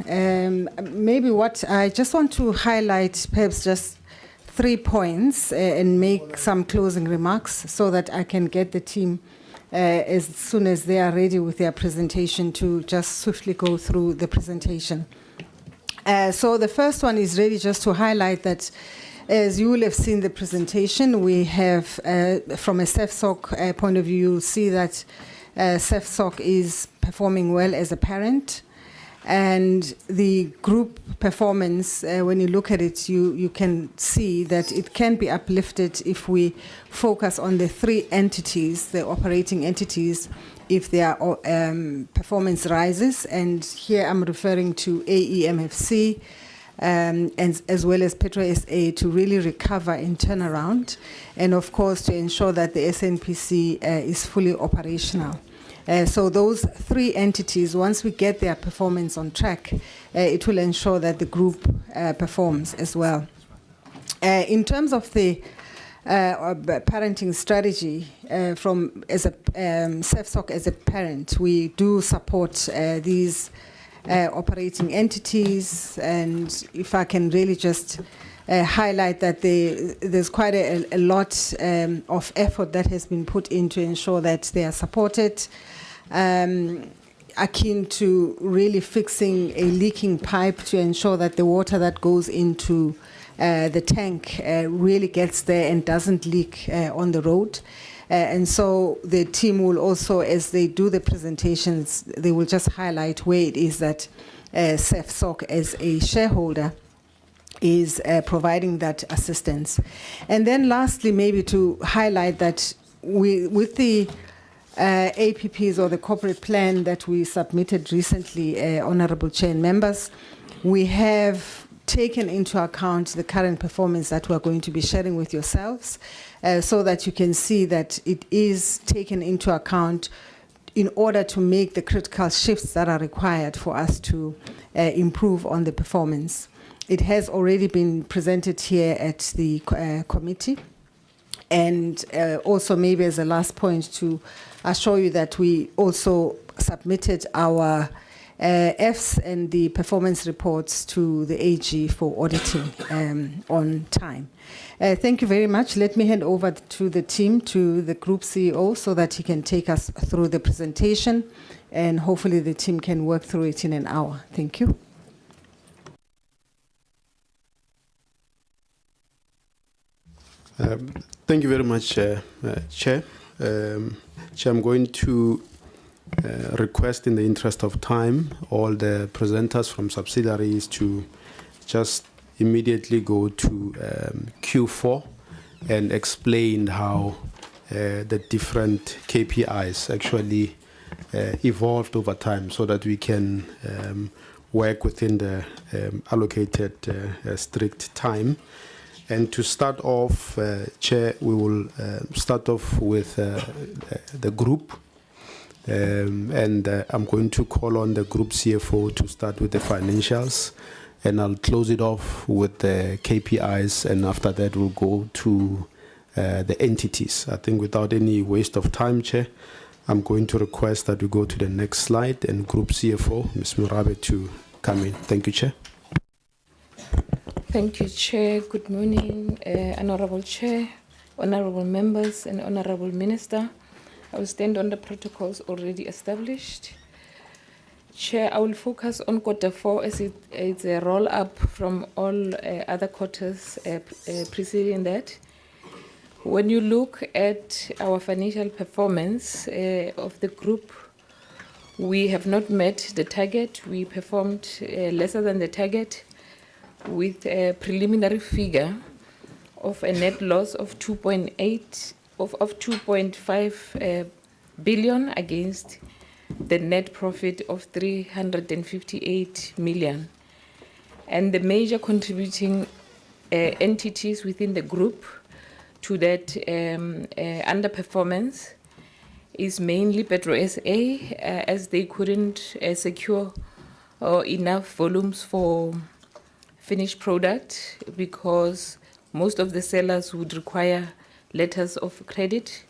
maybe what I just want to highlight, perhaps just 3 points and make some closing remarks so that I can get the team as soon as they are ready with their presentation to just swiftly go through the presentation. So the first one is really just to highlight that, as you will have seen the presentation, we have, from a CEFSOC point of view, you'll see that CEFSOC is performing well as a parent. And the group performance, when you look at it, you can see that it can be uplifted if we focus on the 3 entities, the operating entities, if their performance rises. And here I'm referring to AEMFC, and as well as Petro SA, to really recover and turn around, and of course to ensure that the SNPC is fully operational. So those 3 entities, once we get their performance on track, it will ensure that the group performs as well. In terms of the parenting strategy, from as a CEFSOC as a parent, we do support these operating entities, and if I can really just highlight that there's quite a lot of effort that has been put in to ensure that they are supported, akin to really fixing a leaking pipe to ensure that the water that goes into the tank really gets there and doesn't leak on the road. And so the team will also, as they do the presentations, they will just highlight where it is that CEFSOC as a shareholder is providing that assistance. And then lastly, maybe to highlight that with the APPs, or the corporate plan that we submitted recently, Honorable Chair and members, we have taken into account the current performance that we're going to be sharing with yourselves, so that you can see that it is taken into account in order to make the critical shifts that are required for us to improve on the performance. It has already been presented here at the committee. And also maybe as a last point to assure you that we also submitted our Fs and the performance reports to the AG for auditing on time. Thank you very much. Let me hand over to the team, to the Group CEO, so that he can take us through the presentation, and hopefully the team can work through it in an hour. Thank you. Thank you very much, Chair. Chair, I'm going to request, in the interest of time, all the presenters from subsidiaries to just immediately go to Q4 and explain how the different KPIs actually evolved over time, so that we can work within the allocated strict time. And to start off, Chair, we will start off with the group. And I'm going to call on the group CFO to start with the financials. And I'll close it off with the KPIs. And after that, we'll go to the entities. I think without any waste of time, Chair, I'm going to request that we go to the next slide and Group CFO, Ms. Murabe, to come in. Thank you, Chair. Thank you, Chair. Good morning, Honorable Chair, Honorable Members, and Honorable Minister. I will stand on the protocols already established. Chair, I will focus on Q4 as it's a roll-up from all other quarters preceding that. When you look at our financial performance of the group, we have not met the target. We performed lesser than the target, with a preliminary figure of a net loss of 2.5 billion against the net profit of 358 million. And the major contributing entities within the group to that underperformance is mainly Petro SA, as they couldn't secure enough volumes for finished product, because most of the sellers would require letters of credit,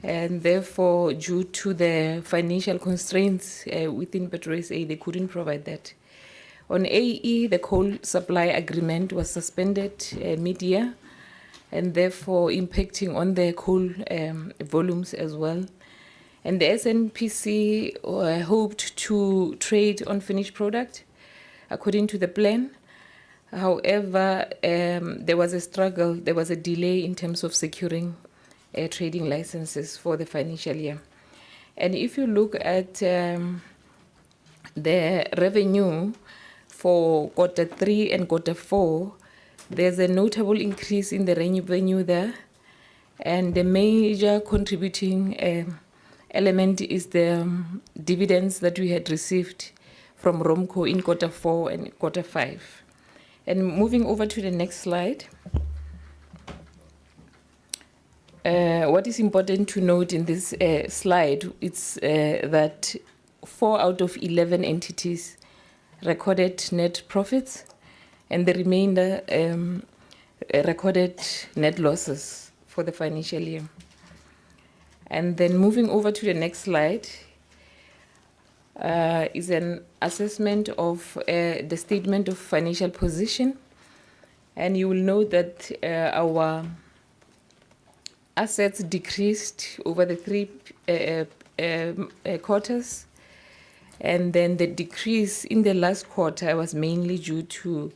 and therefore, due to the financial constraints within Petro SA, they couldn't provide that. On AE, the coal supply agreement was suspended mid-year, and therefore impacting on the coal volumes as well. And the SNPC hoped to trade on finished product according to the plan. However, there was a struggle, there was a delay in terms of securing trading licenses for the financial year. And if you look at the revenue for Q3 and Q4, there's a notable increase in the revenue there. And the major contributing element is the dividends that we had received from Romco in Q4 and Q5. And moving over to the next slide, what is important to note in this slide is that 4 out of 11 entities recorded net profits, and the remainder recorded net losses for the financial year. And then moving over to the next slide, is an assessment of the statement of financial position. And you will note that our assets decreased over the 3 quarters. And then the decrease in the last quarter was mainly due to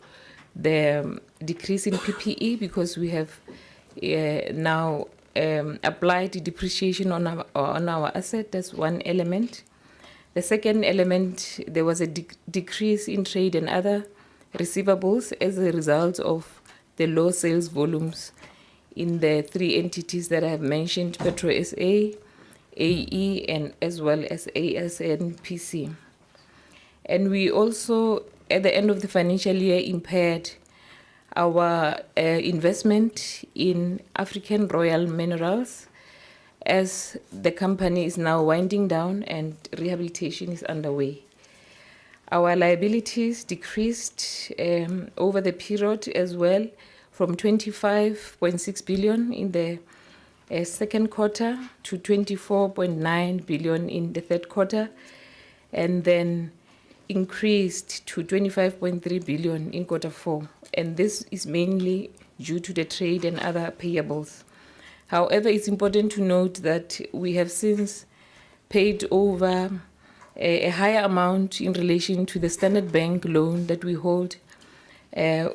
the decrease in PPE, because we have now applied depreciation on our asset. That's one element. The second element, there was a decrease in trade and other receivables as a result of the low sales volumes in the 3 entities that I have mentioned, Petro SA, AE, and as well as ASNPC. And we also, at the end of the financial year, impaired our investment in African Royal Minerals, as the company is now winding down and rehabilitation is underway. Our liabilities decreased over the period as well, from 25.6 billion in the second quarter to 24.9 billion in the third quarter, and then increased to 25.3 billion in quarter four. And this is mainly due to the trade and other payables. However, it's important to note that we have since paid over a higher amount in relation to the Standard Bank loan that we hold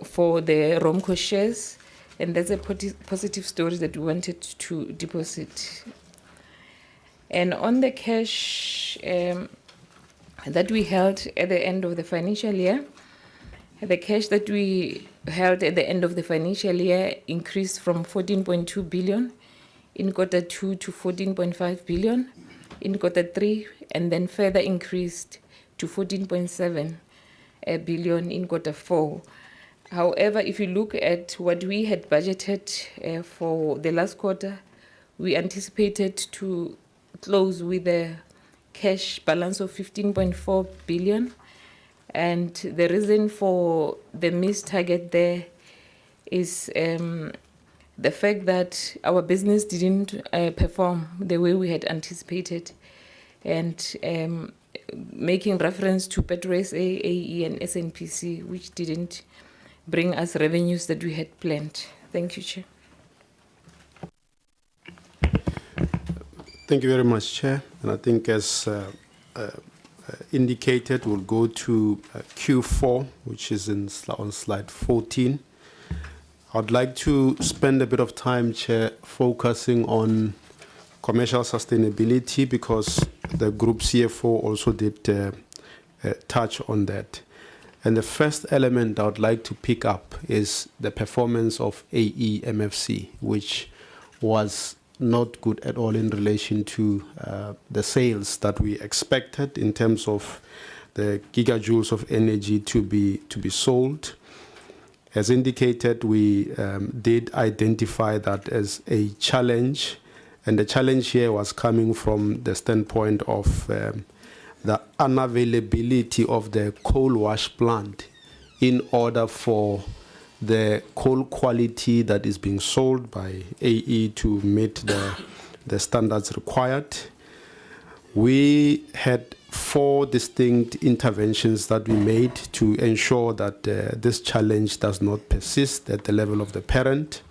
for the Romco shares, and that's a positive story that we wanted to deposit. And on the cash that we held at the end of the financial year, the cash that we held at the end of the financial year increased from 14.2 billion in quarter two to 14.5 billion in quarter three, and then further increased to 14.7 billion in quarter four. However, if you look at what we had budgeted for the last quarter, we anticipated to close with a cash balance of 15.4 billion. And the reason for the missed target there is the fact that our business didn't perform the way we had anticipated. And making reference to PetroSA, AE, and SNPC, which didn't bring us revenues that we had planned. Thank you, Chair. Thank you very much, Chair. And I think as indicated, we'll go to Q4, which is on slide 14. I'd like to spend a bit of time, Chair, focusing on commercial sustainability because the Group CFO also did touch on that. And the first element I would like to pick up is the performance of AEMFC, which was not good at all in relation to the sales that we expected in terms of the gigajoules of energy to be sold. As indicated, we did identify that as a challenge, and the challenge here was coming from the standpoint of the unavailability of the coal wash plant in order for the coal quality that is being sold by AE to meet the standards required. We had 4 distinct interventions that we made to ensure that this challenge does not persist at the level of the parent.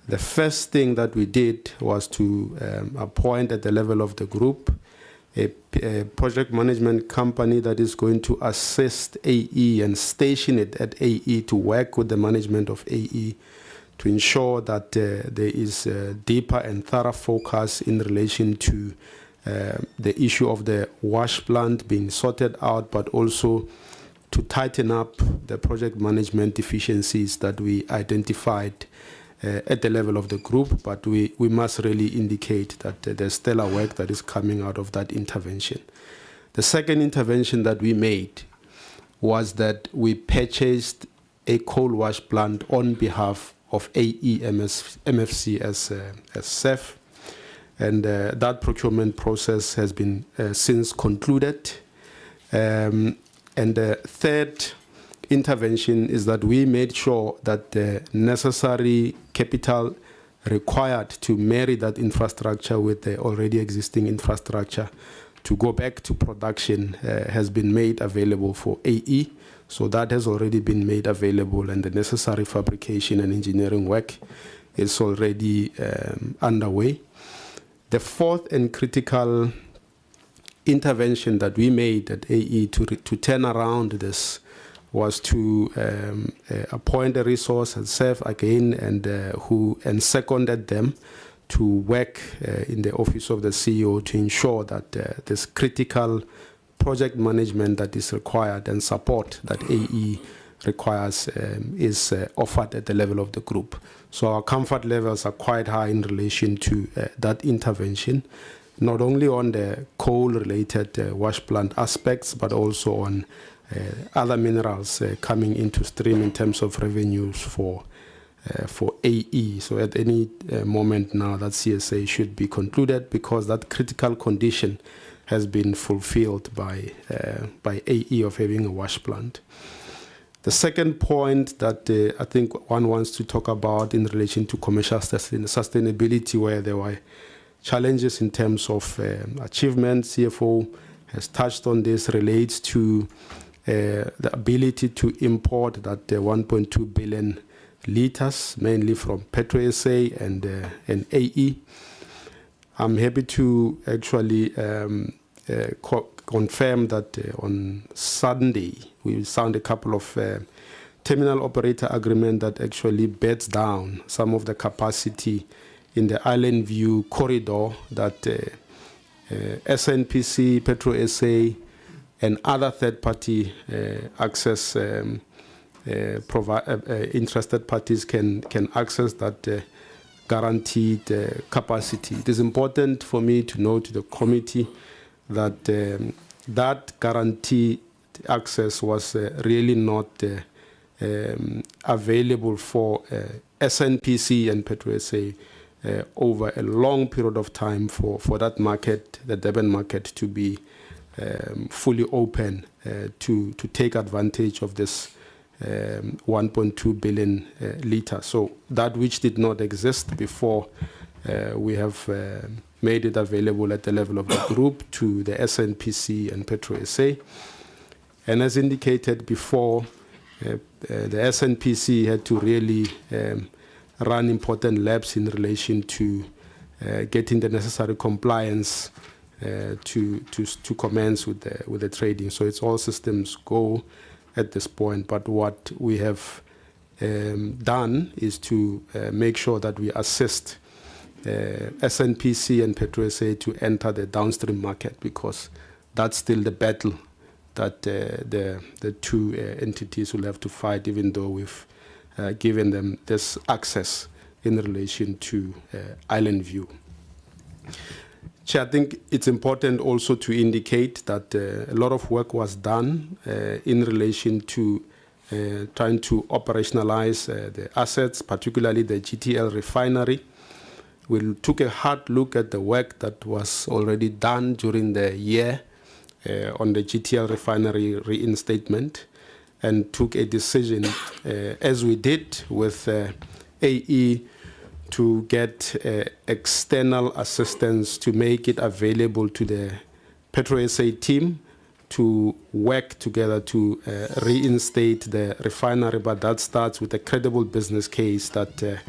The first thing that we did was to appoint at the level of the group a project management company that is going to assist AE and station it at AE to work with the management of AE to ensure that there is a deeper and thorough focus in relation to the issue of the wash plant being sorted out, but also to tighten up the project management deficiencies that we identified at the level of the group, but we must really indicate that there's stellar work that is coming out of that intervention. The second intervention that we made was that we purchased a coal wash plant on behalf of AEMFC as CEF, and that procurement process has been since concluded. And the third intervention is that we made sure that the necessary capital required to marry that infrastructure with the already existing infrastructure to go back to production has been made available for AE. So that has already been made available, and the necessary fabrication and engineering work is already underway. The fourth and critical intervention that we made at AE to turn around this was to appoint a resource and serve again, and seconded them to work in the office of the CEO to ensure that this critical project management that is required and support that AE requires is offered at the level of the group. So our comfort levels are quite high in relation to that intervention, not only on the coal-related wash plant aspects, but also on other minerals coming into stream in terms of revenues for AE. So at any moment now, that CSA should be concluded because that critical condition has been fulfilled by AE of having a wash plant. The second point that I think one wants to talk about in relation to commercial sustainability, where there were challenges in terms of achievements, CFO has touched on this, relates to the ability to import that 1.2 billion liters, mainly from Petro SA and AE. I'm happy to actually confirm that on Sunday we signed a couple of terminal operator agreement that actually beds down some of the capacity in the Island View corridor that SNPC, Petro SA, and other third-party access interested parties can access that guaranteed capacity. It is important for me to note to the committee that that guaranteed access was really not available for SNPC and Petro SA over a long period of time for that market, the Durban market, to be fully open to take advantage of this 1.2 billion liters. So that which did not exist before, we have made it available at the level of the group to the SNPC and Petro SA. And as indicated before, the SNPC had to really run important labs in relation to getting the necessary compliance to commence with the trading. So it's all systems go at this point. But what we have done is to make sure that we assist SNPC and Petro SA to enter the downstream market, because that's still the battle that the two entities will have to fight, even though we've given them this access in relation to Island View. Chair, I think it's important also to indicate that a lot of work was done in relation to trying to operationalize the assets, particularly the GTL refinery. We took a hard look at the work that was already done during the year on the GTL refinery reinstatement, and took a decision, as we did with AE, to get external assistance to make it available to the Petro SA team to work together to reinstate the refinery. But that starts with a credible business case that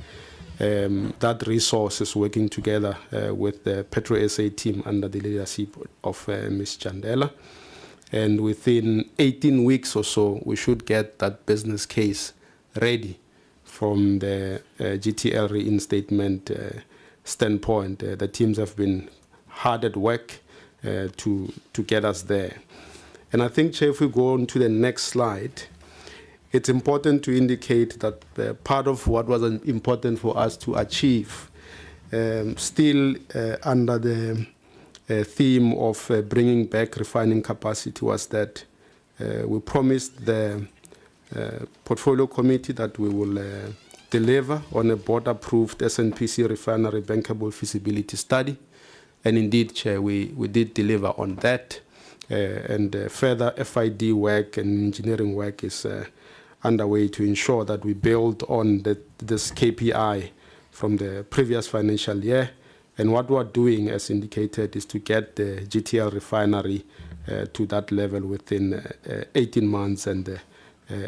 that resource is working together with the Petro SA team under the leadership of Ms. Chandela. And within 18 weeks or so, we should get that business case ready from the GTL reinstatement standpoint. The teams have been hard at work to get us there. And I think, Chair, if we go on to the next slide, it's important to indicate that part of what was important for us to achieve, still under the theme of bringing back refining capacity, was that we promised the portfolio committee that we will deliver on a board-approved SNPC refinery bankable feasibility study. And indeed, Chair, we did deliver on that. And further FID work and engineering work is underway to ensure that we build on this KPI from the previous financial year. And what we're doing, as indicated, is to get the GTL refinery to that level within 18 months, and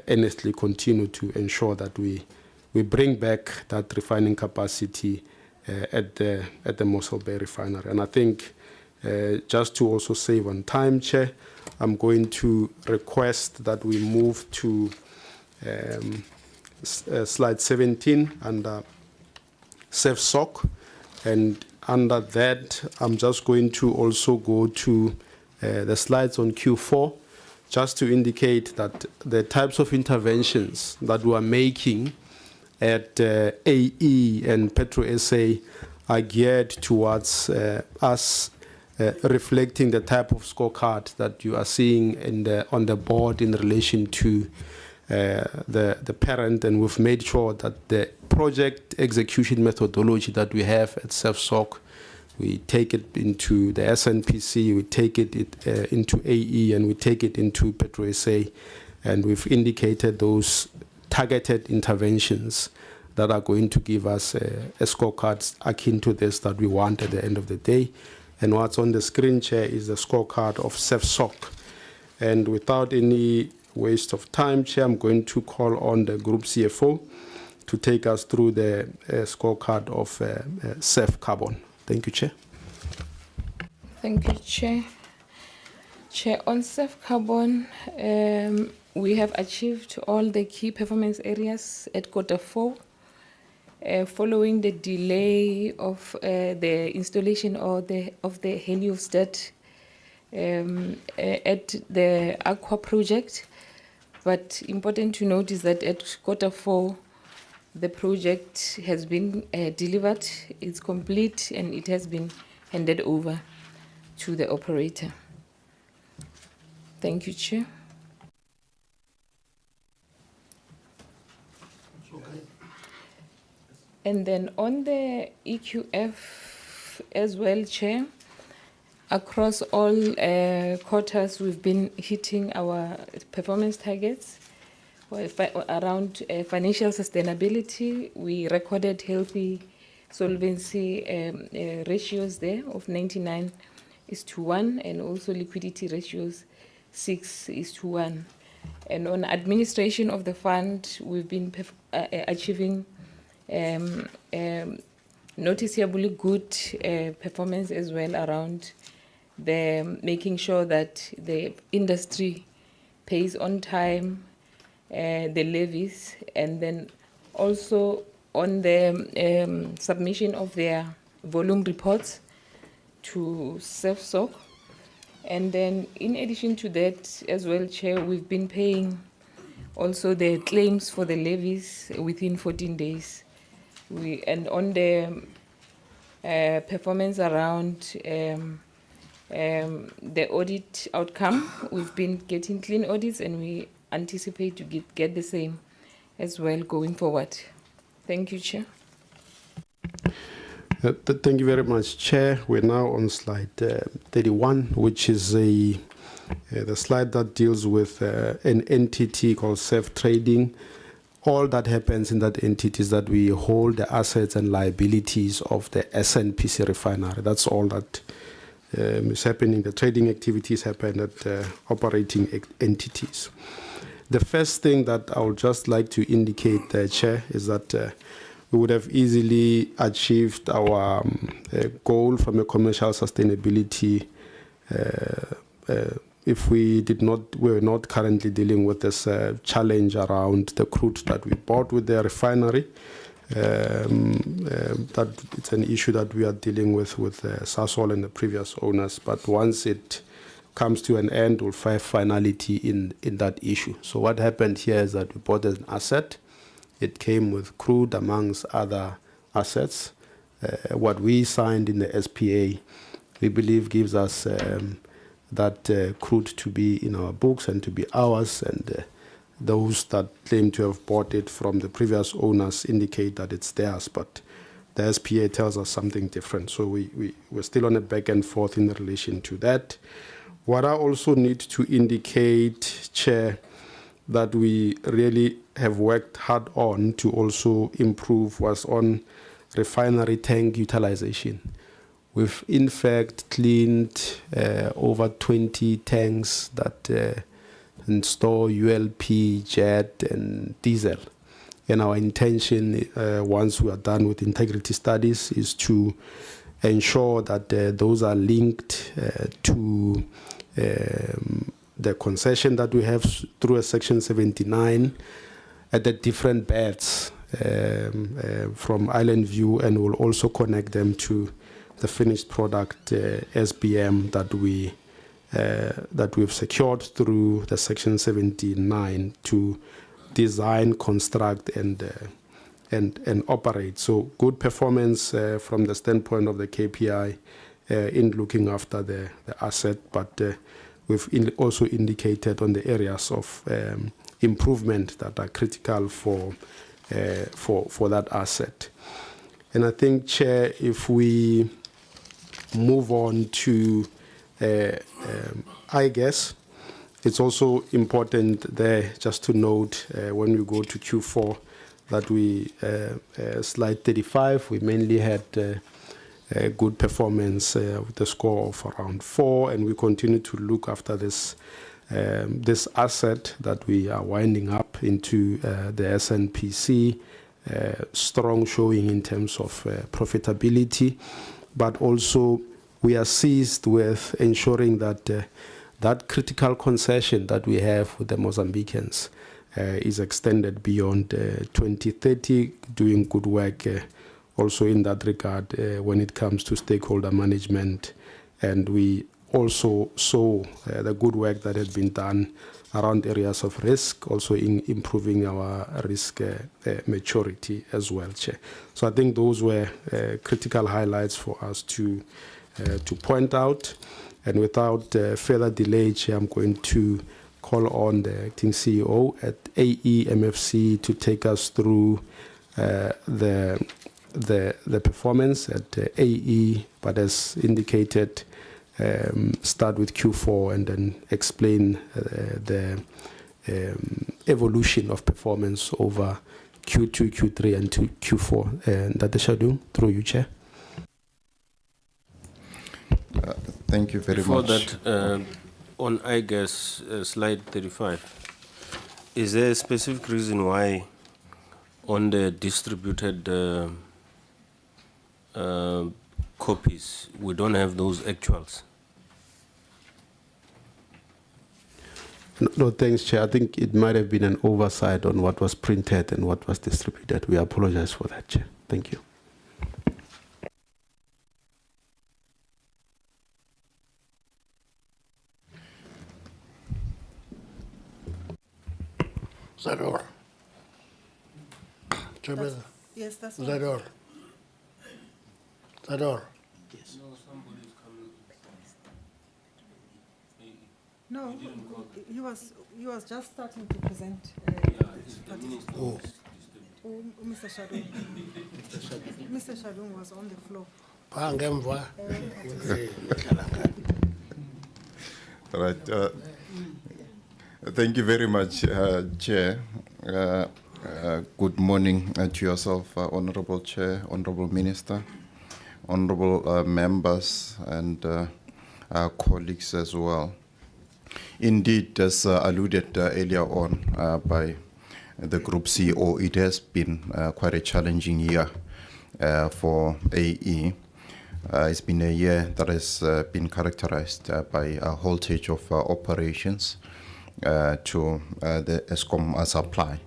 earnestly continue to ensure that we bring back that refining capacity at the Mossel Bay refinery. And I think just to also save on time, Chair, I'm going to request that we move to slide 17 under SEFSOC, and under that I'm just going to also go to the slides on Q4, just to indicate that the types of interventions that we are making at AE and Petro SA are geared towards us reflecting the type of scorecard that you are seeing on the board in relation to the parent. And we've made sure that the project execution methodology that we have at SEFSOC, we take it into the SNPC, we take it into AE, and we take it into Petro SA. And we've indicated those targeted interventions that are going to give us a scorecard akin to this that we want at the end of the day. And what's on the screen, Chair, is the scorecard of SEFSOC. And without any waste of time, Chair, I'm going to call on the Group CFO to take us through the scorecard of SEF Carbon. Thank you, Chair. Thank you, Chair. Chair, on SEF Carbon, we have achieved all the key performance areas at Q4. Following the delay of the installation of the heliostat at the Aqua project. But important to note is that at Q4, the project has been delivered, it's complete, and it has been handed over to the operator. Thank you, Chair. And then on the EQF as well, Chair, across all quarters, we've been hitting our performance targets. Around financial sustainability, we recorded healthy solvency ratios there of 99:1, and also liquidity ratios 6:1. And on administration of the fund, we've been achieving noticeably good performance as well around the making sure that the industry pays on time the levies, and then also on the submission of their volume reports to SEFSOC. And then in addition to that as well, Chair, we've been paying also the claims for the levies within 14 days. And on the performance around the audit outcome, we've been getting clean audits, and we anticipate to get the same as well going forward. Thank you, Chair. Thank you very much, Chair. We're now on slide 31, which is the slide that deals with an entity called SEF Trading. All that happens in that entity is that we hold the assets and liabilities of the SNPC refinery. That's all that is happening. The trading activities happen at operating entities. The first thing that I would just like to indicate, Chair, is that we would have easily achieved our goal from a commercial sustainability if we were not currently dealing with this challenge around the crude that we bought with the refinery. That it's an issue that we are dealing with Sasol and the previous owners. But once it comes to an end, we'll find finality in that issue. So what happened here is that we bought an asset. It came with crude amongst other assets. What we signed in the SPA, we believe gives us that crude to be in our books and to be ours, and those that claim to have bought it from the previous owners indicate that it's theirs, but the SPA tells us something different. So we're still on a back and forth in relation to that. What I also need to indicate, Chair, that we really have worked hard on to also improve was on refinery tank utilization. We've in fact cleaned over 20 tanks that store ULP, jet, and diesel. And our intention, once we are done with integrity studies, is to ensure that those are linked to the concession that we have through a Section 79 at the different beds from Island View, and we'll also connect them to the finished product SBM that we've secured through the Section 79 to design, construct, and operate. So good performance from the standpoint of the KPI in looking after the asset, but we've also indicated on the areas of improvement that are critical for that asset. And I think, Chair, if we move on to I guess It's also important there just to note when we go to Q4 that we, slide 35, we mainly had a good performance with a score of around 4, and we continue to look after this this asset that we are winding up into the SNPC, strong showing in terms of profitability, but also we are seized with ensuring that that critical concession that we have with the Mozambicans is extended beyond 2030, doing good work also in that regard when it comes to stakeholder management. And we also saw the good work that has been done around areas of risk, also in improving our risk maturity as well, Chair. So I think those were critical highlights for us to point out. And without further delay, Chair, I'm going to call on the acting CEO at AEMFC to take us through the performance at AE, but as indicated, start with Q4 and then explain the evolution of performance over Q2, Q3, and to Q4. And Dr. Shadu, through you, Chair. Thank you very Before much. that, on I guess slide 35, is there a specific reason why on the distributed copies we don't have those actuals? No, thanks, Chair. I think it might have been an oversight on what was printed and what was distributed. We apologize for that, Chair. Thank you. Is that all? Chairperson? Yes, that's Is that all? Is that all? Yes. No, he was just starting to present. Oh. Mr. Shadung. Mr. Shadung was on the floor. Pangemva. Right. Thank you very much, Chair. Good morning to yourself, Honorable Chair, Honorable Minister, Honorable members, and colleagues as well. Indeed, as alluded earlier on by the Group CEO, it has been quite a challenging year for AE. It's been a year that has been characterized by a haltage of operations to the ESCOM supply,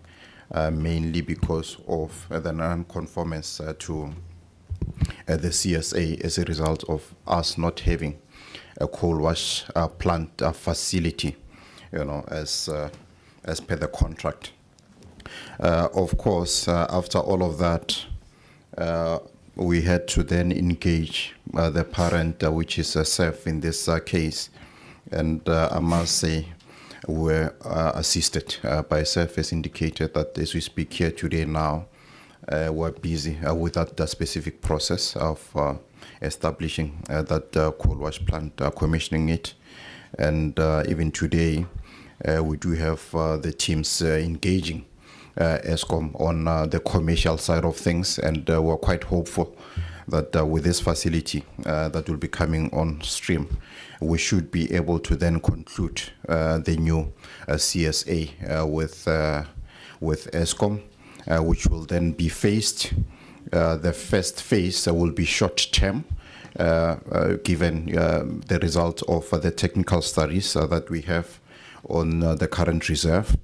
mainly because of the non-conformance to the CSA as a result of us not having a coal wash plant facility, as per the contract. Of course, after all of that, we had to then engage the parent, which is SEF in this case, and I must say we were assisted by SEF, as indicated that as we speak here today now, we're busy with that specific process of establishing that coal wash plant, commissioning it. And even today, we do have the teams engaging ESCOM on the commercial side of things, and we're quite hopeful that with this facility that will be coming on stream, we should be able to then conclude the new CSA with ESCOM, which will then be phased. The first phase will be short-term, given the result of the technical studies that we have on the current reserve.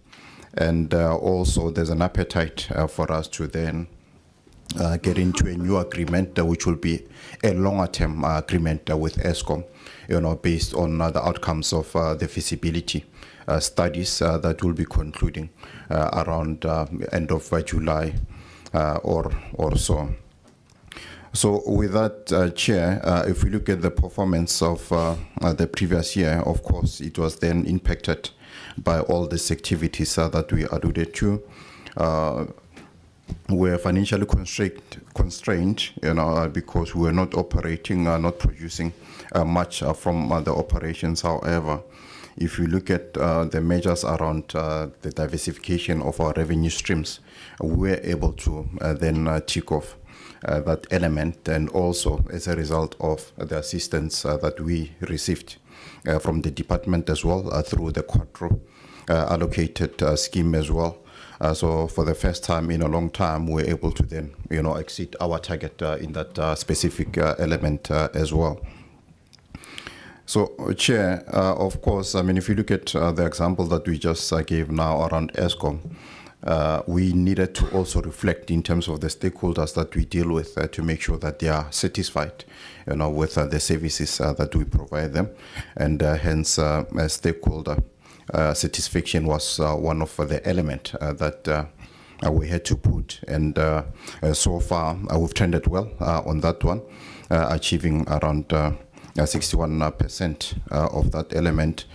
And also there's an appetite for us to then get into a new agreement, which will be a longer-term agreement with ESCOM, based on the outcomes of the feasibility studies that will be concluding around end of July or so. So with that, Chair, if we look at the performance of the previous year, of course, it was then impacted by all these activities that we alluded to. We're financially constrained, because we were not operating, not producing much from the operations. However, if you look at the measures around the diversification of our revenue streams, we were able to then tick off that element, and also as a result of the assistance that we received from the department as well through the Quattro allocated scheme as well. So for the first time in a long time, we're able to then, exceed our target in that specific element as well. So, Chair, of course, I mean, if you look at the example that we just gave now around ESCOM, we needed to also reflect in terms of the stakeholders that we deal with to make sure that they are satisfied, with the services that we provide them, and hence stakeholder satisfaction was one of the element that we had to put, and so far we've trended well on that one, achieving around 61% of that element.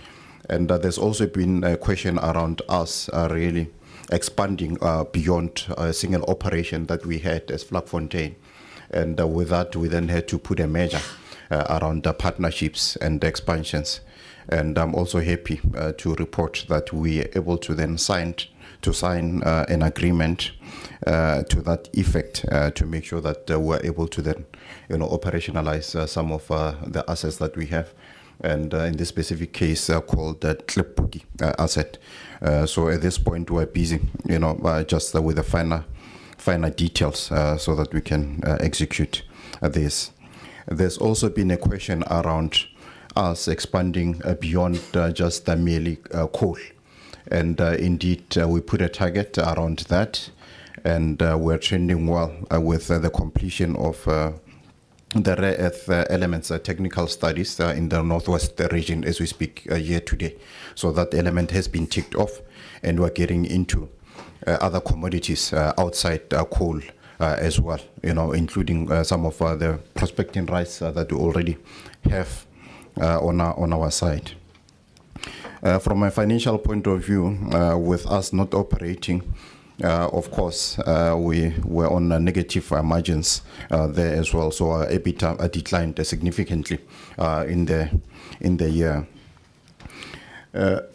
And there's also been a question around us really expanding beyond a single operation that we had as Vlakfontein. And with that, we then had to put a measure around the partnerships and the expansions. And I'm also happy to report that we are able to then sign an agreement to that effect to make sure that we're able to then, operationalize some of the assets that we have. And in this specific case called the Tlepuki asset. So at this point, we're busy, just with the finer details so that we can execute this. There's also been a question around us expanding beyond just merely coal. And indeed, we put a target around that, and we're trending well with the completion of the rare earth elements technical studies in the northwest region as we speak here today. So that element has been ticked off, and we're getting into other commodities outside coal as well, including some of the prospecting rights that we already have on our side. From a financial point of view, with us not operating, of course, we were on negative margins there as well. So our EBITDA declined significantly in the year.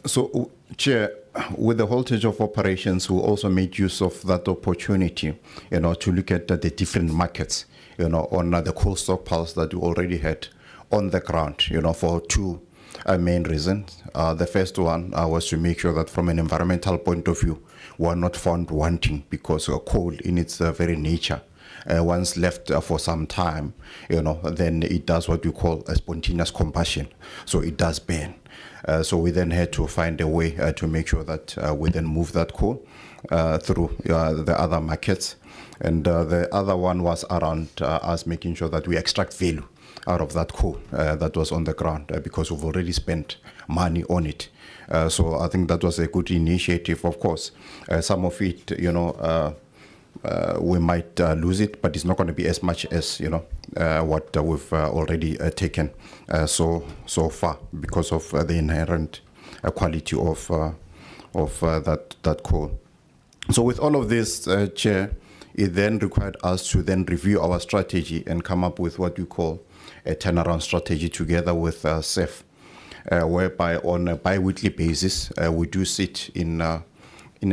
So, Chair, with the haltage of operations, we also made use of that opportunity, to look at the different markets, on the coal stockpiles that we already had on the ground, for two main reasons. The first one was to make sure that from an environmental point of view, we are not found wanting, because coal in its very nature, once left for some time, then it does what we call a spontaneous combustion. So it does burn. So we then had to find a way to make sure that we then move that coal through the other markets. And the other one was around us making sure that we extract value out of that coal that was on the ground, because we've already spent money on it. So I think that was a good initiative. Of course, some of it, we might lose it, but it's not going to be as much as what we've already taken so far, because of the inherent quality of that coal. So with all of this, Chair, it then required us to then review our strategy and come up with what we call a turnaround strategy together with SEF, whereby on a bi-weekly basis we do sit in a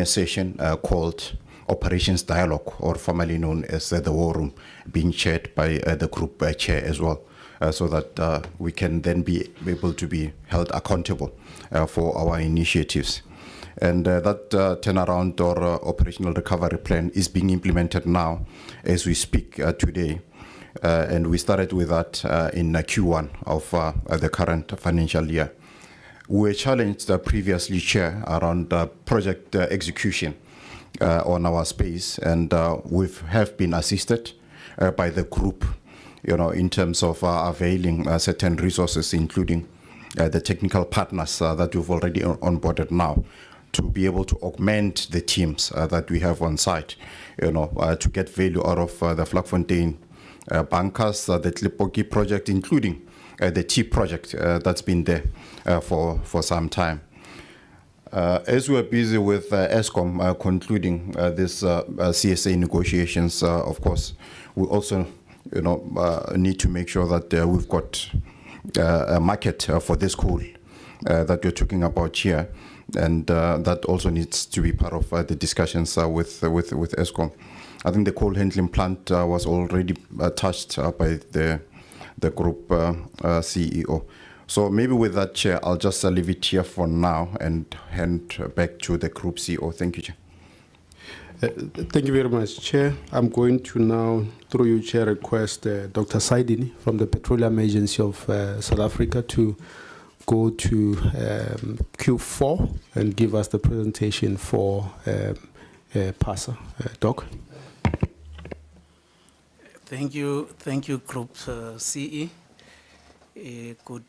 session called Operations Dialogue, or formerly known as the War Room, being chaired by the group chair as well, so that we can then be able to be held accountable for our initiatives. And that turnaround or operational recovery plan is being implemented now as we speak today. And we started with that in Q1 of the current financial year. We were challenged previously, Chair, around project execution on our space, and we have been assisted by the group, in terms of availing certain resources, including the technical partners that we've already onboarded now, to be able to augment the teams that we have on site, to get value out of the Vlakfontein bankers, the Tlepuki project, including the T project that's been there for some time. As we're busy with ESCOM concluding this CSA negotiations, of course, we also need to make sure that we've got a market for this coal that you're talking about here, and that also needs to be part of the discussions with Eskom. I think the coal handling plant was already touched by the group CEO. So maybe with that, Chair, I'll just leave it here for now and hand back to the group CEO. Thank you, Chair. Thank you very much, Chair. I'm going to now, through you, Chair, request Dr. Saidini from the Petroleum Agency of South Africa to go to Q4 and give us the presentation for PASA. Doc. Thank you, Group CE. Good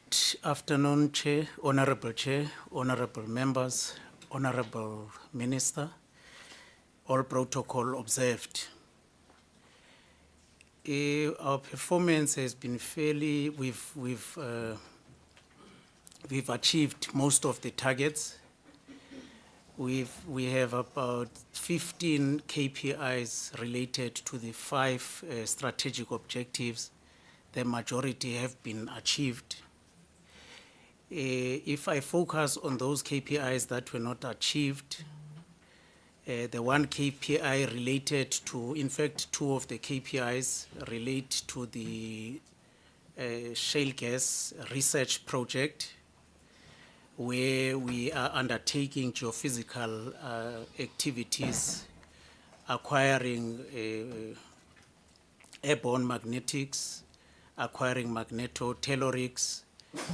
afternoon, Chair, Honorable Members, Honorable Minister. All protocol observed. Our performance has been fairly. We've achieved most of the targets. We have about 15 KPIs related to the 5 strategic objectives. The majority have been achieved. If I focus on those KPIs that were not achieved, the one KPI related to, in fact, 2 of the KPIs relate to the shale gas research project, where we are undertaking geophysical activities, acquiring airborne magnetics, acquiring magnetotellurics,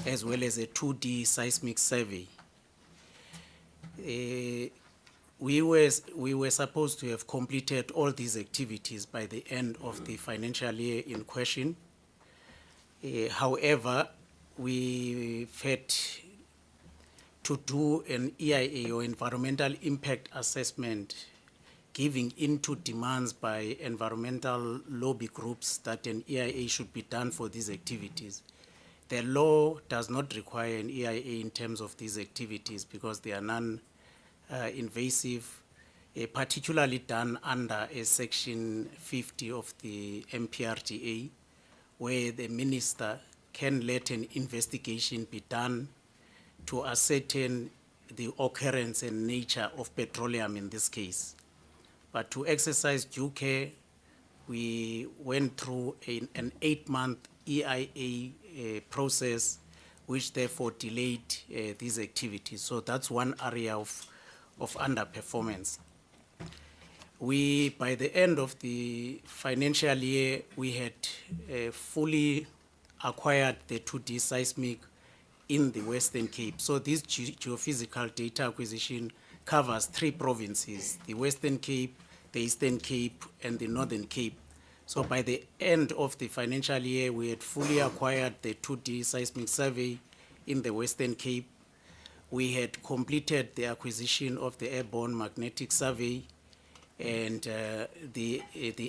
as well as a 2D seismic survey. We were supposed to have completed all these activities by the end of the financial year in question. However, we've had to do an EIA, or environmental impact assessment, giving into demands by environmental lobby groups that an EIA should be done for these activities. The law does not require an EIA in terms of these activities because they are non-invasive, particularly done under a section 50 of the MPRDA, where the minister can let an investigation be done to ascertain the occurrence and nature of petroleum in this case. But to exercise due care, we went through an 8-month EIA process, which therefore delayed these activities. So that's one area of underperformance. By the end of the financial year, we had fully acquired the 2D seismic in the Western Cape. So this geophysical data acquisition covers 3 provinces: the Western Cape, the Eastern Cape, and the Northern Cape. So by the end of the financial year, we had fully acquired the 2D seismic survey in the Western Cape. We had completed the acquisition of the airborne magnetic survey, and the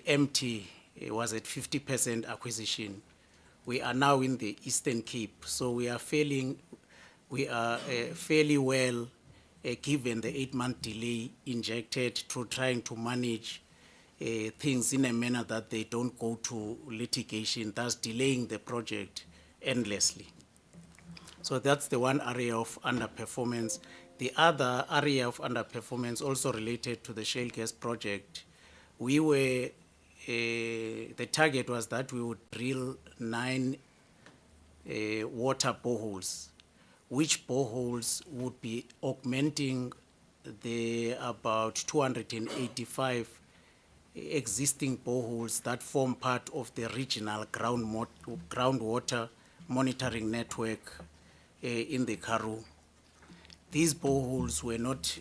MT was at 50% acquisition. We are now in the Eastern Cape, so we are fairly well, given the 8-month delay injected through trying to manage things in a manner that they don't go to litigation, thus delaying the project endlessly. So that's the one area of underperformance. The other area of underperformance also related to the shale gas project. The target was that we would drill 9 water boreholes, which boreholes would be augmenting the about 285 existing boreholes that form part of the regional groundwater monitoring network in the Karoo. These boreholes were not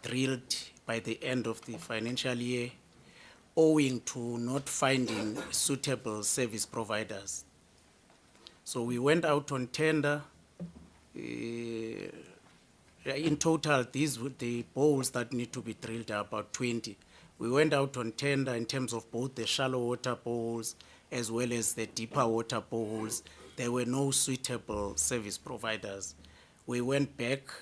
drilled by the end of the financial year, owing to not finding suitable service providers. So we went out on tender. In total, the boreholes that need to be drilled are about 20. We went out on tender in terms of both the shallow water boreholes as well as the deeper water boreholes. There were no suitable service providers. We went back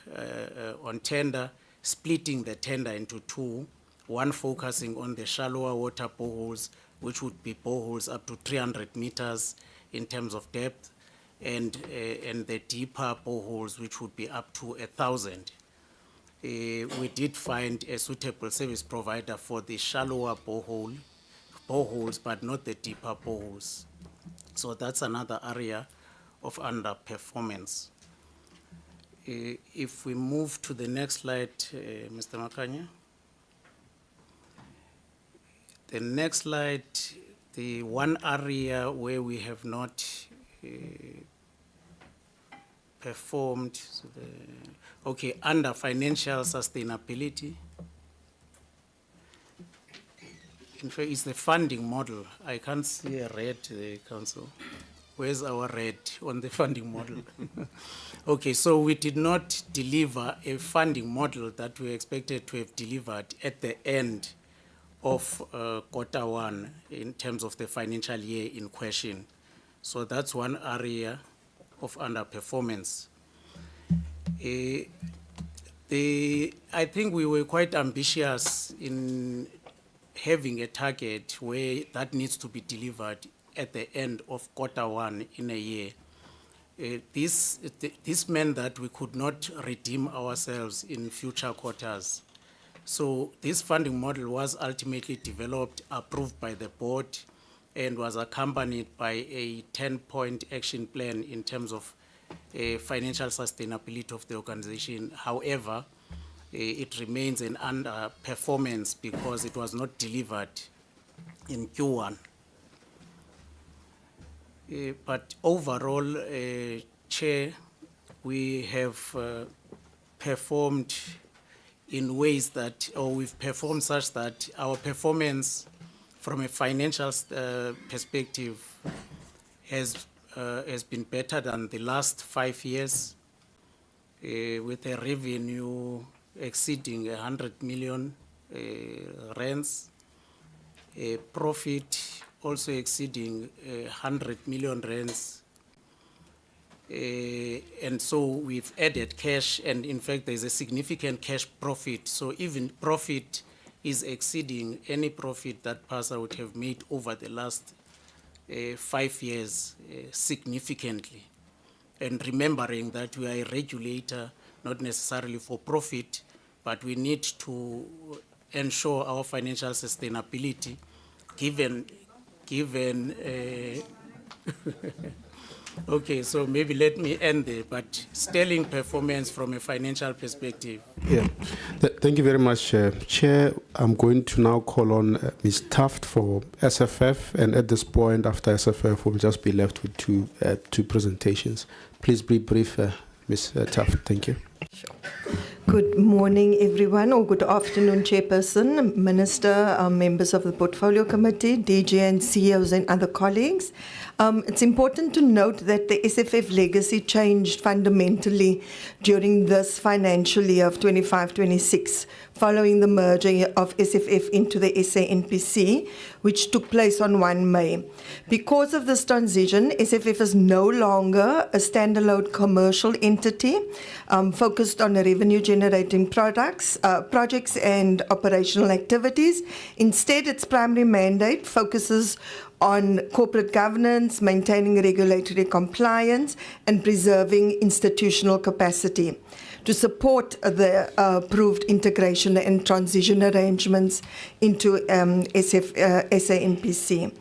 on tender, splitting the tender into 2, one focusing on the shallower water boreholes, which would be boreholes up to 300 meters in terms of depth, and the deeper boreholes, which would be up to 1,000. We did find a suitable service provider for the shallower boreholes, but not the deeper boreholes. So that's another area of underperformance. If we move to the next slide, Mr. Makanya. The next slide, the one area where we have not performed, so okay, under financial sustainability. In fact, it's the funding model. I can't see a red, Council. Where's our red on the funding model? Okay, so we did not deliver a funding model that we expected to have delivered at the end of Q1 in terms of the financial year in question. So that's one area of underperformance. I think we were quite ambitious in having a target where that needs to be delivered at the end of Q1 in a year. This meant that we could not redeem ourselves in future quarters. So this funding model was ultimately developed, approved by the board, and was accompanied by a 10-point action plan in terms of financial sustainability of the organization. However, it remains an underperformance because it was not delivered in Q1. But overall, Chair, we have performed in ways that, or we've performed such that our performance from a financial perspective has been better than the last 5 years, with a revenue exceeding 100 million rands, a profit also exceeding 100 million rands. And so we've added cash, and in fact there's a significant cash profit. So even profit is exceeding any profit that PASA would have made over the last 5 years significantly. And remembering that we are a regulator, not necessarily for profit, but we need to ensure our financial sustainability given okay, so maybe let me end there, but sterling performance from a financial perspective. Yeah, thank you very much, Chair. I'm going to now call on Ms. Taft for SFF, and at this point, after SFF, we'll just be left with two presentations. Please be brief, Ms. Taft. Thank you. Sure. Good morning, everyone, or good afternoon, Chairperson, Minister, members of the Portfolio Committee, DG and CEOs and other colleagues. It's important to note that the SFF legacy changed fundamentally during this financial year of 25-26, following the merger of SFF into the SANPC, which took place on 1 May. Because of this transition, SFF is no longer a standalone commercial entity focused on revenue-generating projects and operational activities. Instead, its primary mandate focuses on corporate governance, maintaining regulatory compliance, and preserving institutional capacity to support the approved integration and transition arrangements into SANPC.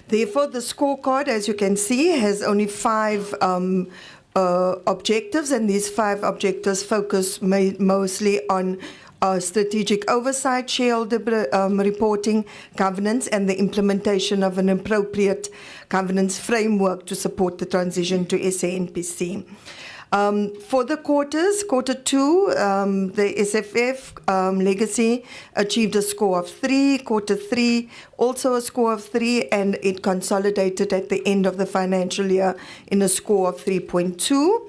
Therefore, the scorecard, as you can see, has only 5 objectives, and these 5 objectives focus mostly on strategic oversight, shareholder reporting, governance, and the implementation of an appropriate governance framework to support the transition to SANPC. For the quarters, Q2, the SFF legacy achieved a score of 3, Q3 also a score of 3, and it consolidated at the end of the financial year in a score of 3.2.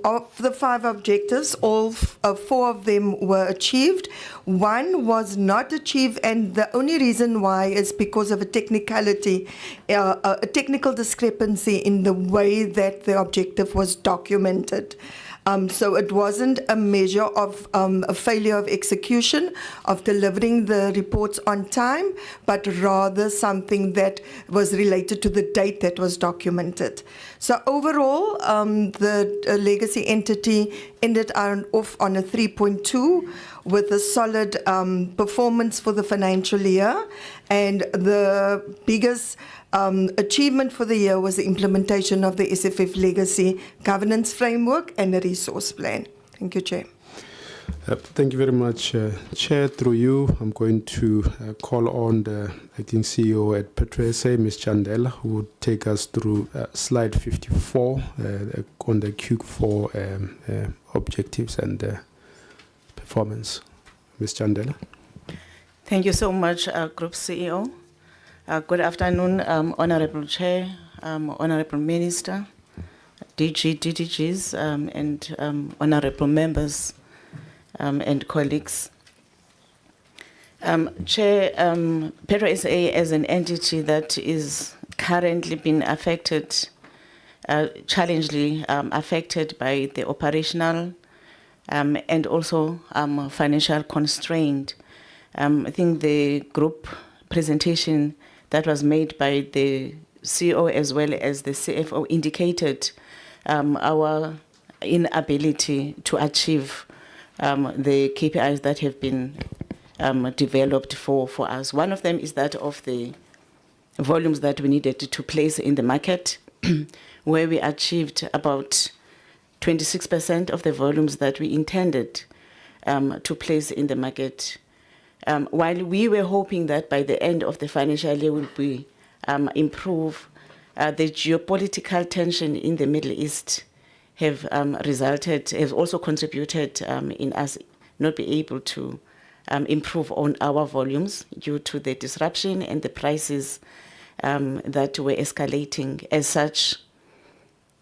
Of the 5 objectives, all 4 of them were achieved. 1 was not achieved, and the only reason why is because of a technicality, a technical discrepancy in the way that the objective was documented. So it wasn't a measure of a failure of execution, of delivering the reports on time, but rather something that was related to the date that was documented. So overall, the legacy entity ended off on a 3.2 with a solid performance for the financial year. And the biggest achievement for the year was the implementation of the SFF Legacy Governance Framework and the Resource Plan. Thank you, Chair. Thank you very much, Chair. Through you, I'm going to call on the acting CEO at PetroSA, Ms. Chandela, who would take us through slide 54 on the Q4 objectives and performance. Ms. Chandela. Thank you so much, Group CEO. Good afternoon, Honorable Chair, Honorable Minister, DGs, and Honorable members and colleagues. Chair, PetroSA as an entity that is currently being affected, challengingly affected by the operational and also financial constraint. I think the group presentation that was made by the CEO as well as the CFO indicated our inability to achieve the KPIs that have been developed for us. One of them is that of the volumes that we needed to place in the market, where we achieved about 26% of the volumes that we intended to place in the market. While we were hoping that by the end of the financial year will be improve, the geopolitical tension in the Middle East have also contributed in us not be able to improve on our volumes due to the disruption and the prices that were escalating. As such,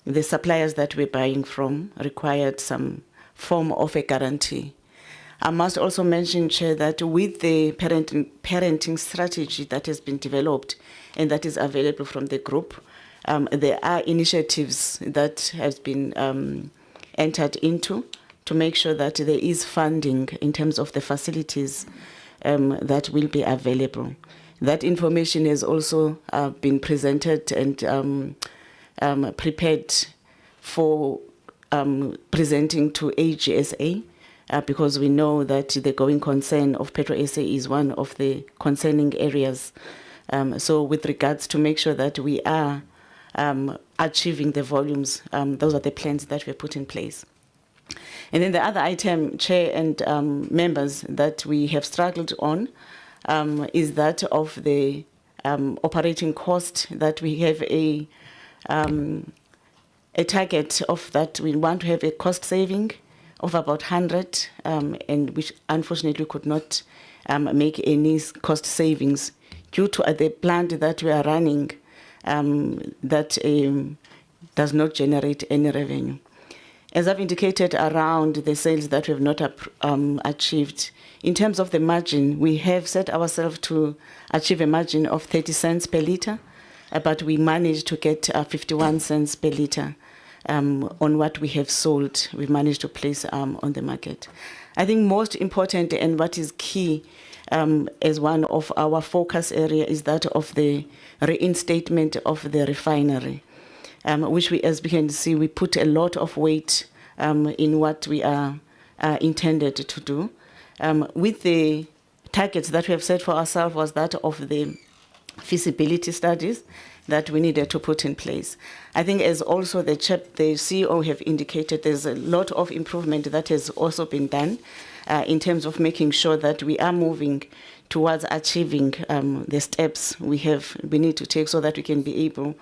the suppliers that we're buying from required some form of a guarantee. I must also mention, Chair, that with the parenting strategy that has been developed and that is available from the group, there are initiatives that have been entered into to make sure that there is funding in terms of the facilities that will be available. That information has also been presented and prepared for presenting to AGSA. Because we know that the going concern of PetroSA is one of the concerning areas. So with regards to make sure that we are achieving the volumes, those are the plans that we put in place. And then the other item, Chair and members, that we have struggled on is that of the operating cost, that we have a target of that we want to have a cost saving of about 100, and which unfortunately could not make any cost savings due to the plant that we are running that does not generate any revenue. As I've indicated around the sales that we have not achieved, in terms of the margin, we have set ourselves to achieve a margin of 30 cents per litre, but we managed to get 51 cents per litre. On what we have sold, we managed to place on the market. I think most important and what is key as one of our focus area is that of the reinstatement of the refinery, which we, as we can see, we put a lot of weight in what we are intended to do. With the targets that we have set for ourselves was that of the feasibility studies that we needed to put in place. I think as also the CEO have indicated, there's a lot of improvement that has also been done in terms of making sure that we are moving towards achieving the steps we need to take so that we can be able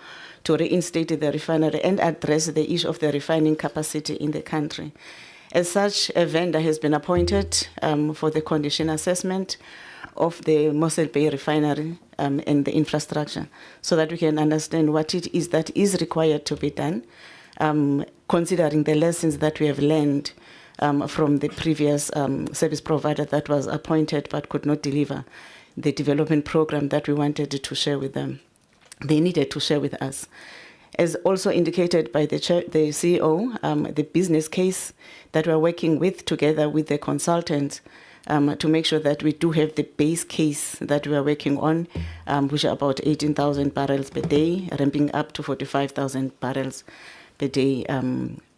to reinstate the refinery and address the issue of the refining capacity in the country. As such, a vendor has been appointed for the condition assessment of the Mossel Bay refinery and the infrastructure so that we can understand what it is that is required to be done, considering the lessons that we have learned from the previous service provider that was appointed but could not deliver the development program that we wanted to share with them. They needed to share with us. As also indicated by the CEO, the business case that we're working with together with the consultant to make sure that we do have the base case that we are working on, which are about 18,000 barrels per day, ramping up to 45,000 barrels per day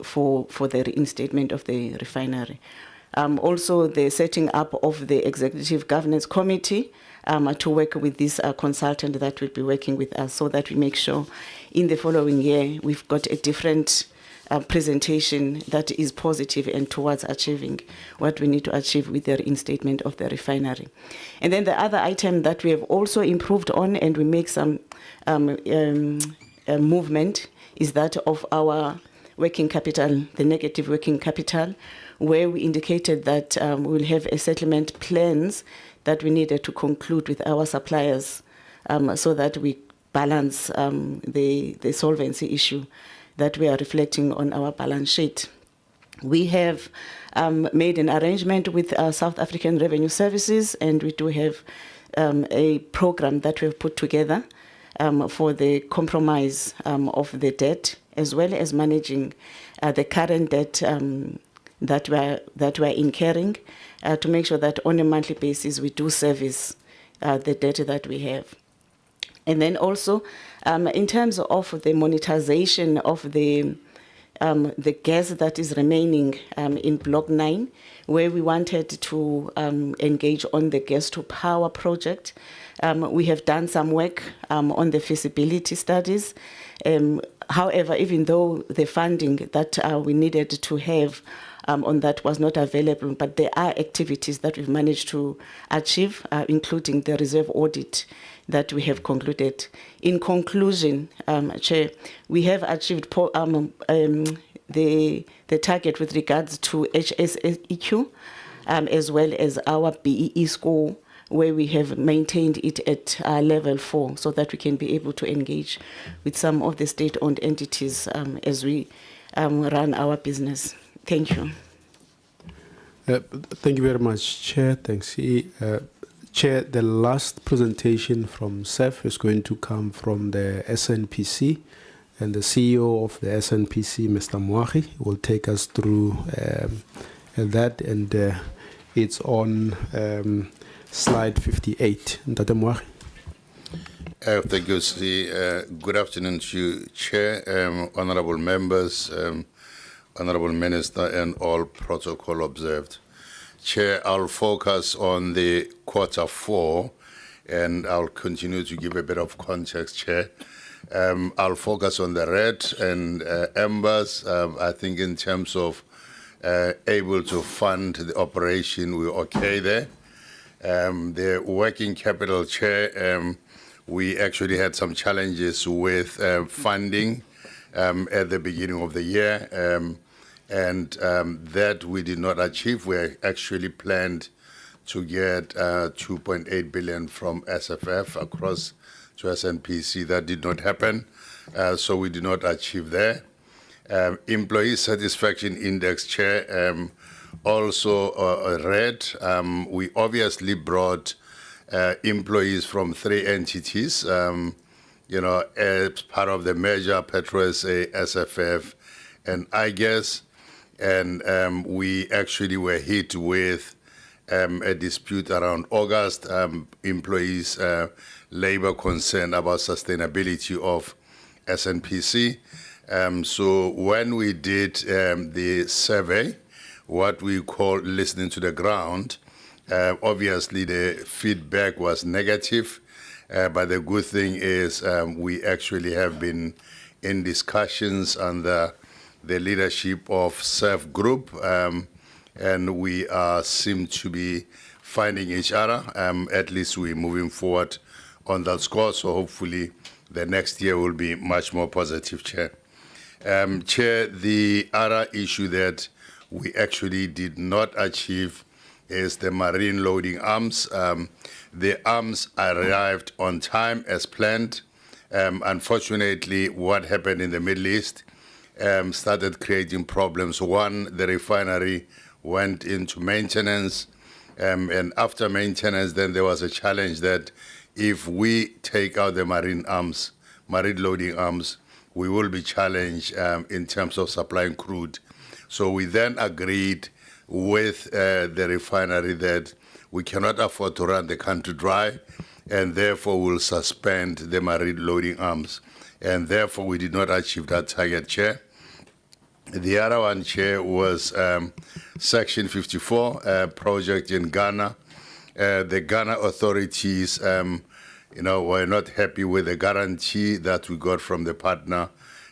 for the reinstatement of the refinery. Also, the setting up of the Executive Governance Committee to work with this consultant that will be working with us so that we make sure in the following year we've got a different presentation that is positive and towards achieving what we need to achieve with the reinstatement of the refinery. And then the other item that we have also improved on and we make some movement is that of our working capital, the negative working capital, where we indicated that we will have a settlement plans that we needed to conclude with our suppliers so that we balance the solvency issue that we are reflecting on our balance sheet. We have made an arrangement with South African Revenue Services, and we do have a program that we've put together for the compromise of the debt, as well as managing the current debt that we're incurring to make sure that on a monthly basis we do service the debt that we have. And then also, in terms of the monetization of the gas that is remaining in Block 9, where we wanted to engage on the gas to power project, we have done some work on the feasibility studies. However, even though the funding that we needed to have on that was not available, but there are activities that we've managed to achieve, including the reserve audit that we have concluded. In conclusion, Chair, we have achieved the target with regards to HSEQ, as well as our BEE score, where we have maintained it at level 4 so that we can be able to engage with some of the state-owned entities as we run our business. Thank you. Thank you very much, Chair. Thanks. Chair, the last presentation from SEF is going to come from the SNPC, and the CEO of the SNPC, Mr. Moagi, will take us through that, and it's on slide 58. Dr. Moagi. Thank you, good afternoon to you, Chair, honorable members, honorable Minister, and all protocol observed. Chair, I'll focus on the Q4, and I'll continue to give a bit of context, Chair. I'll focus on the red and ambers. I think in terms of able to fund the operation, we're okay there. The working capital, Chair, we actually had some challenges with funding at the beginning of the year, and that we did not achieve. We actually planned to get 2.8 billion from SFF across to SNPC. That did not happen, so we did not achieve there. Employee satisfaction index, Chair, also red. We obviously brought employees from 3 entities, as part of the merger, PetroSA, SFF, and I guess, and we actually were hit with a dispute around August, employees' labor concern about sustainability of SNPC. So when we did the survey, what we call listening to the ground, obviously the feedback was negative, but the good thing is we actually have been in discussions under the leadership of SEF Group, and we seem to be finding each other. At least we're moving forward on that score, so hopefully the next year will be much more positive, Chair. Chair, the other issue that we actually did not achieve is the marine loading arms. The arms arrived on time as planned. Unfortunately, what happened in the Middle East started creating problems. One, the refinery went into maintenance, and after maintenance, then there was a challenge that if we take out the marine loading arms, we will be challenged in terms of supplying crude. So we then agreed with the refinery that we cannot afford to run the country dry, and therefore we'll suspend the marine loading arms. And therefore we did not achieve that target, Chair. The other one, Chair, was Section 54 project in Ghana. The Ghana authorities, were not happy with the guarantee that we got from the partner,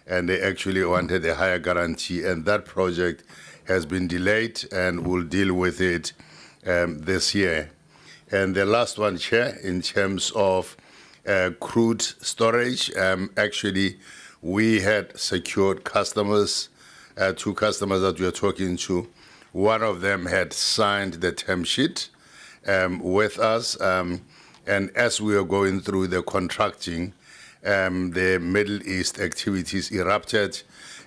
and they actually wanted a higher guarantee. And that project has been delayed, and we'll deal with it this year. And the last one, Chair, in terms of crude storage, actually, we had secured customers, 2 customers that we are talking to. One of them had signed the term sheet with us, and as we are going through the contracting, the Middle East activities erupted,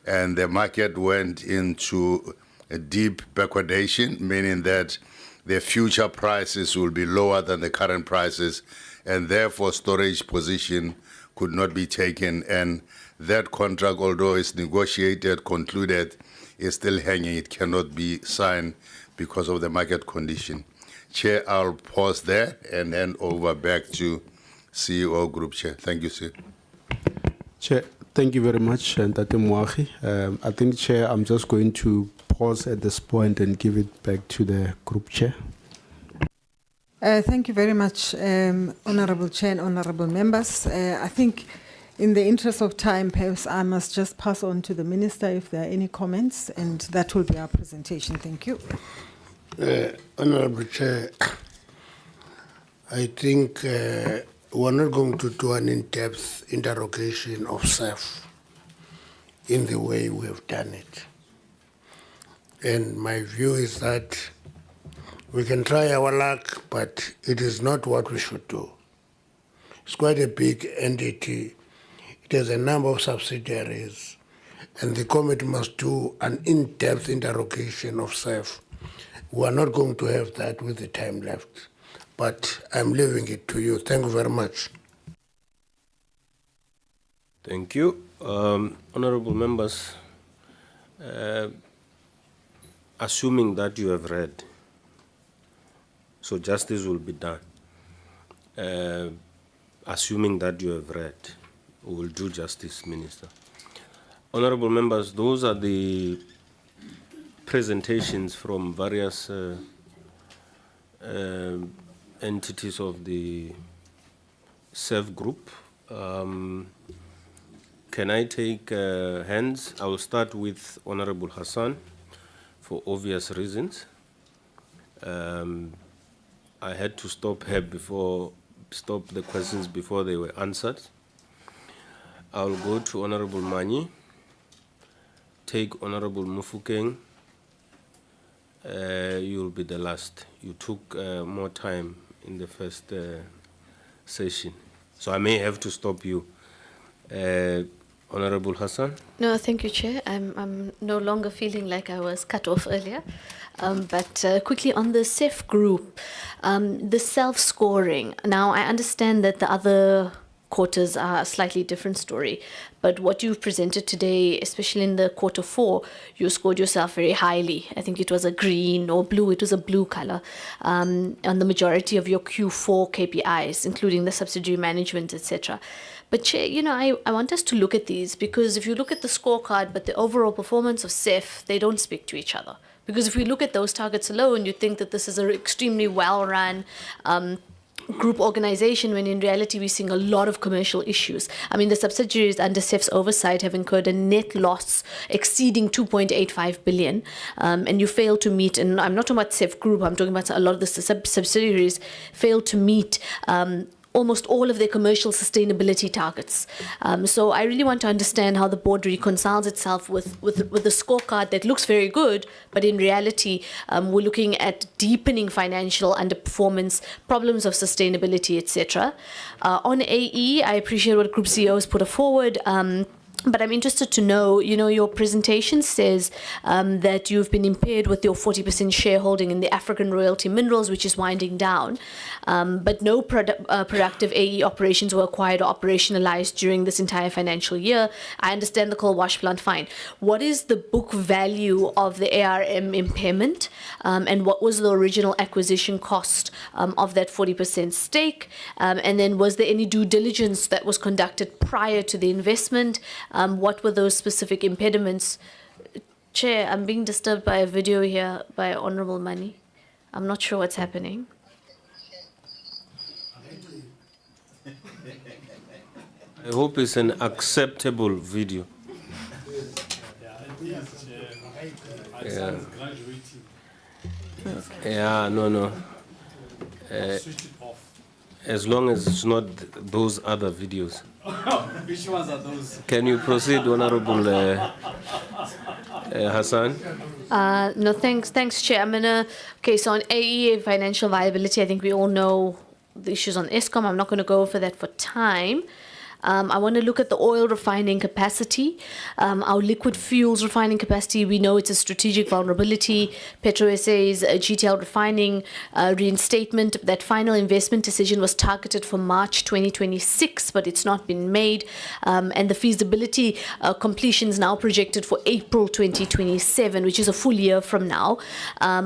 and the market went into a deep backwardation, meaning that the future prices will be lower than the current prices, and therefore storage position could not be taken. And that contract, although it's negotiated, concluded, is still hanging. It cannot be signed because of the market condition. Chair, I'll pause there and hand over back to CEO Group Chair. Thank you, sir. Chair, thank you very much, Ntate Moagi. I think, Chair, I'm just going to pause at this point and give it back to the Group Chair. Thank you very much, Honourable Chair and Honourable Members. I think in the interest of time, perhaps I must just pass on to the Minister if there are any comments, and that will be our presentation. Thank you. Honourable Chair, I think we're not going to do an in-depth interrogation of SAF in the way we have done it. And my view is that we can try our luck, but it is not what we should do. It's quite a big entity. It has a number of subsidiaries, and the committee must do an in-depth interrogation of SAF. We are not going to have that with the time left, but I'm leaving it to you. Thank you very much. Thank you. Honorable members, assuming that you have read, so justice will be done. Assuming that you have read, we will do justice, Minister. Honorable members, those are the presentations from various entities of the SEF group. Can I take hands? I will start with Honorable Hassan for obvious reasons. I had to stop her stop the questions before they were answered. I will go to Honorable Mani, take Honorable Mufukeng. You will be the last. You took more time in the first session, so I may have to stop you. Honorable Hassan. No, thank you, Chair. I'm no longer feeling like I was cut off earlier. But quickly on the SEF group, the self-scoring. Now, I understand that the other quarters are a slightly different story, but what you've presented today, especially in the quarter 4, you scored yourself very highly. I think it was a green or blue, it was a blue color, on the majority of your Q4 KPIs, including the subsidiary management, etc. But Chair, I want us to look at these, because if you look at the scorecard, but the overall performance of SEF, they don't speak to each other. Because if we look at those targets alone, you think that this is an extremely well-run group organization, when in reality we're seeing a lot of commercial issues. I mean, the subsidiaries under SEF's oversight have incurred a net loss exceeding 2.85 billion, and you fail to meet, and I'm not talking about SEF group, I'm talking about a lot of the subsidiaries fail to meet almost all of their commercial sustainability targets. So I really want to understand how the board reconciles itself with the scorecard that looks very good, but in reality, we're looking at deepening financial underperformance, problems of sustainability, etc. On AE, I appreciate what Group CEO has put forward. But I'm interested to know, your presentation says that you've been impaired with your 40% shareholding in the African Royalty Minerals, which is winding down, but no productive AE operations were acquired or operationalized during this entire financial year. I understand the coal wash plant, fine. What is the book value of the ARM impairment, and what was the original acquisition cost of that 40% stake? And then was there any due diligence that was conducted prior to the investment? What were those specific impediments? Chair, I'm being disturbed by a video here by Honorable Mani. I'm not sure what's happening. I hope it's an acceptable video. Yeah. Yeah, no. As long as it's not those other videos. Which ones are those? Can you proceed, Honorable Hassan? No, thanks, Chair. Okay, so on AE, financial viability, I think we all know the issues on ESCOM. I'm not going to go over that for time. I want to look at the oil refining capacity. Our liquid fuels refining capacity, we know it's a strategic vulnerability. PetroSA's GTL refining reinstatement, that final investment decision was targeted for March 2026, but it's not been made. And the feasibility completion is now projected for April 2027, which is a full year from now.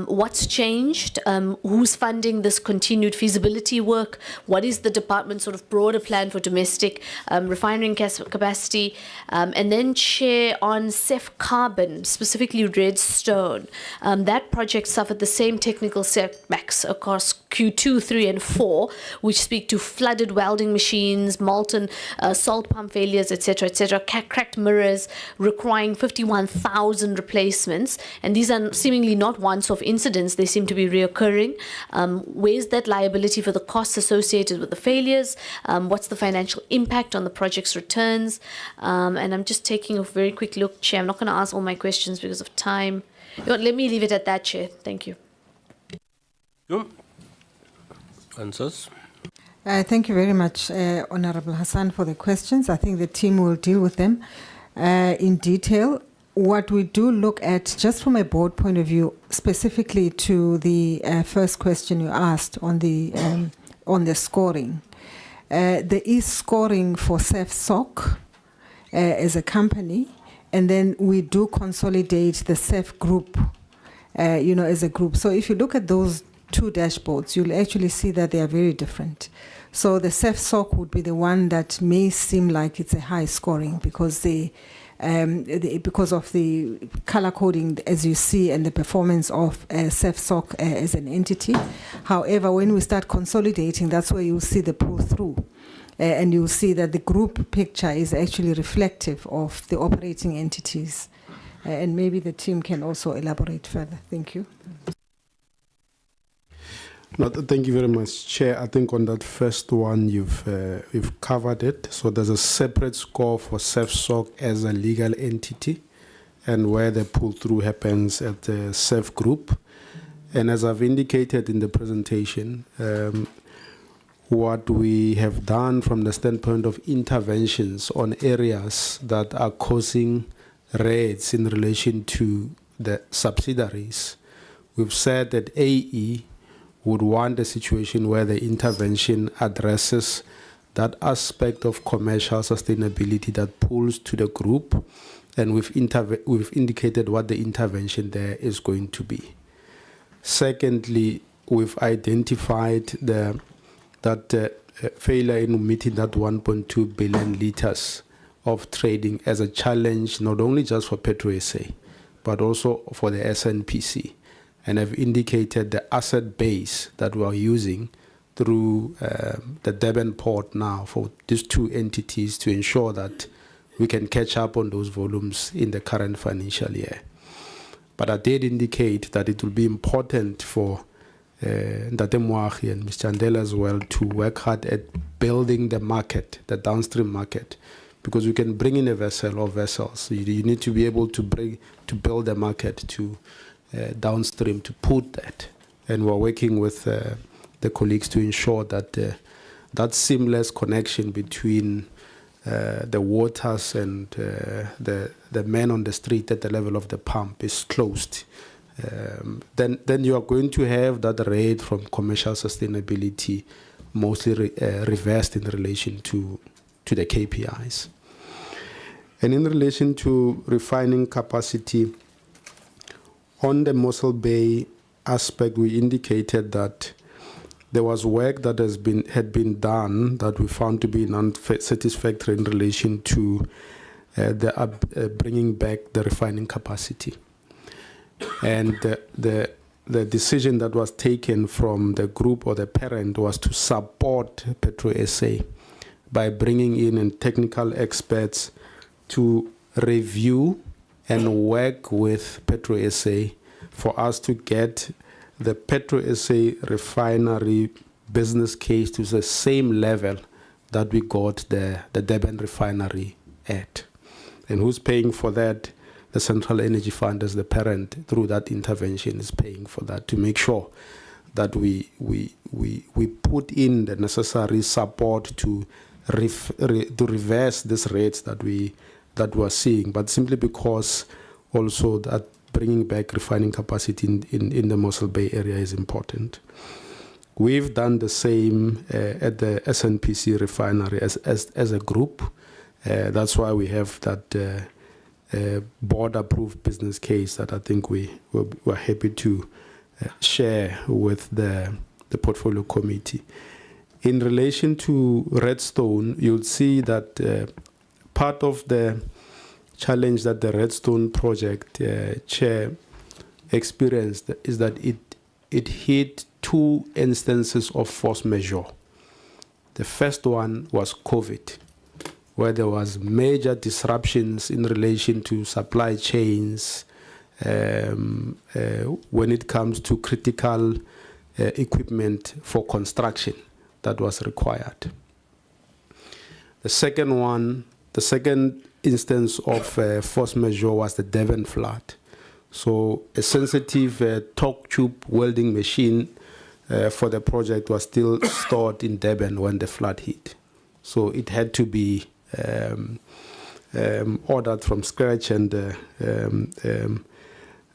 What's changed? Who's funding this continued feasibility work? What is the department's sort of broader plan for domestic refining capacity? And then Chair, on CEF Carbon, specifically Redstone, that project suffered the same technical setbacks across Q2, 3 and 4, which speak to flooded welding machines, molten salt pump failures, etc., cracked mirrors requiring 51,000 replacements. And these are seemingly not once-off incidents, they seem to be reoccurring. Where's that liability for the costs associated with the failures? What's the financial impact on the project's returns? And I'm just taking a very quick look, Chair. I'm not going to ask all my questions because of time. Let me leave it at that, Chair. Thank you. Answers? Thank you very much, Honorable Hassan, for the questions. I think the team will deal with them in detail. What we do look at, just from a board point of view, specifically to the first question you asked on the scoring. There is scoring for CEF-SOC as a company, and then we do consolidate the CEF group, as a group. So if you look at those two dashboards, you'll actually see that they are very different. So the CEF-SOC would be the one that may seem like it's a high scoring because because of the color coding, as you see, and the performance of CEF-SOC as an entity. However, when we start consolidating, that's where you'll see the pull-through. And you'll see that the group picture is actually reflective of the operating entities. And maybe the team can also elaborate further. Thank you. No, thank you very much, Chair. I think on that first one, you've covered it. So there's a separate score for CEF-SOC as a legal entity and where the pull-through happens at the CEF group. And as I've indicated in the presentation, what we have done from the standpoint of interventions on areas that are causing raids in relation to the subsidiaries, we've said that AE would want a situation where the intervention addresses that aspect of commercial sustainability that pulls to the group, and we've indicated what the intervention there is going to be. Secondly, we've identified that failure in meeting that 1.2 billion litres of trading as a challenge, not only just for PetroSA, but also for the SNPC. And I've indicated the asset base that we are using through the Durban port now for these two entities to ensure that we can catch up on those volumes in the current financial year. But I did indicate that it will be important for Ndate Moagi and Mr. Andela as well to work hard at building the market, the downstream market, because we can bring in a vessel or vessels. You need to be able to build a market to downstream to put that, and we're working with the colleagues to ensure that that seamless connection between the waters and the man on the street at the level of the pump is closed, then you are going to have that rate from commercial sustainability mostly reversed in relation to the KPIs. And in relation to refining capacity, on the Mossel Bay aspect, we indicated that there was work that had been done that we found to be unsatisfactory in relation to bringing back the refining capacity. And the decision that was taken from the group or the parent was to support Petro SA by bringing in technical experts to review and work with Petro SA for us to get the Petro SA refinery business case to the same level that we got the Durban refinery at. And who's paying for that? The Central Energy Fund as the parent through that intervention is paying for that to make sure that we put in the necessary support to reverse these rates that we're seeing, but simply because also that bringing back refining capacity in the Mossel Bay area is important. We've done the same at the SNPC refinery as a group. That's why we have that board-approved business case that I think we're happy to share with the portfolio committee. In relation to Redstone, you'll see that part of the challenge that the Redstone project chair experienced is that it hit two instances of force majeure. The first one was COVID, where there was major disruptions in relation to supply chains when it comes to critical equipment for construction that was required. The second instance of force majeure was the Durban flood. So a sensitive torque tube welding machine for the project was still stored in Durban when the flood hit. So it had to be ordered from scratch, and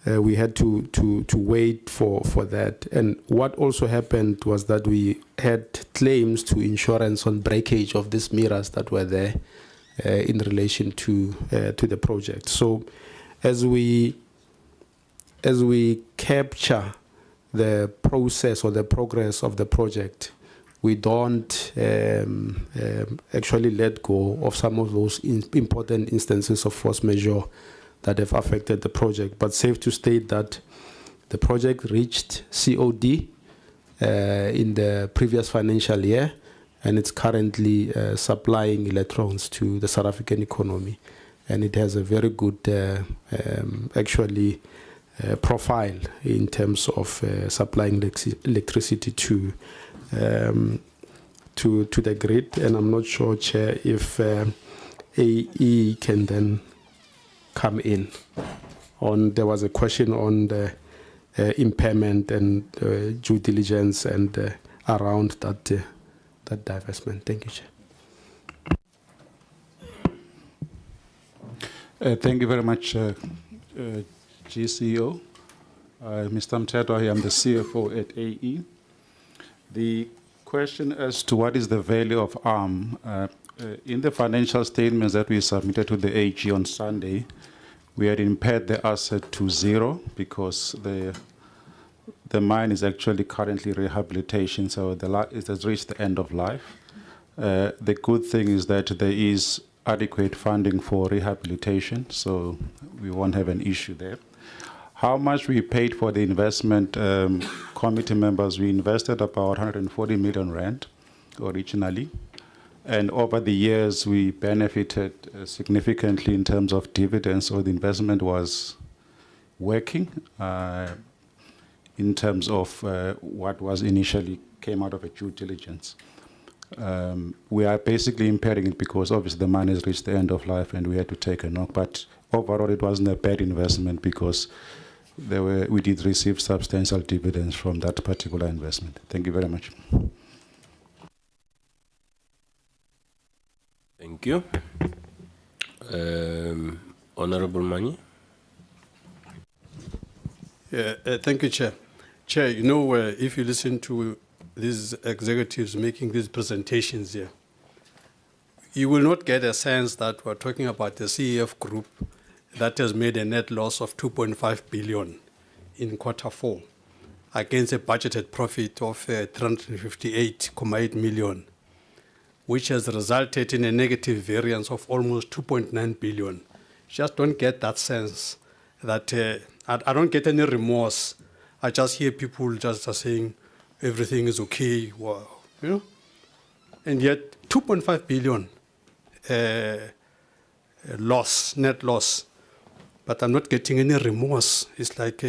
we had to wait for that. And what also happened was that we had claims to insurance on breakage of these mirrors that were there in relation to the project. So as we capture the process or the progress of the project, we don't actually let go of some of those important instances of force majeure that have affected the project. But safe to state that the project reached COD in the previous financial year, and it's currently supplying electrons to the South African economy. And it has a very good, profile in terms of supplying electricity to the grid. And I'm not sure, Chair, if AE can then come in. There was a question on the impairment and due diligence and around that divestment. Thank you, Chair. Thank you very much, GCEO. Mr. Mteto, I am the CFO at AE. The question as to what is the value of ARM, in the financial statements that we submitted to the AG on Sunday, we had impaired the asset to 0 because the mine is actually currently rehabilitation, so it has reached the end of life. The good thing is that there is adequate funding for rehabilitation, so we won't have an issue there. How much we paid for the investment, committee members, we invested about 140 million rand originally. And over the years, we benefited significantly in terms of dividends, so the investment was working in terms of what was initially came out of a due diligence. We are basically impairing it because obviously the mine has reached the end of life and we had to take a knock. But overall, it wasn't a bad investment because we did receive substantial dividends from that particular investment. Thank you very much. Thank you. Honorable Mani. Yeah, thank you, Chair. Chair, you know, if you listen to these executives making these presentations here, you will not get a sense that we're talking about the CEF group that has made a net loss of 2.5 billion in Q4 against a budgeted profit of 358.8 million, which has resulted in a negative variance of almost 2.9 billion. Just don't get that sense that I don't get any remorse. I just hear people just saying everything is okay, wow, you know? And yet 2.5 billion loss, net loss, but I'm not getting any remorse. It's like,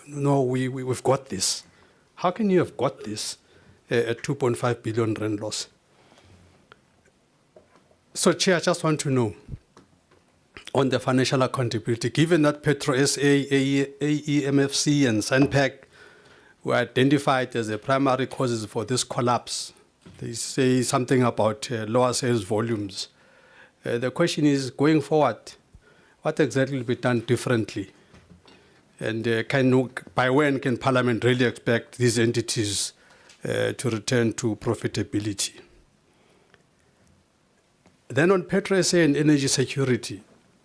no, we've got this. How can you have got this, a 2.5 billion rand loss? So, Chair, I just want to know, on the financial accountability, given that Petro SA, AEMFC, and SANPAC were identified as the primary causes for this collapse, they say something about lower sales volumes. The question is, going forward, what exactly will be done differently? And by when can Parliament really expect these entities to return to profitability? Then on Petro SA and energy security,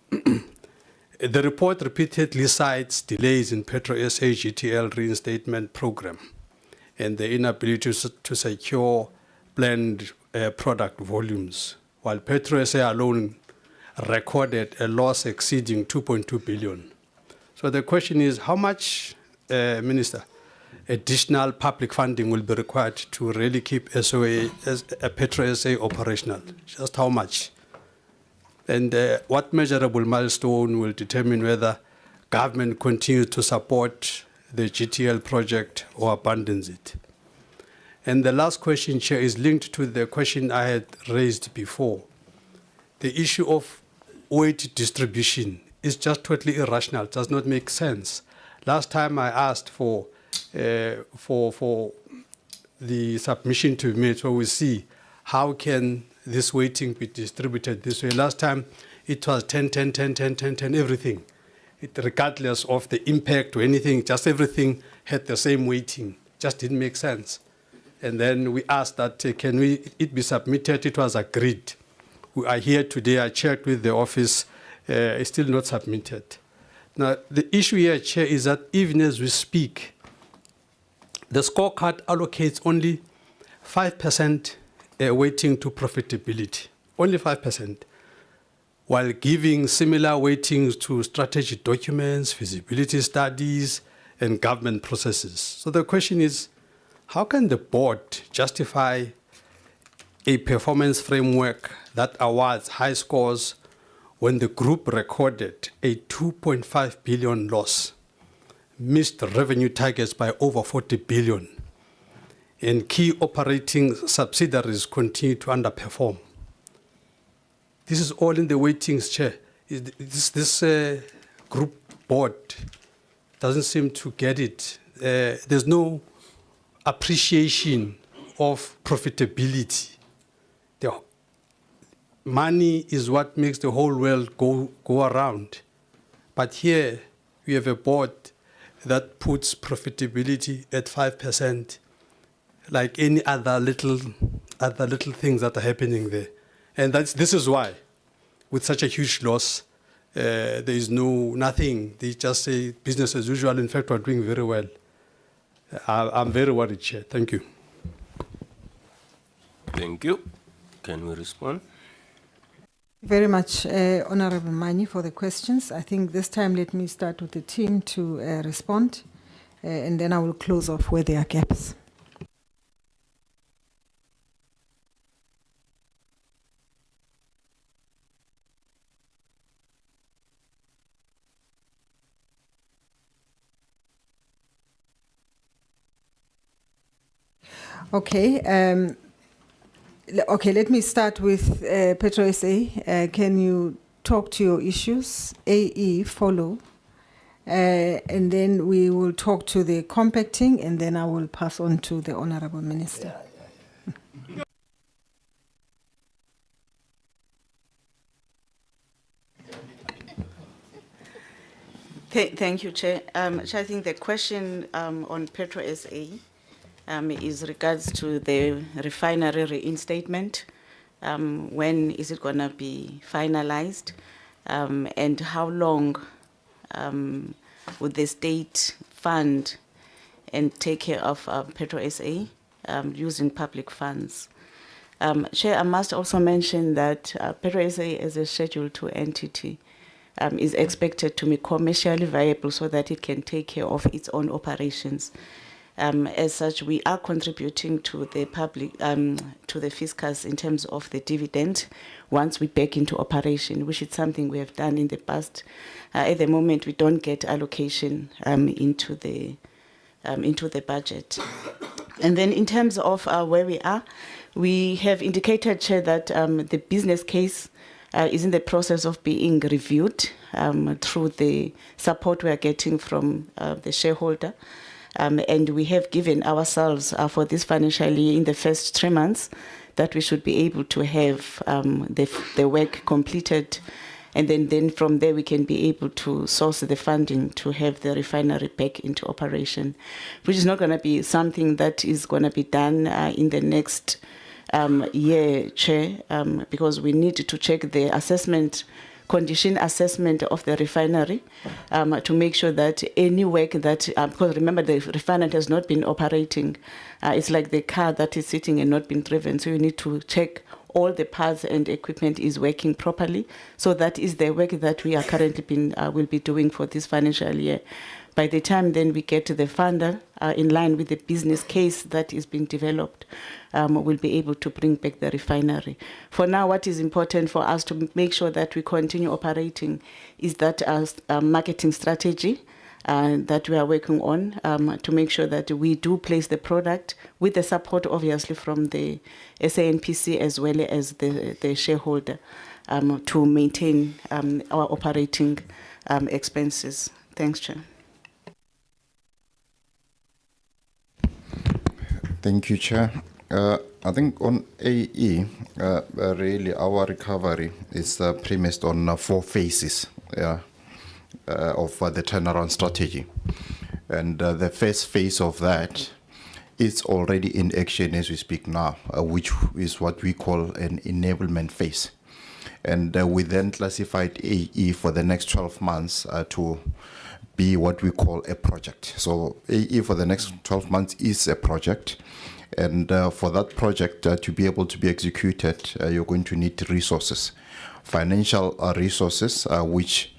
the report repeatedly cites delays in Petro SA GTL reinstatement program and the inability to secure blend product volumes, while Petro SA alone recorded a loss exceeding 2.2 billion. So the question is, how much, Minister, additional public funding will be required to really keep SOA as a Petro SA operational? Just how much? And what measurable milestone will determine whether government continues to support the GTL project or abandons it? And the last question, Chair, is linked to the question I had raised before. The issue of weight distribution is just totally irrational. It does not make sense. Last time I asked for the submission to be made, so we see how can this weighting be distributed this way. Last time it was 10, 10, 10, 10, 10, 10, everything. Regardless of the impact or anything, just everything had the same weighting. Just didn't make sense. And then we asked that, can it be submitted? It was agreed. We are here today. I checked with the office. It's still not submitted. Now, the issue here, Chair, is that even as we speak, the scorecard allocates only 5% weighting to profitability, only 5%, while giving similar weightings to strategy documents, feasibility studies, and government processes. So the question is, how can the board justify a performance framework that awards high scores when the group recorded a 2.5 billion loss, missed revenue targets by over 40 billion, and key operating subsidiaries continue to underperform? This is all in the weightings, Chair. This group board doesn't seem to get it. There's no appreciation of profitability. The money is what makes the whole world go around. But here we have a board that puts profitability at 5%, like any other little things that are happening there. And this is why, with such a huge loss, there is nothing. They just say business as usual. In fact, we're doing very well. I'm very worried, Chair. Thank you. Thank you. Can we respond? Very much, Honorable Mani, for the questions. I think this time let me start with the team to respond, and then I will close off where there are gaps. Okay. Okay, let me start with Petro SA. Can you talk to your issues? AE, follow. And then we will talk to the compacting, and then I will pass on to the Honorable Minister. Thank you, Chair. Chair, I think the question on Petro SA is regards to the refinery reinstatement. When is it going to be finalized? And how long would the state fund and take care of Petro SA using public funds? Chair, I must also mention that Petro SA as a Schedule 2 entity is expected to be commercially viable so that it can take care of its own operations. As such, we are contributing to the public, to the fiscus in terms of the dividend once we back into operation, which is something we have done in the past. At the moment, we don't get allocation into the budget. And then in terms of where we are, we have indicated, Chair, that the business case is in the process of being reviewed through the support we are getting from the shareholder. And we have given ourselves for this financial year in the first 3 months that we should be able to have the work completed. And then from there, we can be able to source the funding to have the refinery back into operation, which is not going to be something that is going to be done in the next year, Chair, because we need to check the condition assessment of the refinery to make sure that any work that, because remember the refinery has not been operating, it's like the car that is sitting and not been driven, so you need to check all the parts and equipment is working properly. So that is the work that we are currently will be doing for this financial year. By the time then we get to the funder in line with the business case that is being developed, we'll be able to bring back the refinery. For now, what is important for us to make sure that we continue operating is that marketing strategy that we are working on to make sure that we do place the product with the support, obviously, from the SANPC as well as the shareholder to maintain our operating expenses. Thanks, Chair. Thank you, Chair. I think on AE, really our recovery is premised on 4 phases of the turnaround strategy. And the first phase of that is already in action as we speak now, which is what we call an enablement phase. And we then classified AE for the next 12 months to be what we call a project. So AE for the next 12 months is a project. And for that project to be able to be executed, you're going to need resources, financial resources, which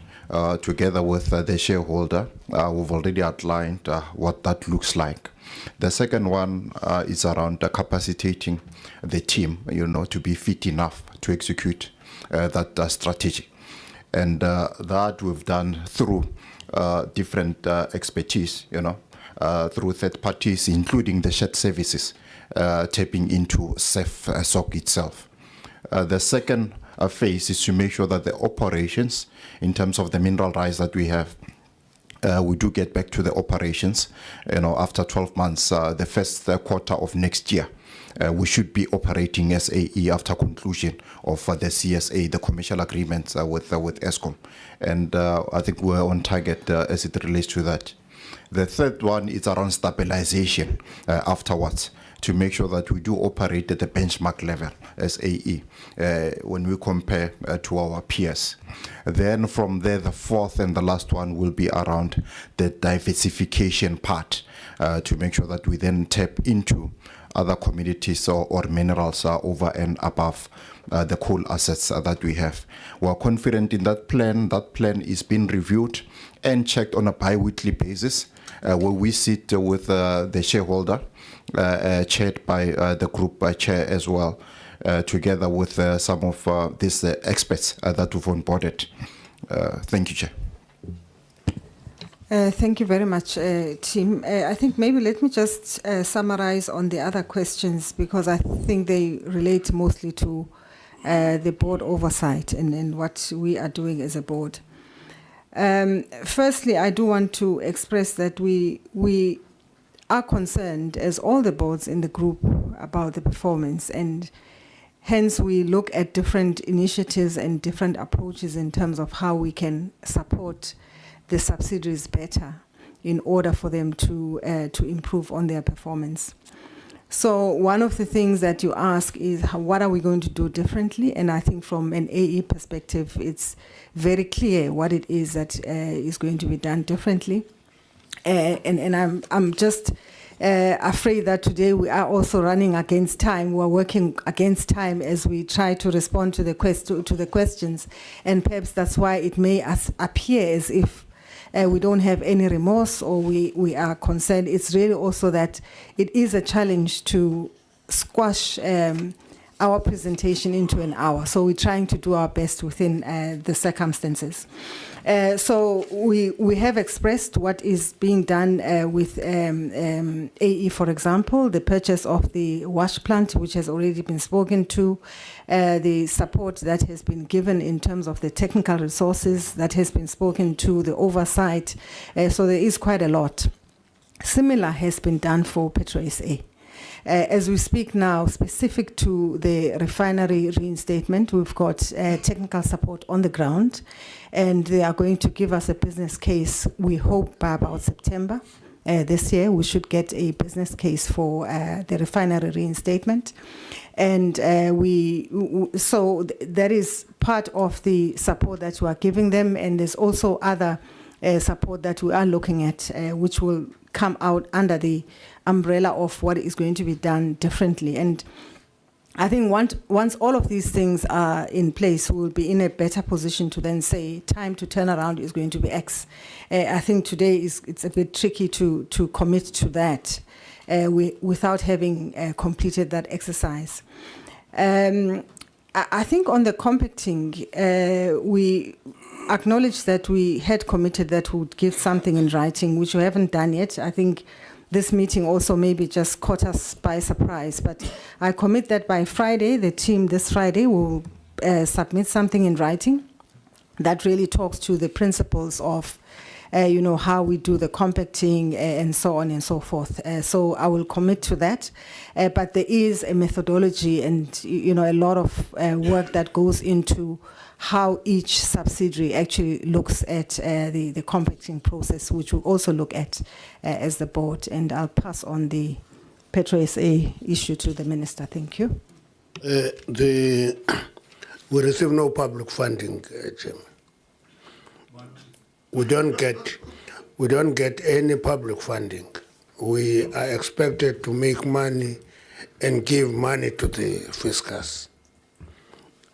together with the shareholder, we've already outlined what that looks like. The second one is around capacitating the team, to be fit enough to execute that strategy. And that we've done through different expertise, through third parties, including the shared services, tapping into SOC itself. The second phase is to make sure that the operations, in terms of the mineral rights that we have, we do get back to the operations, after 12 months, the first quarter of next year. We should be operating as AE after conclusion of the CSA, the commercial agreements with Eskom. And I think we're on target as it relates to that. The third one is around stabilization afterwards, to make sure that we do operate at the benchmark level as AE when we compare to our peers. Then from there, the fourth and the last one will be around the diversification part, to make sure that we then tap into other commodities or minerals over and above the coal assets that we have. We're confident in that plan. That plan is being reviewed and checked on a bi-weekly basis, where we sit with the shareholder, chaired by the group chair as well, together with some of these experts that we've onboarded. Thank you, Chair. Thank you very much, Tim. I think maybe let me just summarize on the other questions, because I think they relate mostly to the board oversight and what we are doing as a board. Firstly, I do want to express that we are concerned, as all the boards in the group, about the performance, and hence we look at different initiatives and different approaches in terms of how we can support the subsidiaries better in order for them to improve on their performance. So one of the things that you ask is, what are we going to do differently? And I think from an AE perspective, it's very clear what it is that is going to be done differently. And I'm just afraid that today we are also running against time. We're working against time as we try to respond to the questions. And perhaps that's why it may appear as if we don't have any remorse or we are concerned. It's really also that it is a challenge to squash our presentation into an hour. So we're trying to do our best within the circumstances. So we have expressed what is being done with AE, for example, the purchase of the wash plant, which has already been spoken to, the support that has been given in terms of the technical resources that has been spoken to, the oversight. So there is quite a lot. Similar has been done for Petro SA. As we speak now, specific to the refinery reinstatement, we've got technical support on the ground, and they are going to give us a business case, we hope, by about September. This year, we should get a business case for the refinery reinstatement. And so that is part of the support that we are giving them, and there's also other support that we are looking at, which will come out under the umbrella of what is going to be done differently. And I think once all of these things are in place, we will be in a better position to then say time to turn around is going to be X. I think today it's a bit tricky to commit to that without having completed that exercise. I think on the compacting, we acknowledge that we had committed that we would give something in writing, which we haven't done yet. I think this meeting also maybe just caught us by surprise, but I commit that by Friday, the team this Friday will submit something in writing that really talks to the principles of how we do the compacting and so on and so forth. So I will commit to that. But there is a methodology and, a lot of work that goes into how each subsidiary actually looks at the compacting process, which we'll also look at as the board. And I'll pass on the Petro SA issue to the Minister. Thank you. We receive no public funding, Chairman. We don't get any public funding. We are expected to make money and give money to the fiscus.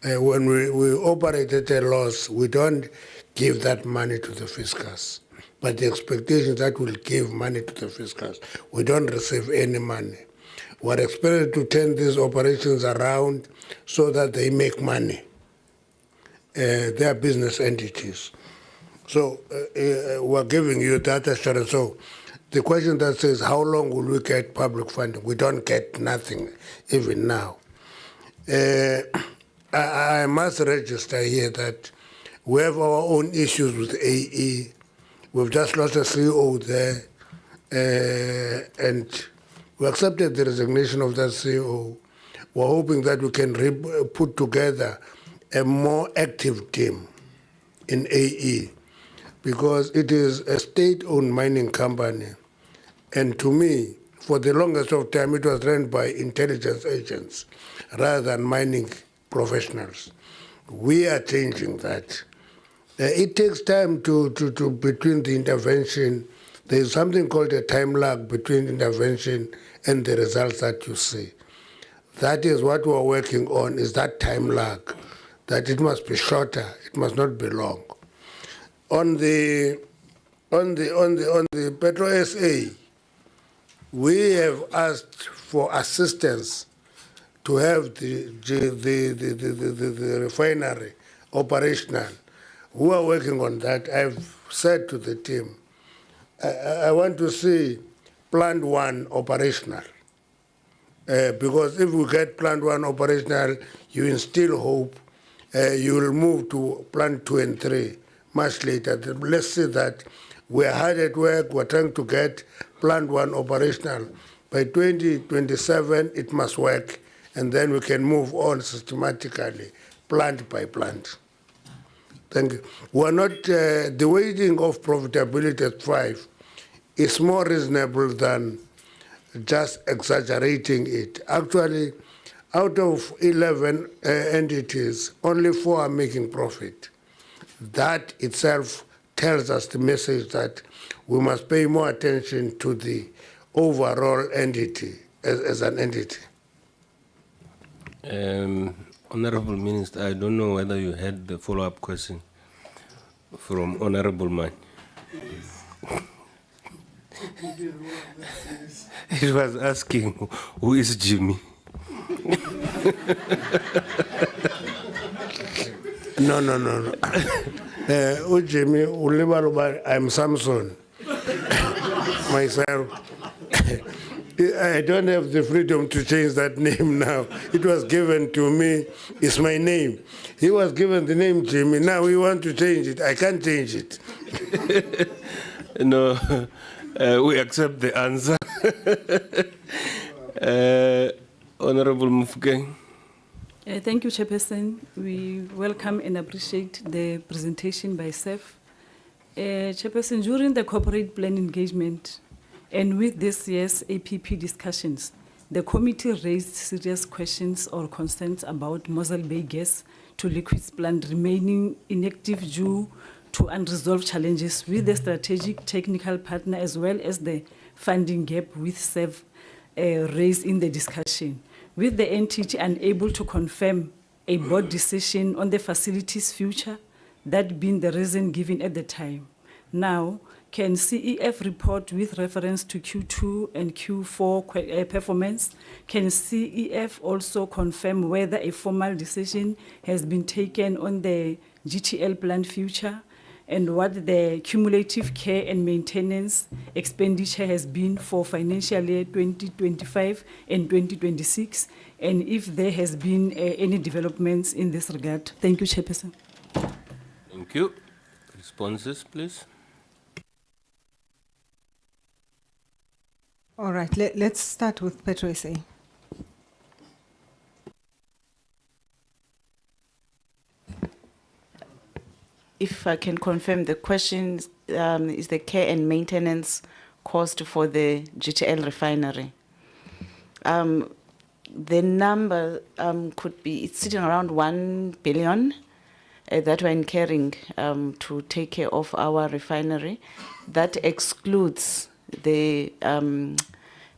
When we operate at a loss, we don't give that money to the fiscus. But the expectation that we'll give money to the fiscus, we don't receive any money. We're expected to turn these operations around so that they make money. They're business entities. So we're giving you that assurance. So the question that says, how long will we get public funding? We don't get nothing even now. I must register here that we have our own issues with AE. We've just lost a CEO there, and we accepted the resignation of that CEO. We're hoping that we can put together a more active team in AE, because it is a state-owned mining company. And to me, for the longest of time, it was run by intelligence agents rather than mining professionals. We are changing that. It takes time to between the intervention. There is something called a time lag between intervention and the results that you see. That is what we are working on, is that time lag, that it must be shorter, it must not be long. On the Petro SA, we have asked for assistance to have the refinery operational. We are working on that. I've said to the team, I want to see Plant 1 operational. Because if we get Plant 1 operational, you instill hope. You will move to Plant 2 and 3 much later. Let's see that we're hard at work. We're trying to get Plant 1 operational. By 2027, it must work. And then we can move on systematically, plant by plant. Thank you. We're not, the weighting of profitability at 5 is more reasonable than just exaggerating it. Actually, out of 11 entities, only 4 are making profit. That itself tells us the message that we must pay more attention to the overall entity as an entity. Honorable Minister, I don't know whether you had the follow-up question from Honorable Man. He was asking, who is Jimmy? No. Jimmy, I'm Samson. Myself. I don't have the freedom to change that name now. It was given to me. It's my name. He was given the name Jimmy. Now we want to change it. I can't change it. No, we accept the answer. Honorable Mufokeng. Thank you, Chairperson. We welcome and appreciate the presentation by SEF. Chairperson, during the corporate plan engagement and with this year's APP discussions, the committee raised serious questions or concerns about Mosel Bay gas to liquids plant remaining inactive due to unresolved challenges with the strategic technical partner as well as the funding gap with SEF raised in the discussion, with the entity unable to confirm a board decision on the facility's future, that being the reason given at the time. Now, can CEF report with reference to Q2 and Q4 performance? Can CEF also confirm whether a formal decision has been taken on the GTL plant future and what the cumulative care and maintenance expenditure has been for financial year 2025 and 2026, and if there has been any developments in this regard? Thank you, Chairperson. Thank you. Responses, please. All right, let's start with Petro SA. If I can confirm, the question is the care and maintenance cost for the GTL refinery. The number could be, it's sitting around 1 billion that we're incurring to take care of our refinery. That excludes the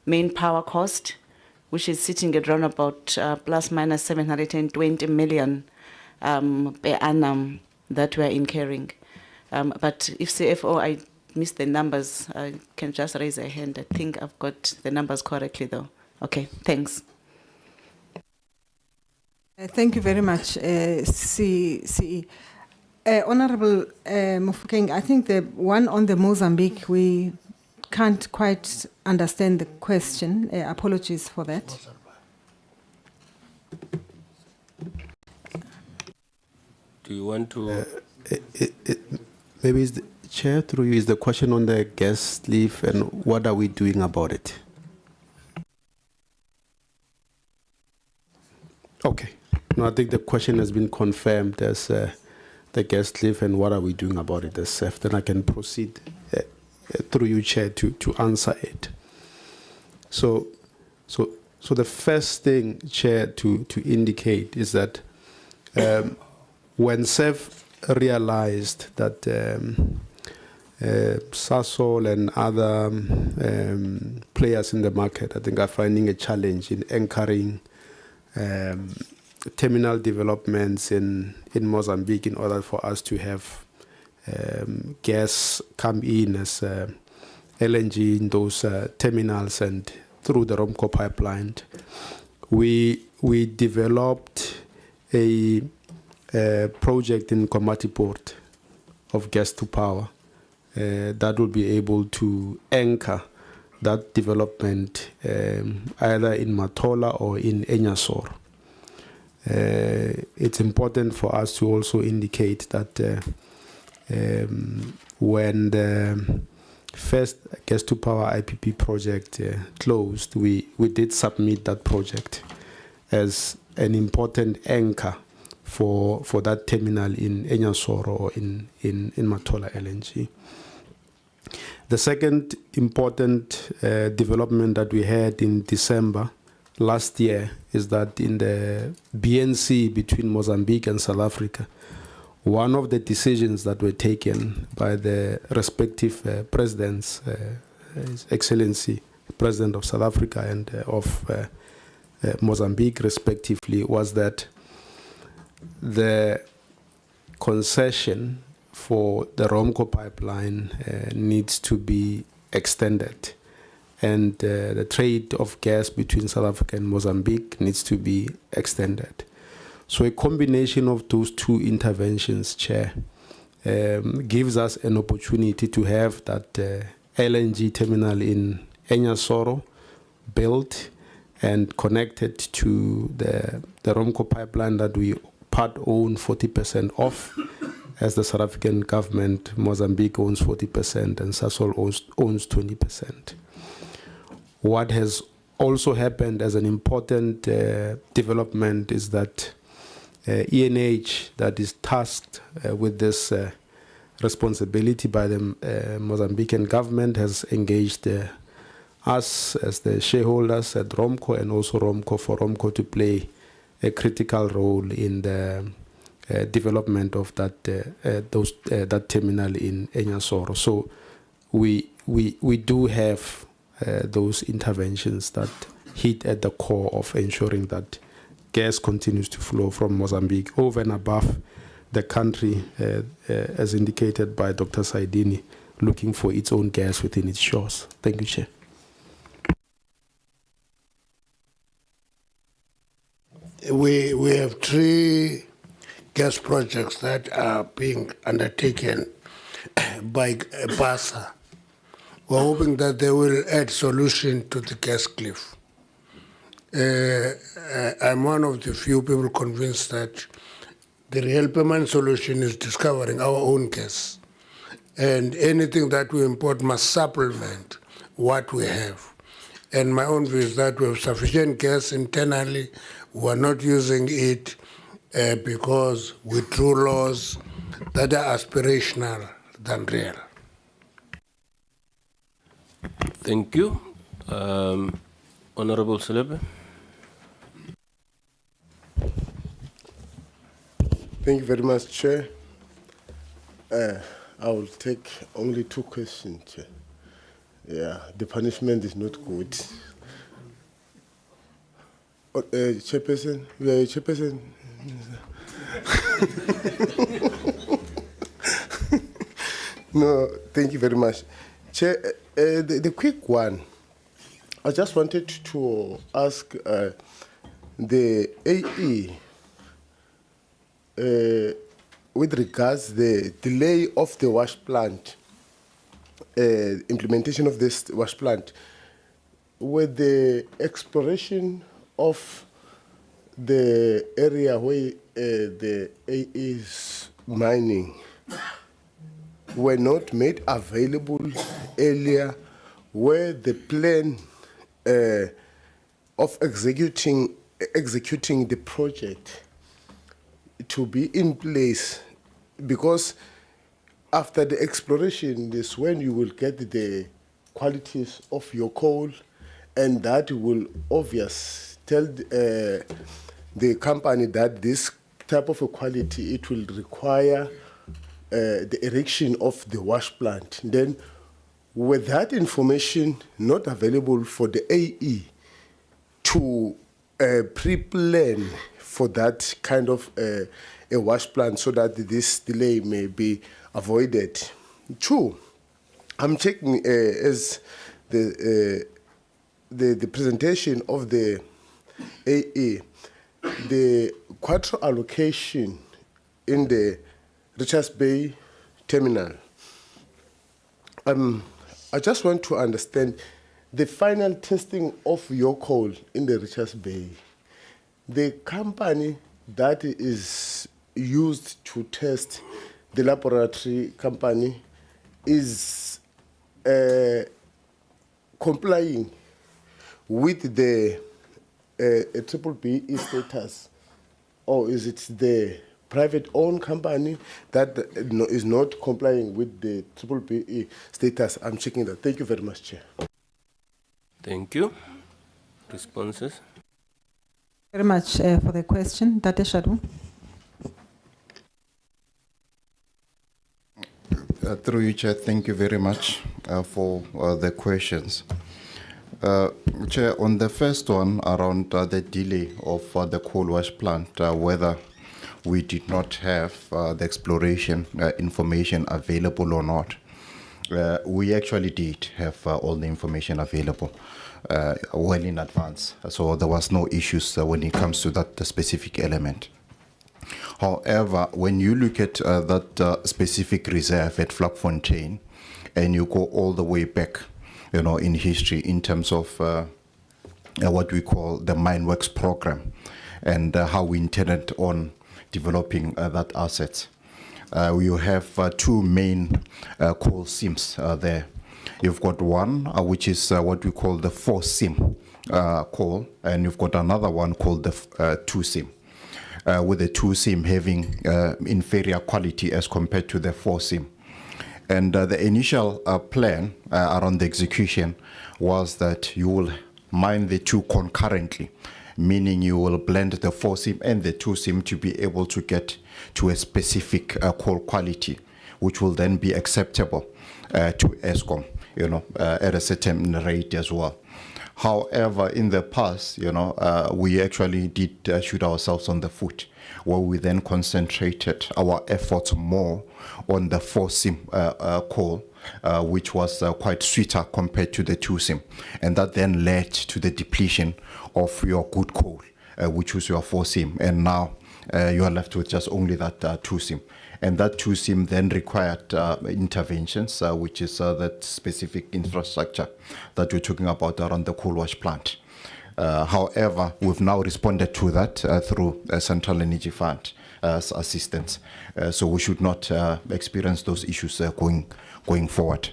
main power cost, which is sitting at around about plus minus 720 million per annum that we're incurring. But if CFO, I missed the numbers, I can just raise a hand. I think I've got the numbers correctly though. Okay, thanks. Thank you very much, CE. Honorable Mufokeng, I think the one on the Mozambique, we can't quite understand the question. Apologies for that. Do you want to? Maybe is the chair through you, is the question on the gas leave and what are we doing about it? Okay. No, I think the question has been confirmed as the gas leave and what are we doing about it as SEF. Then I can proceed through you, Chair, to answer it. So the first thing, Chair, to indicate is that when SEF realized that Sasol and other players in the market, I think, are finding a challenge in anchoring terminal developments in Mozambique in order for us to have gas come in as LNG in those terminals and through the Romco pipeline. We developed a project in Komati Port of gas to power that will be able to anchor that development either in Matola or in Enyasor. It's important for us to also indicate that when the first gas to power IPP project closed, we did submit that project as an important anchor for that terminal in Enyasoro or in Matola LNG. The second important development that we had in December last year is that in the BNC between Mozambique and South Africa, one of the decisions that were taken by the respective presidents, His Excellency, President of South Africa and of Mozambique respectively, was that the concession for the Romco pipeline needs to be extended, and the trade of gas between South Africa and Mozambique needs to be extended. So a combination of those two interventions, Chair, gives us an opportunity to have that LNG terminal in Enyasoro built and connected to the Romco pipeline that we part own 40% of, as the South African government, Mozambique owns 40% and Sasol owns 20%. What has also happened as an important development is that ENH, that is tasked with this responsibility by the Mozambican government, has engaged us as the shareholders at Romco and also Romco for Romco to play a critical role in the development of that that terminal in Enyasoro. So we do have those interventions that hit at the core of ensuring that gas continues to flow from Mozambique over and above the country, as indicated by Dr. Saidini, looking for its own gas within its shores. Thank you, Chair. We have 3 gas projects that are being undertaken by BASA. We're hoping that they will add solution to the gas cliff. I'm one of the few people convinced that the real permanent solution is discovering our own gas. And anything that we import must supplement what we have. And my own view is that we have sufficient gas internally. We are not using it because we drew laws that are aspirational than real. Thank you. Honorable Selebe. Thank you very much, Chair. I will take only 2 questions, Chair. Yeah, the punishment is not good. Chairperson, you are a chairperson. No, thank you very much. Chair, the quick one, I just wanted to ask the AE with regards the delay of the wash plant, implementation of this wash plant, with the exploration of the area where the AE is mining were not made available earlier, where the plan of executing the project to be in place, because after the exploration is when you will get the qualities of your coal, and that will obviously tell the company that this type of a quality, it will require the erection of the wash plant. Then with that information not available for the AE to pre-plan for that kind of a wash plant so that this delay may be avoided. 2, I'm checking as the presentation of the AE, the quattro allocation in the Richards Bay terminal. I just want to understand the final testing of your coal in the Richards Bay. The company that is used to test, the laboratory company, is complying with the triple BE status or is it the private-owned company that is not complying with the BBBE status? I'm checking that. Thank you very much, Chair. Thank you. Responses? Very much for the question. Tate Shadu. Through you, Chair, thank you very much for the questions. Chair, on the first one around the delay of the coal wash plant, whether we did not have the exploration information available or not, we actually did have all the information available well in advance. So there was no issues when it comes to that specific element. However, when you look at that specific reserve at Vlakfontein, and you go all the way back, in history in terms of what we call the mine works program and how we intended on developing that asset. We have two main coal seams there. You've got one, which is what we call the 4 seam coal, and you've got another one called the 2 seam. With the 2 seam having inferior quality as compared to the 4 seam. And the initial plan around the execution was that you will mine the 2 concurrently, meaning you will blend the 4 seam and the 2 seam to be able to get to a specific coal quality, which will then be acceptable to ESCOM, at a certain rate as well. However, in the past, we actually did shoot ourselves on the foot, where we then concentrated our efforts more on the 4 seam coal, which was quite sweeter compared to the 2 seam. And that then led to the depletion of your good coal, which was your 4 seam. And now you are left with just only that 2 seam. And that 2 seam then required interventions, which is that specific infrastructure that we're talking about around the coal wash plant. However, we've now responded to that through a Central Energy Fund assistance. So we should not experience those issues going forward.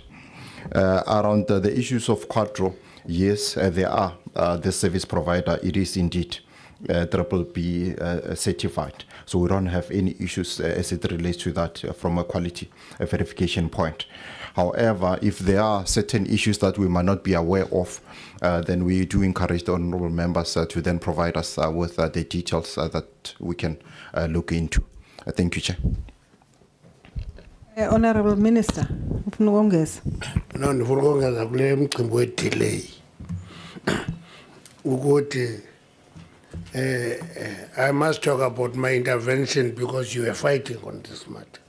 Around the issues of Quadro, yes, they are the service provider. It is indeed BBB certified. So we don't have any issues as it relates to that from a quality verification point. However, if there are certain issues that we might not be aware of, then we do encourage the honorable members to then provide us with the details that we can look into. Thank you, Chair. Honorable Minister, ufuna ukongeza? No, ndifuna ukongeza kule mcimbi we-delay ukuthi I must talk about my intervention because you were fighting on this matter.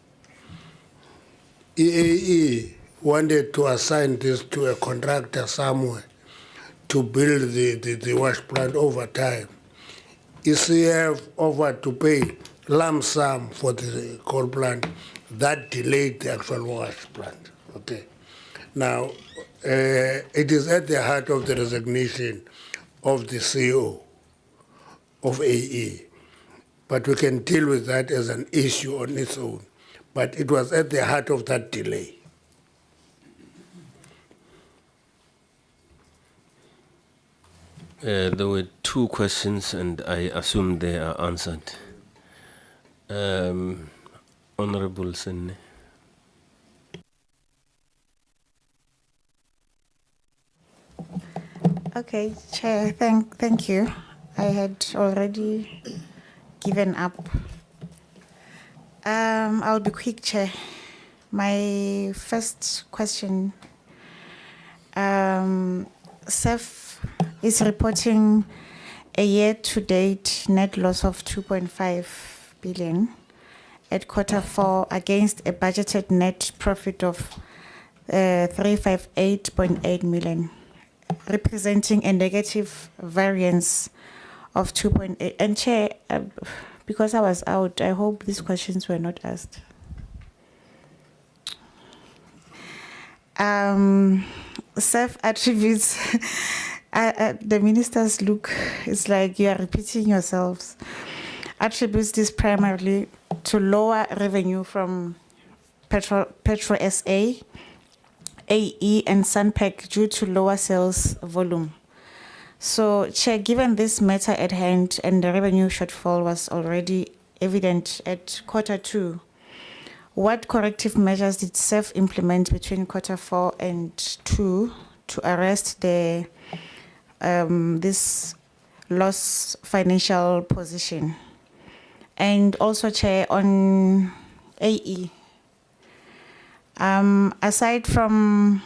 EAE wanted to assign this to a contractor somewhere to build the wash plant over time. ECF offered to pay lump sum for the coal plant. That delayed the actual wash plant. Okay. Now, it is at the heart of the resignation of the CEO of AE. But we can deal with that as an issue on its own. But it was at the heart of that delay. There were 2 questions, and I assume they are answered. Honorable Senne. Okay, Chair, thank you. I had already given up. I'll be quick, Chair. My first question, SEF is reporting a year-to-date net loss of 2.5 billion at Q4 against a budgeted net profit of 358.8 million, representing a negative variance of 2.8. And Chair, because I was out, I hope these questions were not asked. Self attributes, the minister's look is like you are repeating yourselves. Attributes this primarily to lower revenue from Petro SA, AE, and Sunpack due to lower sales volume. So, Chair, given this matter at hand and the revenue shortfall was already evident at Q2, what corrective measures did SEF implement between Q4 and 2 to arrest the this loss financial position? And also, Chair, on AE, aside from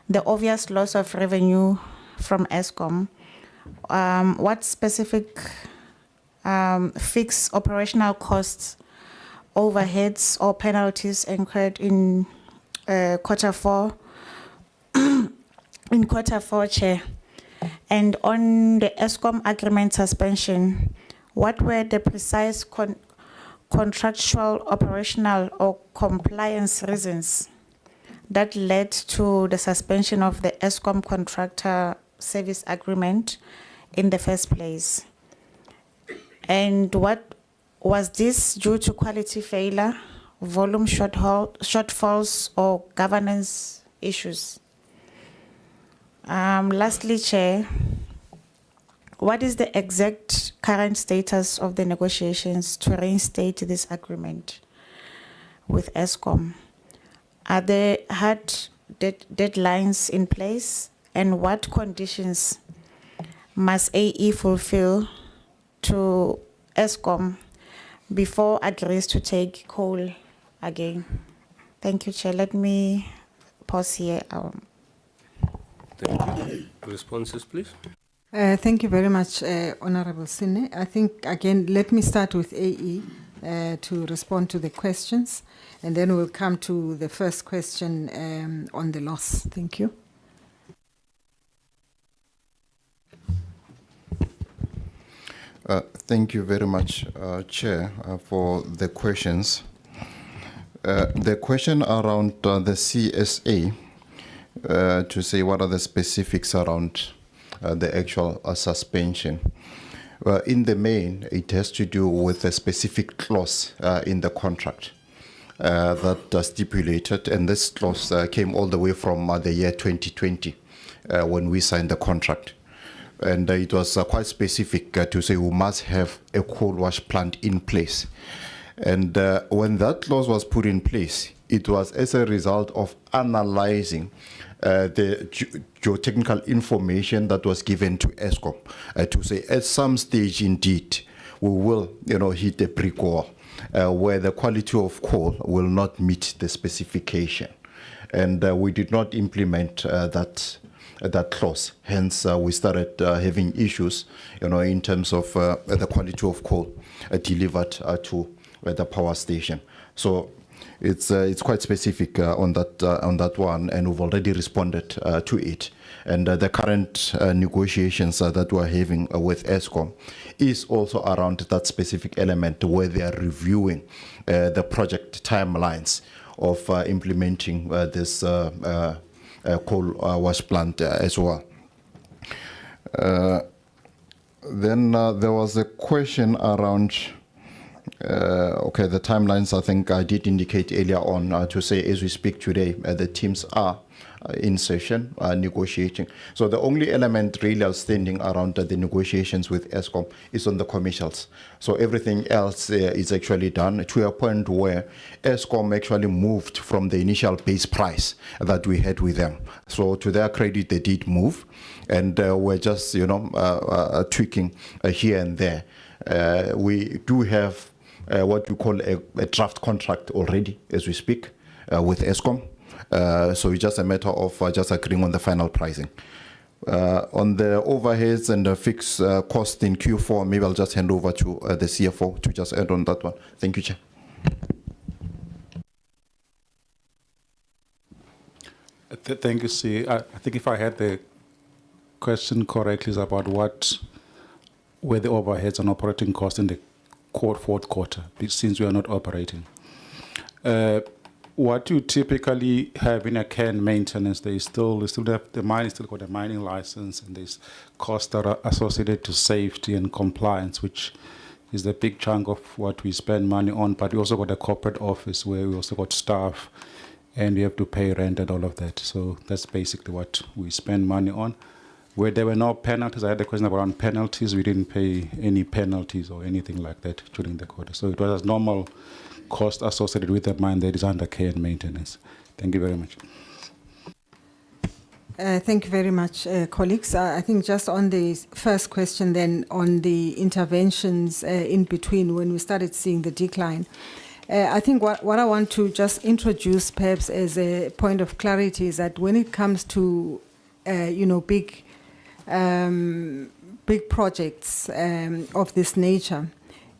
the obvious loss of revenue from ESCOM, what specific fixed operational costs, overheads, or penalties incurred in Q4, Chair? And on the ESCOM agreement suspension, what were the precise contractual, operational, or compliance reasons that led to the suspension of the ESCOM contractor service agreement in the first place? And what was this due to quality failure, volume shortfalls, or governance issues? Lastly, Chair, what is the exact current status of the negotiations to reinstate this agreement with ESCOM? Are there hard deadlines in place, and what conditions must AE fulfill to ESCOM before agrees to take coal again? Thank you, Chair. Let me pause here. Thank you. Responses, please. Thank you very much, Honorable Sine. I think, again, let me start with AE to respond to the questions, and then we'll come to the first question on the loss. Thank you. Thank you very much, Chair, for the questions. The question around the CSA, to say what are the specifics around the actual suspension. In the main, it has to do with a specific clause in the contract that stipulated, and this clause came all the way from the year 2020 when we signed the contract. And it was quite specific to say we must have a coal wash plant in place. And when that clause was put in place, it was as a result of analyzing the geotechnical information that was given to ESCOM to say at some stage indeed we will hit a brick wall where the quality of coal will not meet the specification. And we did not implement that clause. Hence, we started having issues, in terms of the quality of coal delivered to the power station. So it's quite specific on that one, and we've already responded to it. And the current negotiations that we're having with ESCOM is also around that specific element where they are reviewing the project timelines of implementing this coal wash plant as well. Then there was a question around the timelines. I think I did indicate earlier on to say as we speak today, the teams are in session negotiating. So the only element really outstanding around the negotiations with ESCOM is on the commercials. So everything else is actually done to a point where ESCOM actually moved from the initial base price that we had with them. So to their credit, they did move, and we're just tweaking here and there. We do have what we call a draft contract already as we speak with ESCOM. So it's just a matter of just agreeing on the final pricing. On the overheads and the fixed cost in Q4, maybe I'll just hand over to the CFO to just add on that one. Thank you, Chair. Thank you, C. I think if I had the question correctly, is about what were the overheads and operating costs in the fourth quarter, since we are not operating. What you typically have in a can maintenance, you still have the mine is still got a mining license, and there's costs that are associated to safety and compliance, which is the big chunk of what we spend money on. But we also got a corporate office where we also got staff, and we have to pay rent and all of that. So that's basically what we spend money on. where there were no penalties. I had a question around penalties. We didn't pay any penalties or anything like that during the quarter. So it was a normal cost associated with the mine that is under care and maintenance. Thank you very much. Thank you very much, colleagues. I think just on the first question, then on the interventions in between when we started seeing the decline, I think what I want to just introduce perhaps as a point of clarity is that when it comes to big projects of this nature,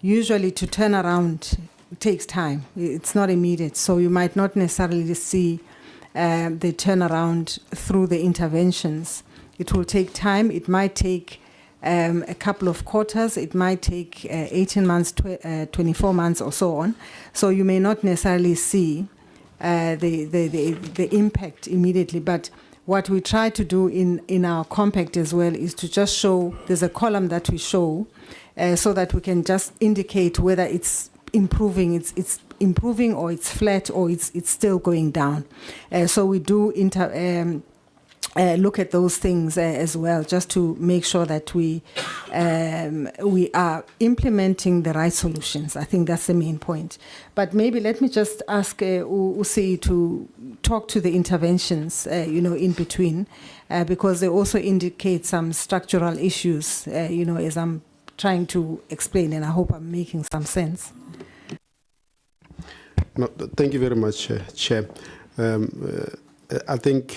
usually to turn around takes time. It's not immediate, so you might not necessarily see the turnaround through the interventions. It will take time. It might take a couple of quarters. It might take 18 months, 24 months, or so on. So you may not necessarily see the impact immediately. But what we try to do in our compact as well is to just show, there's a column that we show so that we can just indicate whether it's improving, it's improving, or it's flat, or it's still going down. So we do look at those things as well, just to make sure that we are implementing the right solutions. I think that's the main point. But maybe let me just ask Usi to talk to the interventions, in between, because they also indicate some structural issues, as I'm trying to explain, and I hope I'm making some sense. No, thank you very much, Chair. I think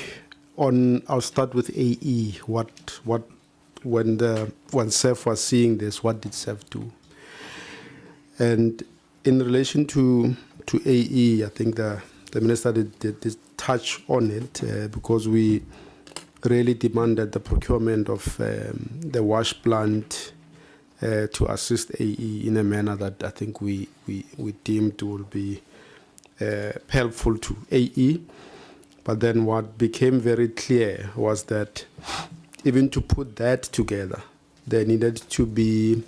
I'll start with AE. When SEF was seeing this, what did SEF do? And in relation to AE, I think the Minister did touch on it because we really demanded the procurement of the wash plant to assist AE in a manner that I think we deemed will be helpful to AE. But then what became very clear was that even to put that together, there needed to be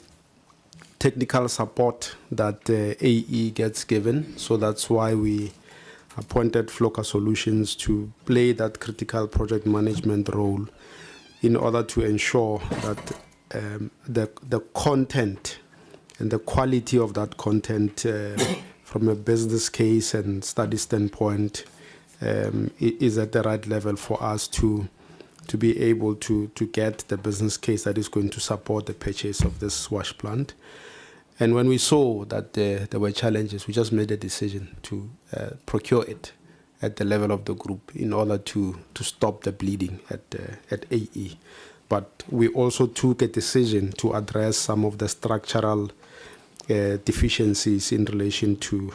technical support that AE gets given. So that's why we appointed Floca Solutions to play that critical project management role in order to ensure that the content and the quality of that content from a business case and study standpoint is at the right level for us to be able to get the business case that is going to support the purchase of this wash plant. And when we saw that there were challenges, we just made a decision to procure it at the level of the group in order to stop the bleeding at AE. But we also took a decision to address some of the structural deficiencies in relation to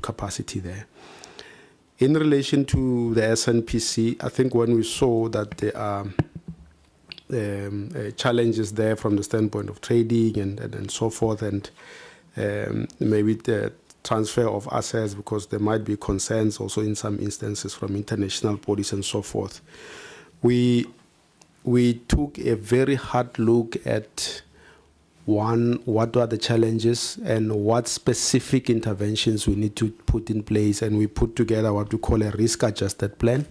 capacity there. In relation to the SNPC, I think when we saw that there are challenges there from the standpoint of trading and so forth, and maybe the transfer of assets, because there might be concerns also in some instances from international bodies and so forth, we took a very hard look at what are the challenges and what specific interventions we need to put in place, and we put together what we call a risk-adjusted plan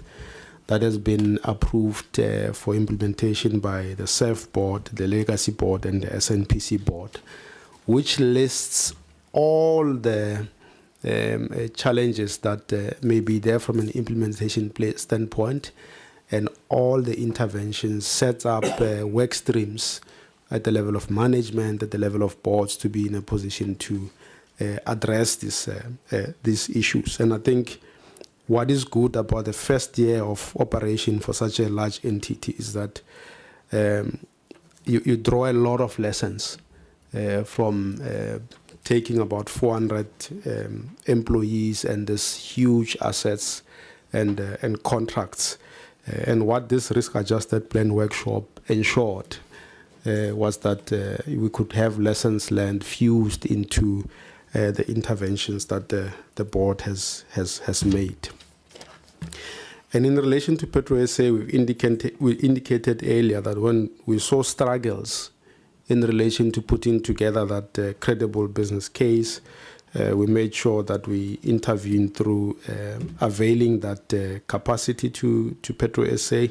that has been approved for implementation by the SEF board, the Legacy board, and the SNPC board, which lists all the challenges that may be there from an implementation standpoint, and all the interventions, sets up work streams at the level of management, at the level of boards, to be in a position to address these issues. And I think what is good about the first year of operation for such a large entity is that you draw a lot of lessons from taking about 400 employees and this huge assets and contracts. And what this risk-adjusted plan workshop ensured was that we could have lessons learned fused into the interventions that the board has made. And in relation to PetroSA, we indicated earlier that when we saw struggles in relation to putting together that credible business case, we made sure that we intervened through availing that capacity to PetroSA.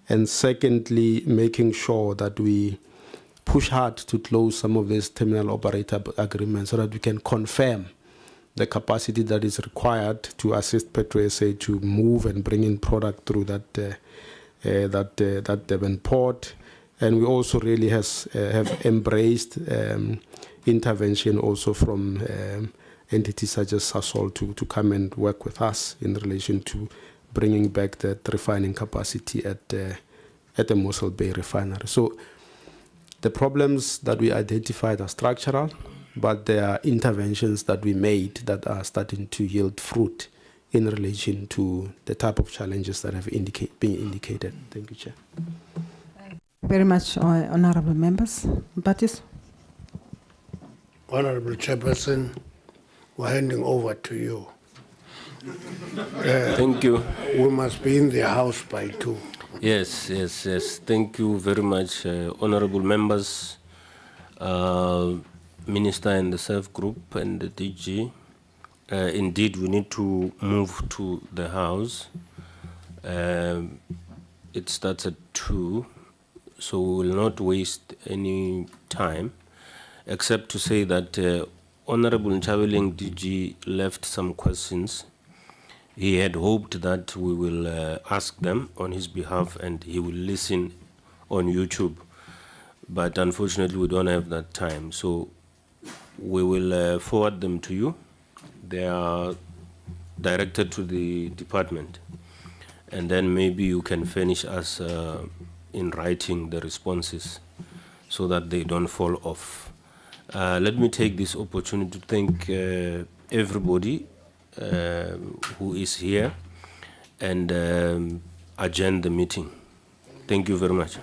And secondly, making sure that we push hard to close some of these terminal operator agreements so that we can confirm the capacity that is required to assist PetroSA to move and bring in product through that Durban port. And we also really have embraced intervention also from entities such as Sasol to come and work with us in relation to bringing back that refining capacity at the Mossel Bay refinery. So the problems that we identified are structural, but there are interventions that we made that are starting to yield fruit in relation to the type of challenges that have been indicated. Thank you, Chair. Very much, honorable members. Batis. Honorable Chairperson, we're handing over to you. Thank you. We must be in the house by 2. Yes. Thank you very much, honorable members, Minister and the SERV Group and the DG. Indeed, we need to move to the house. It starts at 2, so we will not waste any time, except to say that Honorable Nchabeling DG left some questions. He had hoped that we will ask them on his behalf and he will listen on YouTube. But unfortunately, we don't have that time. So we will forward them to you. They are directed to the department. And then maybe you can finish us in writing the responses so that they don't fall off. Let me take this opportunity to thank everybody who is here and adjourn the meeting. Thank you very much.